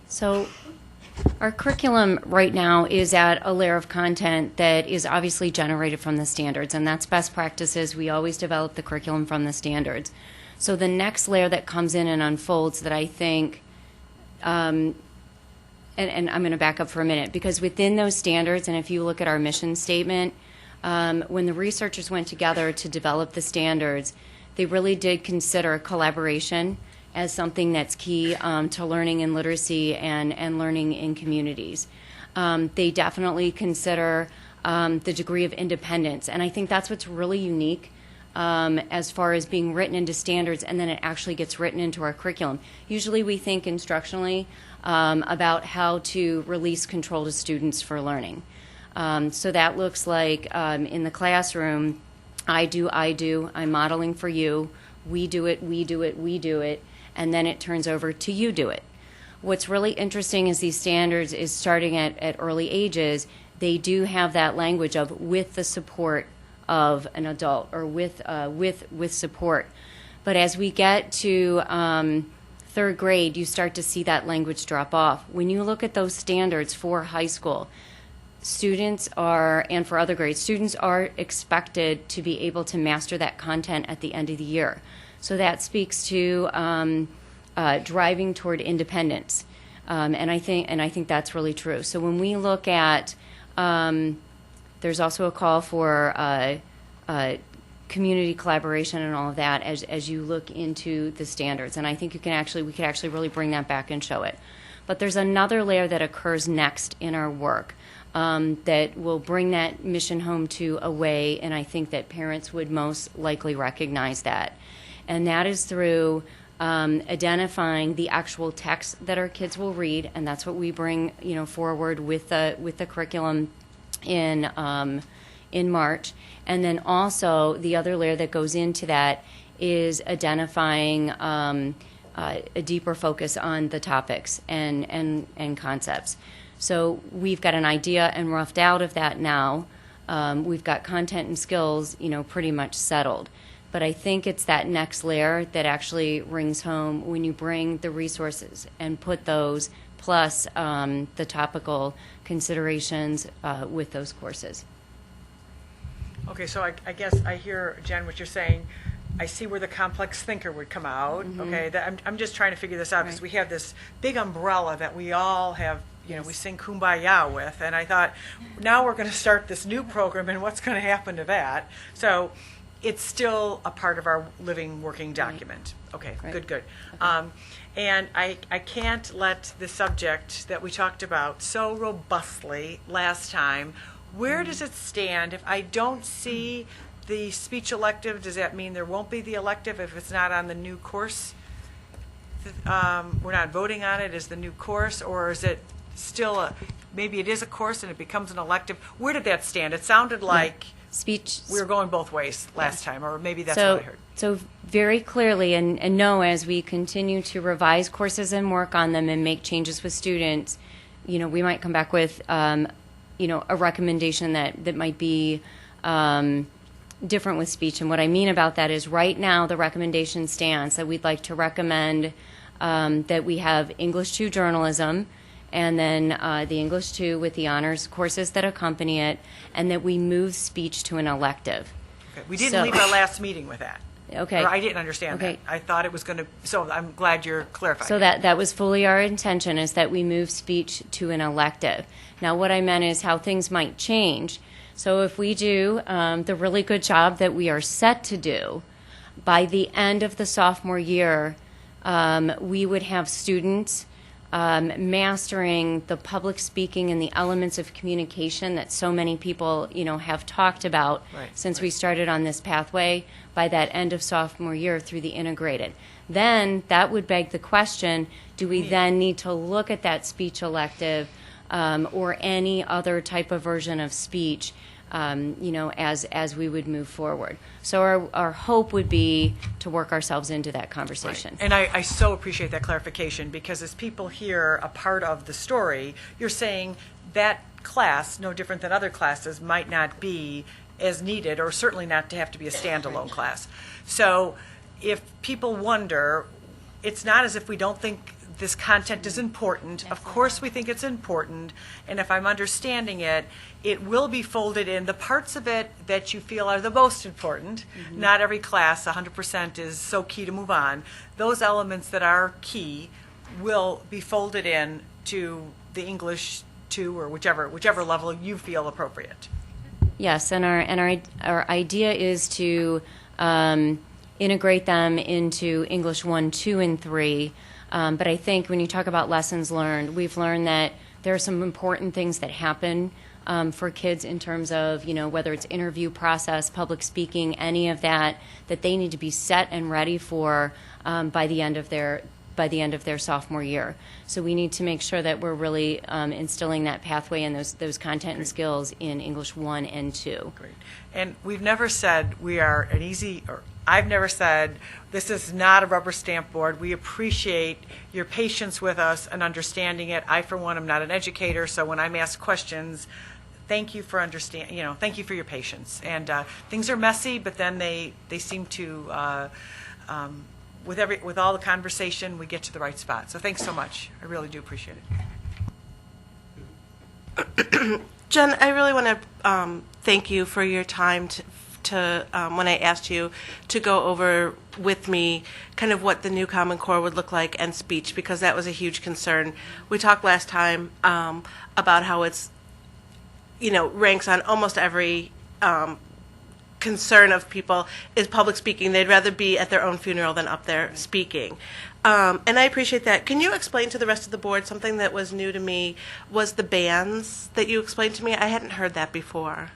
So our curriculum right now is at a layer of content that is obviously generated from the standards, and that's best practices. We always develop the curriculum from the standards. So the next layer that comes in and unfolds that I think, and I'm going to back up for a minute, because within those standards, and if you look at our mission statement, when the researchers went together to develop the standards, they really did consider collaboration as something that's key to learning and literacy and learning in communities. They definitely consider the degree of independence, and I think that's what's really unique as far as being written into standards, and then it actually gets written into our curriculum. Usually we think instructionally about how to release control to students for learning. So that looks like in the classroom, I do, I'm modeling for you, we do it, we do it, we do it, and then it turns over to you do it. What's really interesting is these standards is starting at early ages, they do have that language of with the support of an adult or with support. But as we get to third grade, you start to see that language drop off. When you look at those standards for high school, students are, and for other grades, students are expected to be able to master that content at the end of the year. So that speaks to driving toward independence, and I think that's really true. So when we look at, there's also a call for community collaboration and all of that as you look into the standards, and I think we could actually really bring that back and show it. But there's another layer that occurs next in our work that will bring that mission home to a way, and I think that parents would most likely recognize that. And that is through identifying the actual text that our kids will read, and that's what we bring, forward with the curriculum in March. And then also the other layer that goes into that is identifying a deeper focus on the topics and concepts. So we've got an idea and roughed out of that now. We've got content and skills, pretty much settled. But I think it's that next layer that actually rings home when you bring the resources and put those plus the topical considerations with those courses. Okay, so I guess I hear, Jen, what you're saying. I see where the complex thinker would come out. Mm-hmm. Okay, I'm just trying to figure this out because we have this big umbrella that we all have, we sing Kumbaya with, and I thought, now we're going to start this new program, and what's going to happen to that? So it's still a part of our living, working document. Okay, Right. good. Okay. And I can't let the subject that we talked about so robustly last time, where does it stand? If I don't see the speech elective, does that mean there won't be the elective if it's not on the new course? We're not voting on it as the new course, or is it still maybe it is a course and it becomes an elective? Where did that stand? It sounded like speech. We were going both ways last time, or maybe that's what I heard. So very clearly, and know as we continue to revise courses and work on them and make changes with students, we might come back with, a recommendation that might be different with speech. And what I mean about that is right now the recommendation stands that we'd like to recommend that we have English 2 journalism, and then the English 2 with the honors courses that accompany it, and that we move speech to an elective. Okay. We didn't leave our last meeting with that. Okay. Or I didn't understand that. I thought it was going to, so I'm glad you're clarifying. So that was fully our intention, is that we move speech to an elective. Now what I meant is how things might change. So if we do the really good job that we are set to do, by the end of the sophomore year, we would have students mastering the public speaking and the elements of communication that so many people, have talked about since we started on this pathway by that end of sophomore year through the integrated. Then that would beg the question, do we then need to look at that speech elective or any other type of version of speech as we would move forward. So our hope would be to work ourselves into that conversation. And I so appreciate that clarification, because as people hear a part of the story, you're saying that class, no different than other classes, might not be as needed, or certainly not to have to be a standalone class. So if people wonder, it's not as if we don't think this content is important. Of course we think it's important, and if I'm understanding it, it will be folded in the parts of it that you feel are the most important. Not every class, 100% is so key to move on. Those elements that are key will be folded in to the English 2 or whichever level you feel appropriate. Yes, and our idea is to integrate them into English 1, 2, and 3. But I think when you talk about lessons learned, we've learned that there are some important things that happen for kids in terms of, whether it's interview process, public speaking, any of that they need to be set and ready for by the end of their sophomore year. So we need to make sure that we're really instilling that pathway and those content and skills in English 1 and 2. Great. And we've never said we are an easy, or I've never said this is not a rubber stamp board. We appreciate your patience with us and understanding it. I, for one, am not an educator, so when I'm asked questions, thank you for thank you for your patience. And things are messy, but then they seem to, with all the conversation, we get to the right spot. So thanks so much. I really do appreciate it. Jen, I really want to thank you for your time to when I asked you to go over with me kind of what the new Common Core would look like and speech, because that was a huge concern. We talked last time about how it's, ranks on almost every concern of people is public speaking. They'd rather be at their own funeral than up there speaking. And I appreciate that. Can you explain to the rest of the board something that was new to me was the bands that you explained to me? I hadn't heard that before.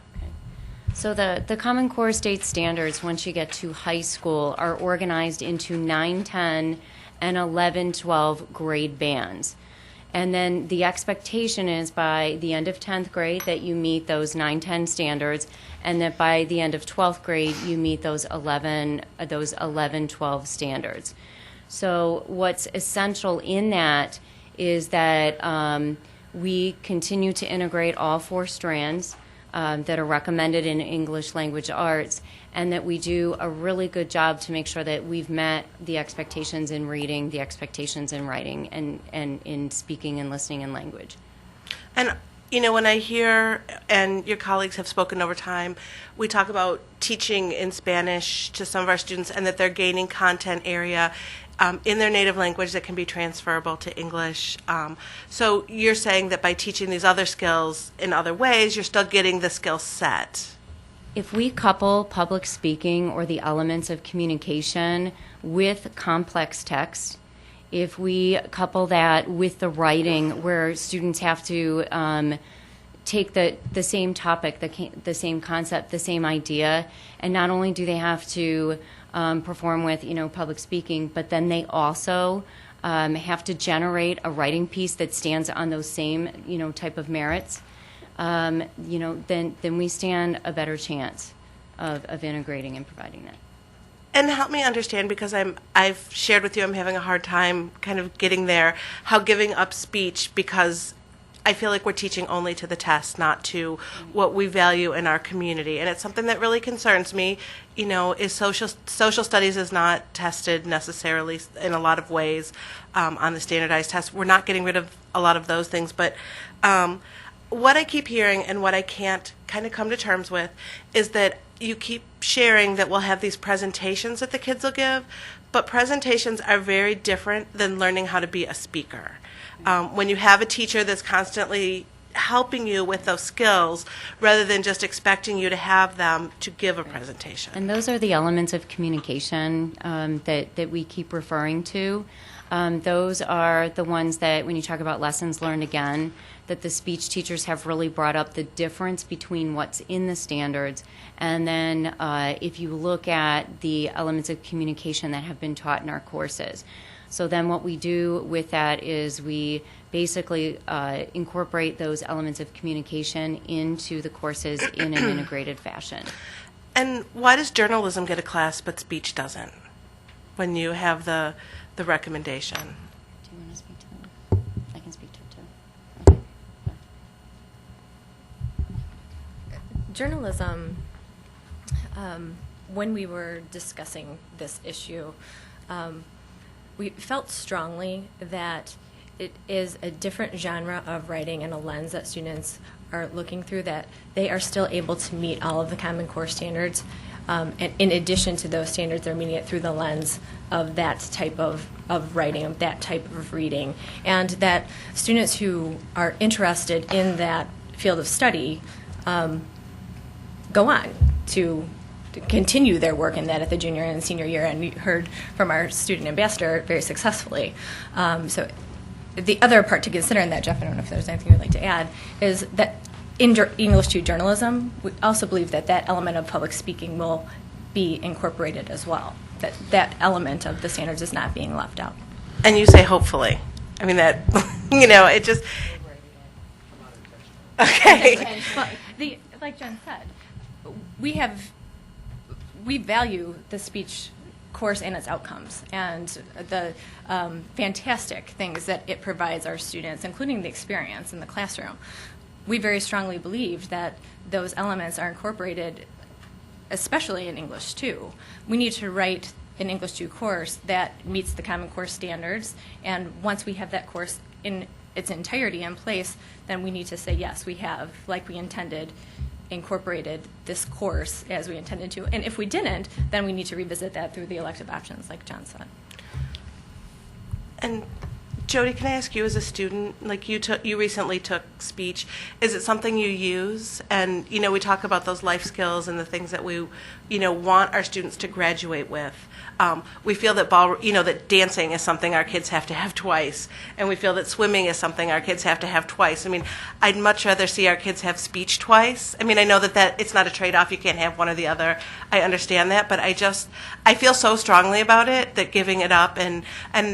So the Common Core state standards, once you get to high school, are organized into 9, 10, and 11, 12 grade bands. And then the expectation is by the end of 10th grade that you meet those 9, 10 standards, and that by the end of 12th grade you meet those 11, 12 standards. So what's essential in that is that we continue to integrate all 4 strands that are recommended in English language arts, and that we do a really good job to make sure that we've met the expectations in reading, the expectations in writing, and in speaking and listening and language. And, when I hear, and your colleagues have spoken over time, we talk about teaching in Spanish to some of our students and that they're gaining content area in their native language that can be transferable to English. So you're saying that by teaching these other skills in other ways, you're still getting the skill set. If we couple public speaking or the elements of communication with complex text, if we couple that with the writing where students have to take the same topic, the same concept, the same idea, and not only do they have to perform with public speaking, but then they also have to generate a writing piece that stands on those same type of merits. Then we stand a better chance of integrating and providing that. And help me understand, because I've shared with you I'm having a hard time kind of getting there, how giving up speech, because I feel like we're teaching only to the test, not to what we value in our community. And it's something that really concerns me. Is social studies is not tested necessarily in a lot of ways on the standardized test. We're not getting rid of a lot of those things. But what I keep hearing and what I can't kind of come to terms with is that you keep sharing that we'll have these presentations that the kids will give, but presentations are very different than learning how to be a speaker. When you have a teacher that's constantly helping you with those skills rather than just expecting you to have them to give a presentation. And those are the elements of communication that we keep referring to. Those are the ones that, when you talk about lessons learned again, that the speech teachers have really brought up the difference between what's in the standards. And then if you look at the elements of communication that have been taught in our courses. So then what we do with that is we basically incorporate those elements of communication into the courses in an integrated fashion. And why does journalism get a class but speech doesn't, when you have the recommendation? Do you want to speak to them? I can speak to it too. Okay. Journalism, when we were discussing this issue, we felt strongly that it is a different genre of writing and a lens that students are looking through, that they are still able to meet all of the Common Core standards. And in addition to those standards, they're meeting it through the lens of that type of writing, of that type of reading. And that students who are interested in that field of study go on to continue their work in that at the junior and senior year. And we heard from our student ambassador very successfully. So the other part to consider in that, Jeff, I don't know if there's anything you'd like to add, is that in English 2 journalism, we also believe that that element of public speaking will be incorporated as well, that that element of the standards is not being left out. And you say hopefully. I mean, that, it just... Okay. Well, like Jen said, we value the speech course and its outcomes and the fantastic things that it provides our students, including the experience in the classroom. We very strongly believe that those elements are incorporated, especially in English 2. We need to write an English 2 course that meets the Common Core standards, and once we have that course in its entirety in place, then we need to say, yes, we have, like we intended, incorporated this course as we intended to. And if we didn't, then we need to revisit that through the elective options, like John said. And Jody, can I ask you as a student, like you recently took speech, is it something you use? And, we talk about those life skills and the things that we, want our students to graduate with. We feel that that dancing is something our kids have to have twice, and we feel that swimming is something our kids have to have twice. I mean, I'd much rather see our kids have speech twice. I mean, I know that it's not a trade-off. You can't have one or the other. I understand that, but I feel so strongly about it that giving it up and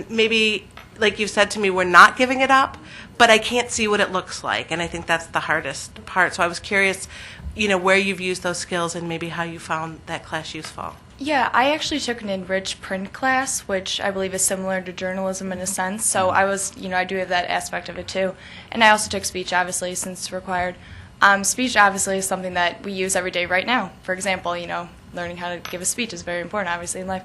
maybe, like you said to me, we're not giving it up, but I can't see what it looks like, and I think that's the hardest part. So I was curious, where you've used those skills and maybe how you found that class useful. Yeah, I actually took an enriched print class, which I believe is similar to journalism in a sense. So I was, I do have that aspect of it too. And I also took speech, obviously, since it's required. Speech, obviously, is something that we use every day right now. For example, learning how to give a speech is very important, obviously, in life.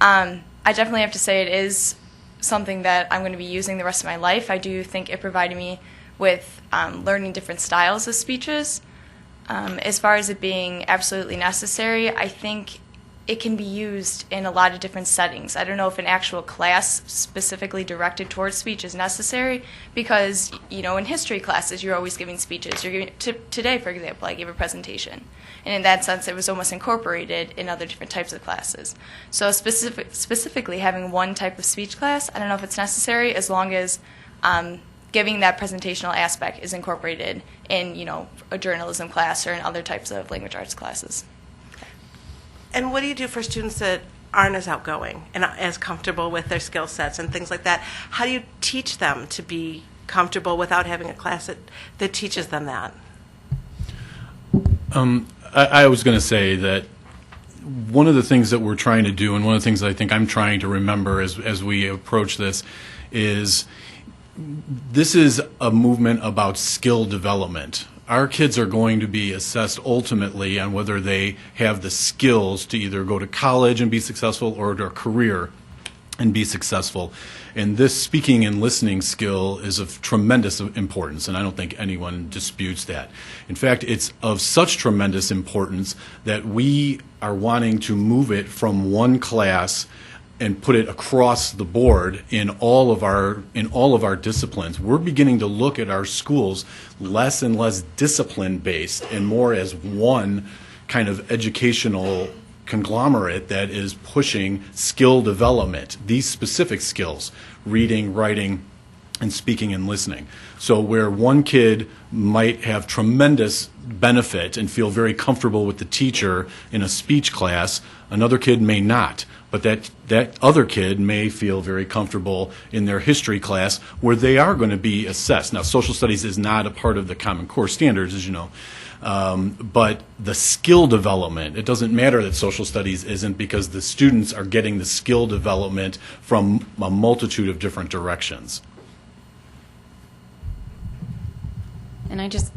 I definitely have to say it is something that I'm going to be using the rest of my life. I do think it provided me with learning different styles of speeches. As far as it being absolutely necessary, I think it can be used in a lot of different settings. I don't know if an actual class specifically directed towards speech is necessary because, in history classes, you're always giving speeches. You're giving, today, for example, I gave a presentation. And in that sense, it was almost incorporated in other different types of classes. So specifically having one type of speech class, I don't know if it's necessary as long as giving that presentational aspect is incorporated in, a journalism class or in other types of language arts classes. And what do you do for students that aren't as outgoing and as comfortable with their skill sets and things like that? How do you teach them to be comfortable without having a class that teaches them that? I was going to say that one of the things that we're trying to do, and one of the things I think I'm trying to remember as we approach this, is this is a movement about skill development. Our kids are going to be assessed ultimately on whether they have the skills to either go to college and be successful or to a career and be successful. And this speaking and listening skill is of tremendous importance, and I don't think anyone disputes that. In fact, it's of such tremendous importance that we are wanting to move it from one class and put it across the board in all of our disciplines. We're beginning to look at our schools less and less discipline based and more as one kind of educational conglomerate that is pushing skill development, these specific skills, reading, writing, and speaking and listening. So where one kid might have tremendous benefit and feel very comfortable with the teacher in a speech class, another kid may not. But that other kid may feel very comfortable in their history class where they are going to be assessed. Now, social studies is not a part of the Common Core standards, as you know. But the skill development, it doesn't matter that social studies isn't, because the students are getting the skill development from a multitude of different directions. And I just,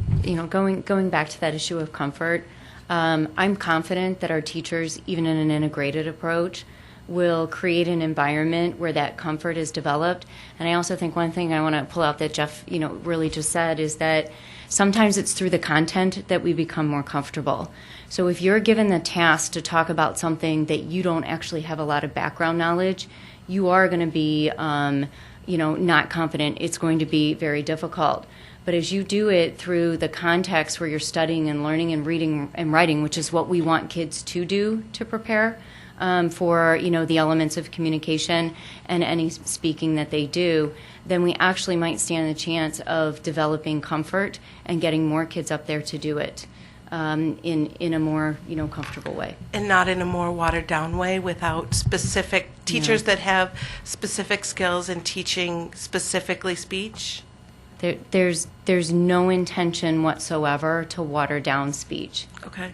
going back to that issue of comfort, I'm confident that our teachers, even in an integrated approach, will create an environment where that comfort is developed. And I also think one thing I want to pull out that Jeff, really just said is that sometimes it's through the content that we become more comfortable. So if you're given the task to talk about something that you don't actually have a lot of background knowledge, you are going to be, not confident. It's going to be very difficult. But as you do it through the context where you're studying and learning and reading and writing, which is what we want kids to do to prepare for, the elements of communication and any speaking that they do, then we actually might stand a chance of developing comfort and getting more kids up there to do it in a more, comfortable way. And not in a more watered down way, without specific teachers that have specific skills in teaching specifically speech? There's no intention whatsoever to water down speech. Okay.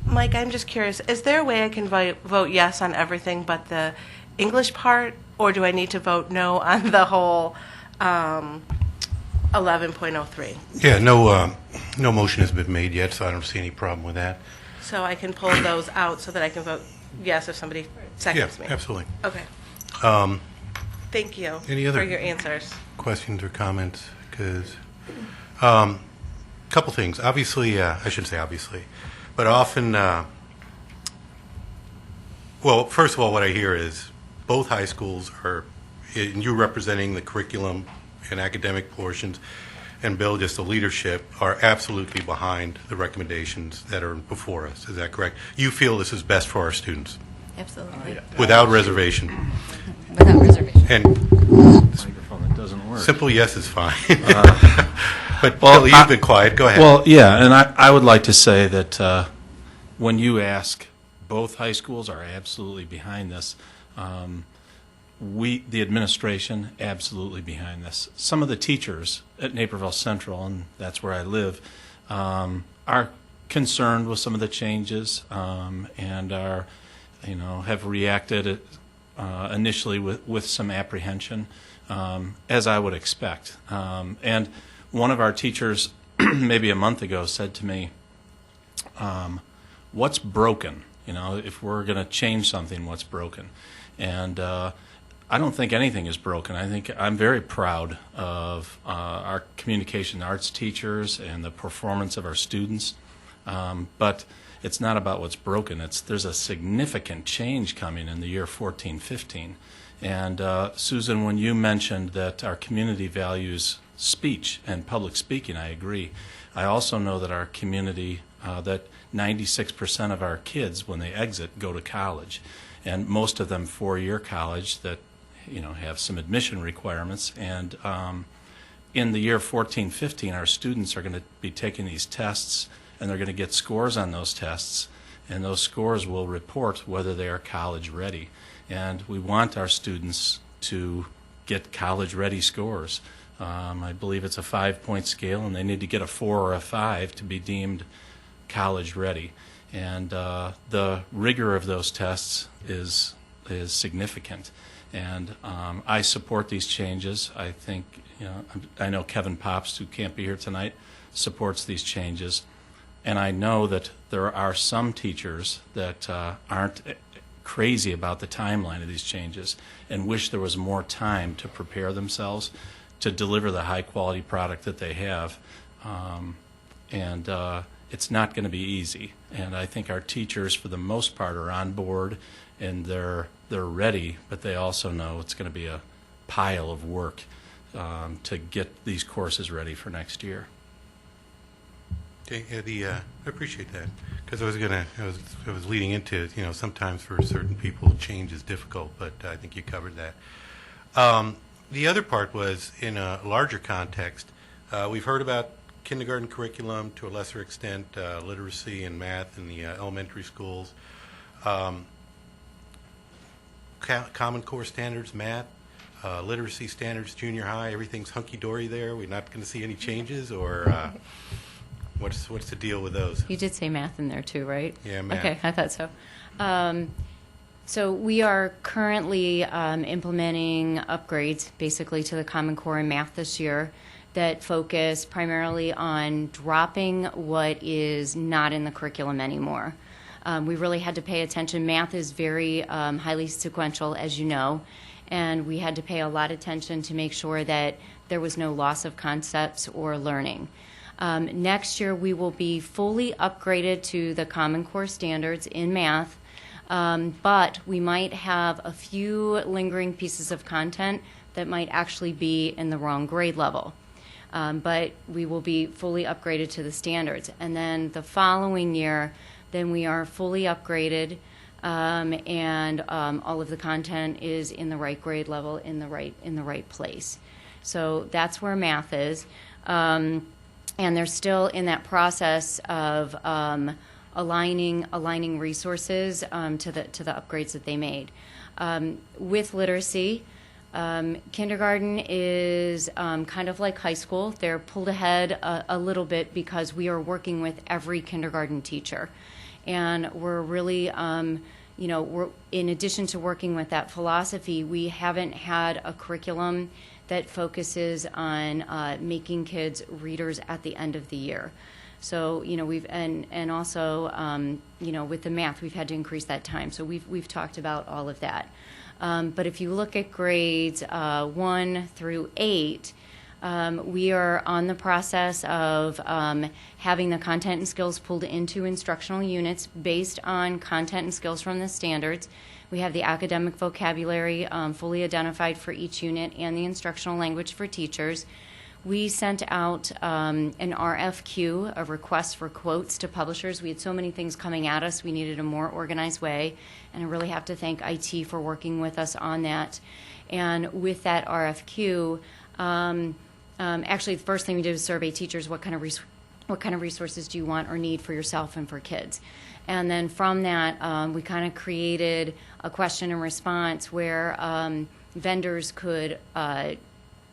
Mike, I'm just curious, is there a way I can vote yes on everything but the English part, or do I need to vote no on the whole 11.03? Yeah, no motion has been made yet, so I don't see any problem with that. So I can pull those out so that I can vote yes if somebody seconds me? Yeah, absolutely. Okay. Thank you Any other for your answers. questions or comments? Because couple things. Obviously, I shouldn't say obviously, but often, well, first of all, what I hear is both high schools are, and you representing the curriculum and academic portions, and Bill, just the leadership, are absolutely behind the recommendations that are before us. Is that correct? You feel this is best for our students? Absolutely. Without reservation? Without reservation. And Microphone that doesn't work. simple yes is fine. But Bill, you've been quiet. Go ahead. Well, yeah, and I would like to say that when you ask, both high schools are absolutely behind this. The administration, absolutely behind this. Some of the teachers at Naperville Central, and that's where I live, are concerned with some of the changes and are, have reacted initially with some apprehension, as I would expect. And one of our teachers, maybe a month ago, said to me, what's broken? If we're going to change something, what's broken? And I don't think anything is broken. I think I'm very proud of our communication arts teachers and the performance of our students. But it's not about what's broken. There's a significant change coming in the year 14-15. And Susan, when you mentioned that our community values speech and public speaking, I agree. I also know that our community, that 96% of our kids, when they exit, go to college. And most of them four-year college that, have some admission requirements. And in the year 14-15, our students are going to be taking these tests, and they're going to get scores on those tests. And those scores will report whether they are college ready. And we want our students to get college ready scores. I believe it's a 5-point scale, and they need to get a 4 or a 5 to be deemed college ready. And the rigor of those tests is significant. And I support these changes. I think, I know Kevin Pops, who can't be here tonight, supports these changes. And I know that there are some teachers that aren't crazy about the timeline of these changes and wish there was more time to prepare themselves to deliver the high quality product that they have. And it's not going to be easy. And I think our teachers, for the most part, are on board and they're ready, but they also know it's going to be a pile of work to get these courses ready for next year. Okay, I appreciate that, because I was leading into, sometimes for certain people, change is difficult, but I think you covered that. The other part was, in a larger context, we've heard about kindergarten curriculum, to a lesser extent, literacy and math in the elementary schools. Common Core standards, math, literacy standards, junior high, everything's hunky-dory there? We're not going to see any changes, or what's the deal with those? You did say math in there too, right? Yeah, math. Okay, I thought so. So we are currently implementing upgrades, basically, to the Common Core in math this year that focus primarily on dropping what is not in the curriculum anymore. We really had to pay attention. Math is very highly sequential, as you know, and we had to pay a lot of attention to make sure that there was no loss of concepts or learning. Next year, we will be fully upgraded to the Common Core standards in math, but we might have a few lingering pieces of content that might actually be in the wrong grade level. But we will be fully upgraded to the standards. And then the following year, then we are fully upgraded, and all of the content is in the right grade level, in the right place. So that's where math is. And they're still in that process of aligning resources to the upgrades that they made. With literacy, kindergarten is kind of like high school. They're pulled ahead a little bit because we are working with every kindergarten teacher. And we're really, we're, in addition to working with that philosophy, we haven't had a curriculum that focuses on making kids readers at the end of the year. So, we've, and also, with the math, we've had to increase that time. So we've talked about all of that. But if you look at grades 1 through 8, we are on the process of having the content and skills pulled into instructional units based on content and skills from the standards. We have the academic vocabulary fully identified for each unit and the instructional language for teachers. We sent out an RFQ, a request for quotes, to publishers. We had so many things coming at us, we needed a more organized way, and I really have to thank IT for working with us on that. And with that RFQ, actually the first thing we did was survey teachers, what kind of resources do you want or need for yourself and for kids. And then from that, we kind of created a question and response where vendors could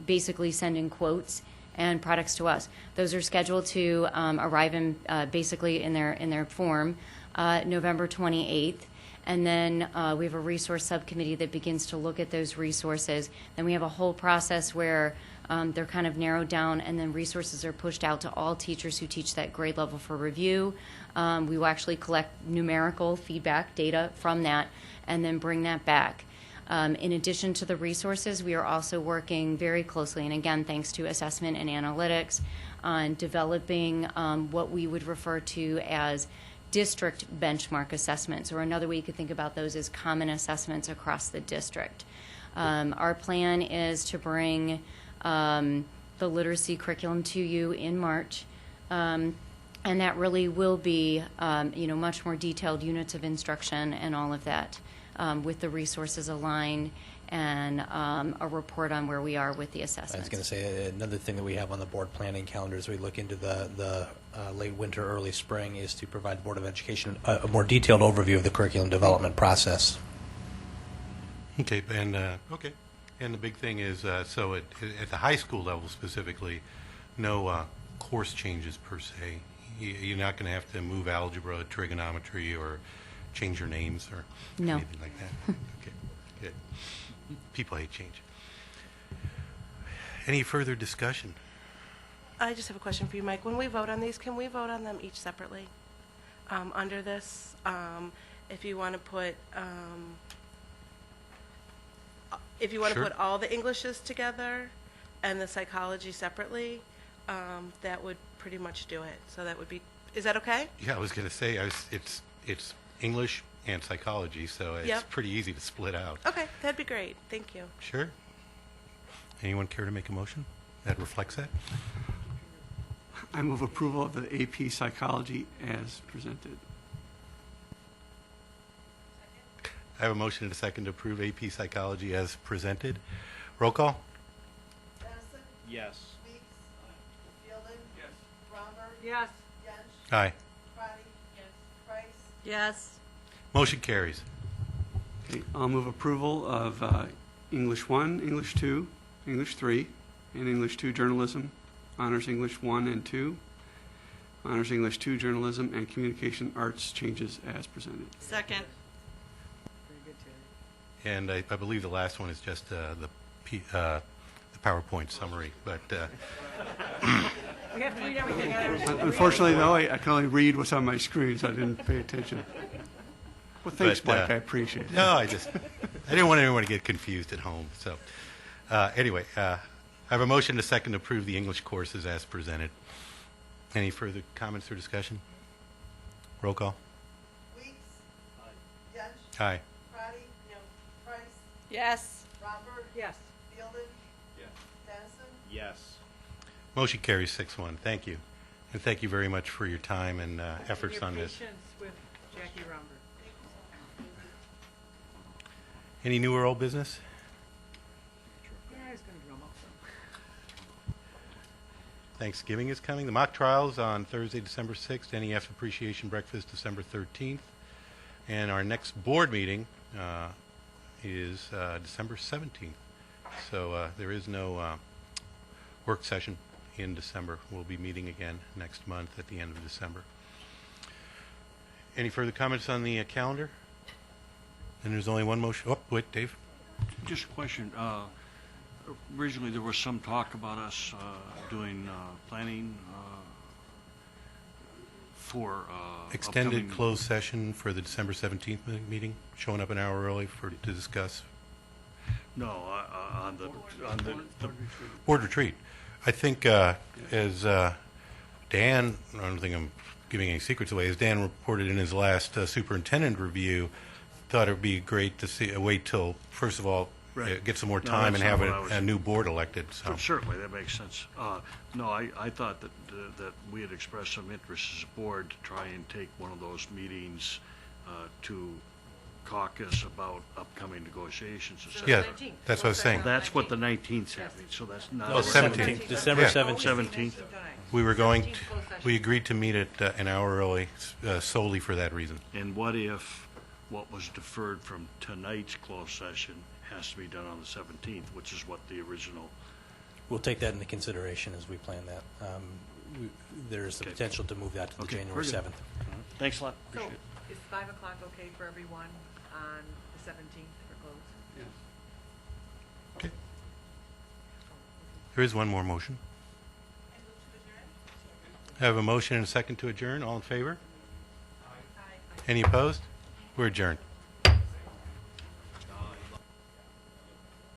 basically send in quotes and products to us. Those are scheduled to arrive in basically in their form November 28th. And then we have a resource subcommittee that begins to look at those resources. Then we have a whole process where they're kind of narrowed down, and then resources are pushed out to all teachers who teach that grade level for review. We will actually collect numerical feedback data from that and then bring that back. In addition to the resources, we are also working very closely, and again, thanks to assessment and analytics, on developing what we would refer to as district benchmark assessments, or another way you could think about those as common assessments across the district. Our plan is to bring the literacy curriculum to you in March, and that really will be much more detailed units of instruction and all of that, with the resources aligned and a report on where we are with the assessments. I was going to say another thing that we have on the board planning calendar as we look into the late winter, early spring is to provide the Board of Education a more detailed overview of the curriculum development process. Okay, and and the big thing is, so at the high school level specifically, no course changes per se. You're not going to have to move algebra, trigonometry, or change your names or anything like that. Okay, good. People hate change. Any further discussion? I just have a question for you, Mike. When we vote on these, can we vote on them each separately? Under this, if you want to put, Sure. put all the Englishes together and the psychology separately, that would pretty much do it. So that would be Is that okay? Yeah, I was going to say, it's English and psychology, so it's Yep. pretty easy to split out. Okay, that'd be great. Thank you. Sure. Anyone care to make a motion that reflects that? I move approval of the AP Psychology as presented. I have a motion and a second to approve AP Psychology as presented. Roll call? Dennison, Yes. Weeks, Fielding. Yes. Romberg. Yes. Yench. Aye. Crotty. Yes. Price. Yes. Motion carries. Okay, I'll move approval of English 1, English 2, English 3, and English 2 Journalism, Honors English 1 and 2, Honors English 2 Journalism, and Communication Arts changes as presented. Second. And I believe the last one is just the PowerPoint summary, but We have to read everything out. Unfortunately, though, I can only read what's on my screen, so I didn't pay attention. Well, thanks, But, Mike. I appreciate it. No, I didn't want anyone to get confused at home. So, anyway, I have a motion to second to approve the English courses as presented. Any further comments or discussion? Roll call. Weeks. Aye. Yench. Aye. Crotty. No. Price. Yes. Romberg. Yes. Fielding. Yes. Dennison. Yes. Motion carries 6-1. Thank you. And thank you very much for your time and efforts on this. Patience with Jackie Romberg. Any new or old business? Yeah, I was going to drum up some. Thanksgiving is coming. The mock trials on Thursday, December 6th. NEF Appreciation Breakfast, December 13th. And our next board meeting is December 17th. So there is no work session in December. We'll be meeting again next month at the end of December. Any further comments on the calendar? And there's only one motion. Oh, wait, Dave. Just a question. Originally, there was some talk about us doing planning for Extended upcoming- closed session for the December 17th meeting, showing up an hour early to discuss No, on the board retreat. I think as Dan, I don't think I'm giving any secrets away, as Dan reported in his last superintendent review, thought it would be great to see wait till, first of all, Right. get some more No, time that's and have not what I was- a new board elected. So. Certainly, that makes sense. No, I thought that we had expressed some interest as a board to try and take one of those meetings to caucus about upcoming negotiations, et cetera. Yeah, that's what I was saying. That's what the 19th is happening, so that's not. No, 17th. December Yeah. 17th. 17th. We were going, we agreed to meet it an hour early solely for that reason. And what if what was deferred from tonight's closed session has to be done on the 17th, which is what the original. We'll take that into consideration as we plan that. There's the Okay. potential to move that to the Okay, January very good. 7th. Thanks a lot. So Appreciate it. is 5 o'clock okay for everyone on the 17th for close? Yes. Okay. There is one more motion. I have a motion and a second to adjourn. All in favor? Any opposed? We're adjourned.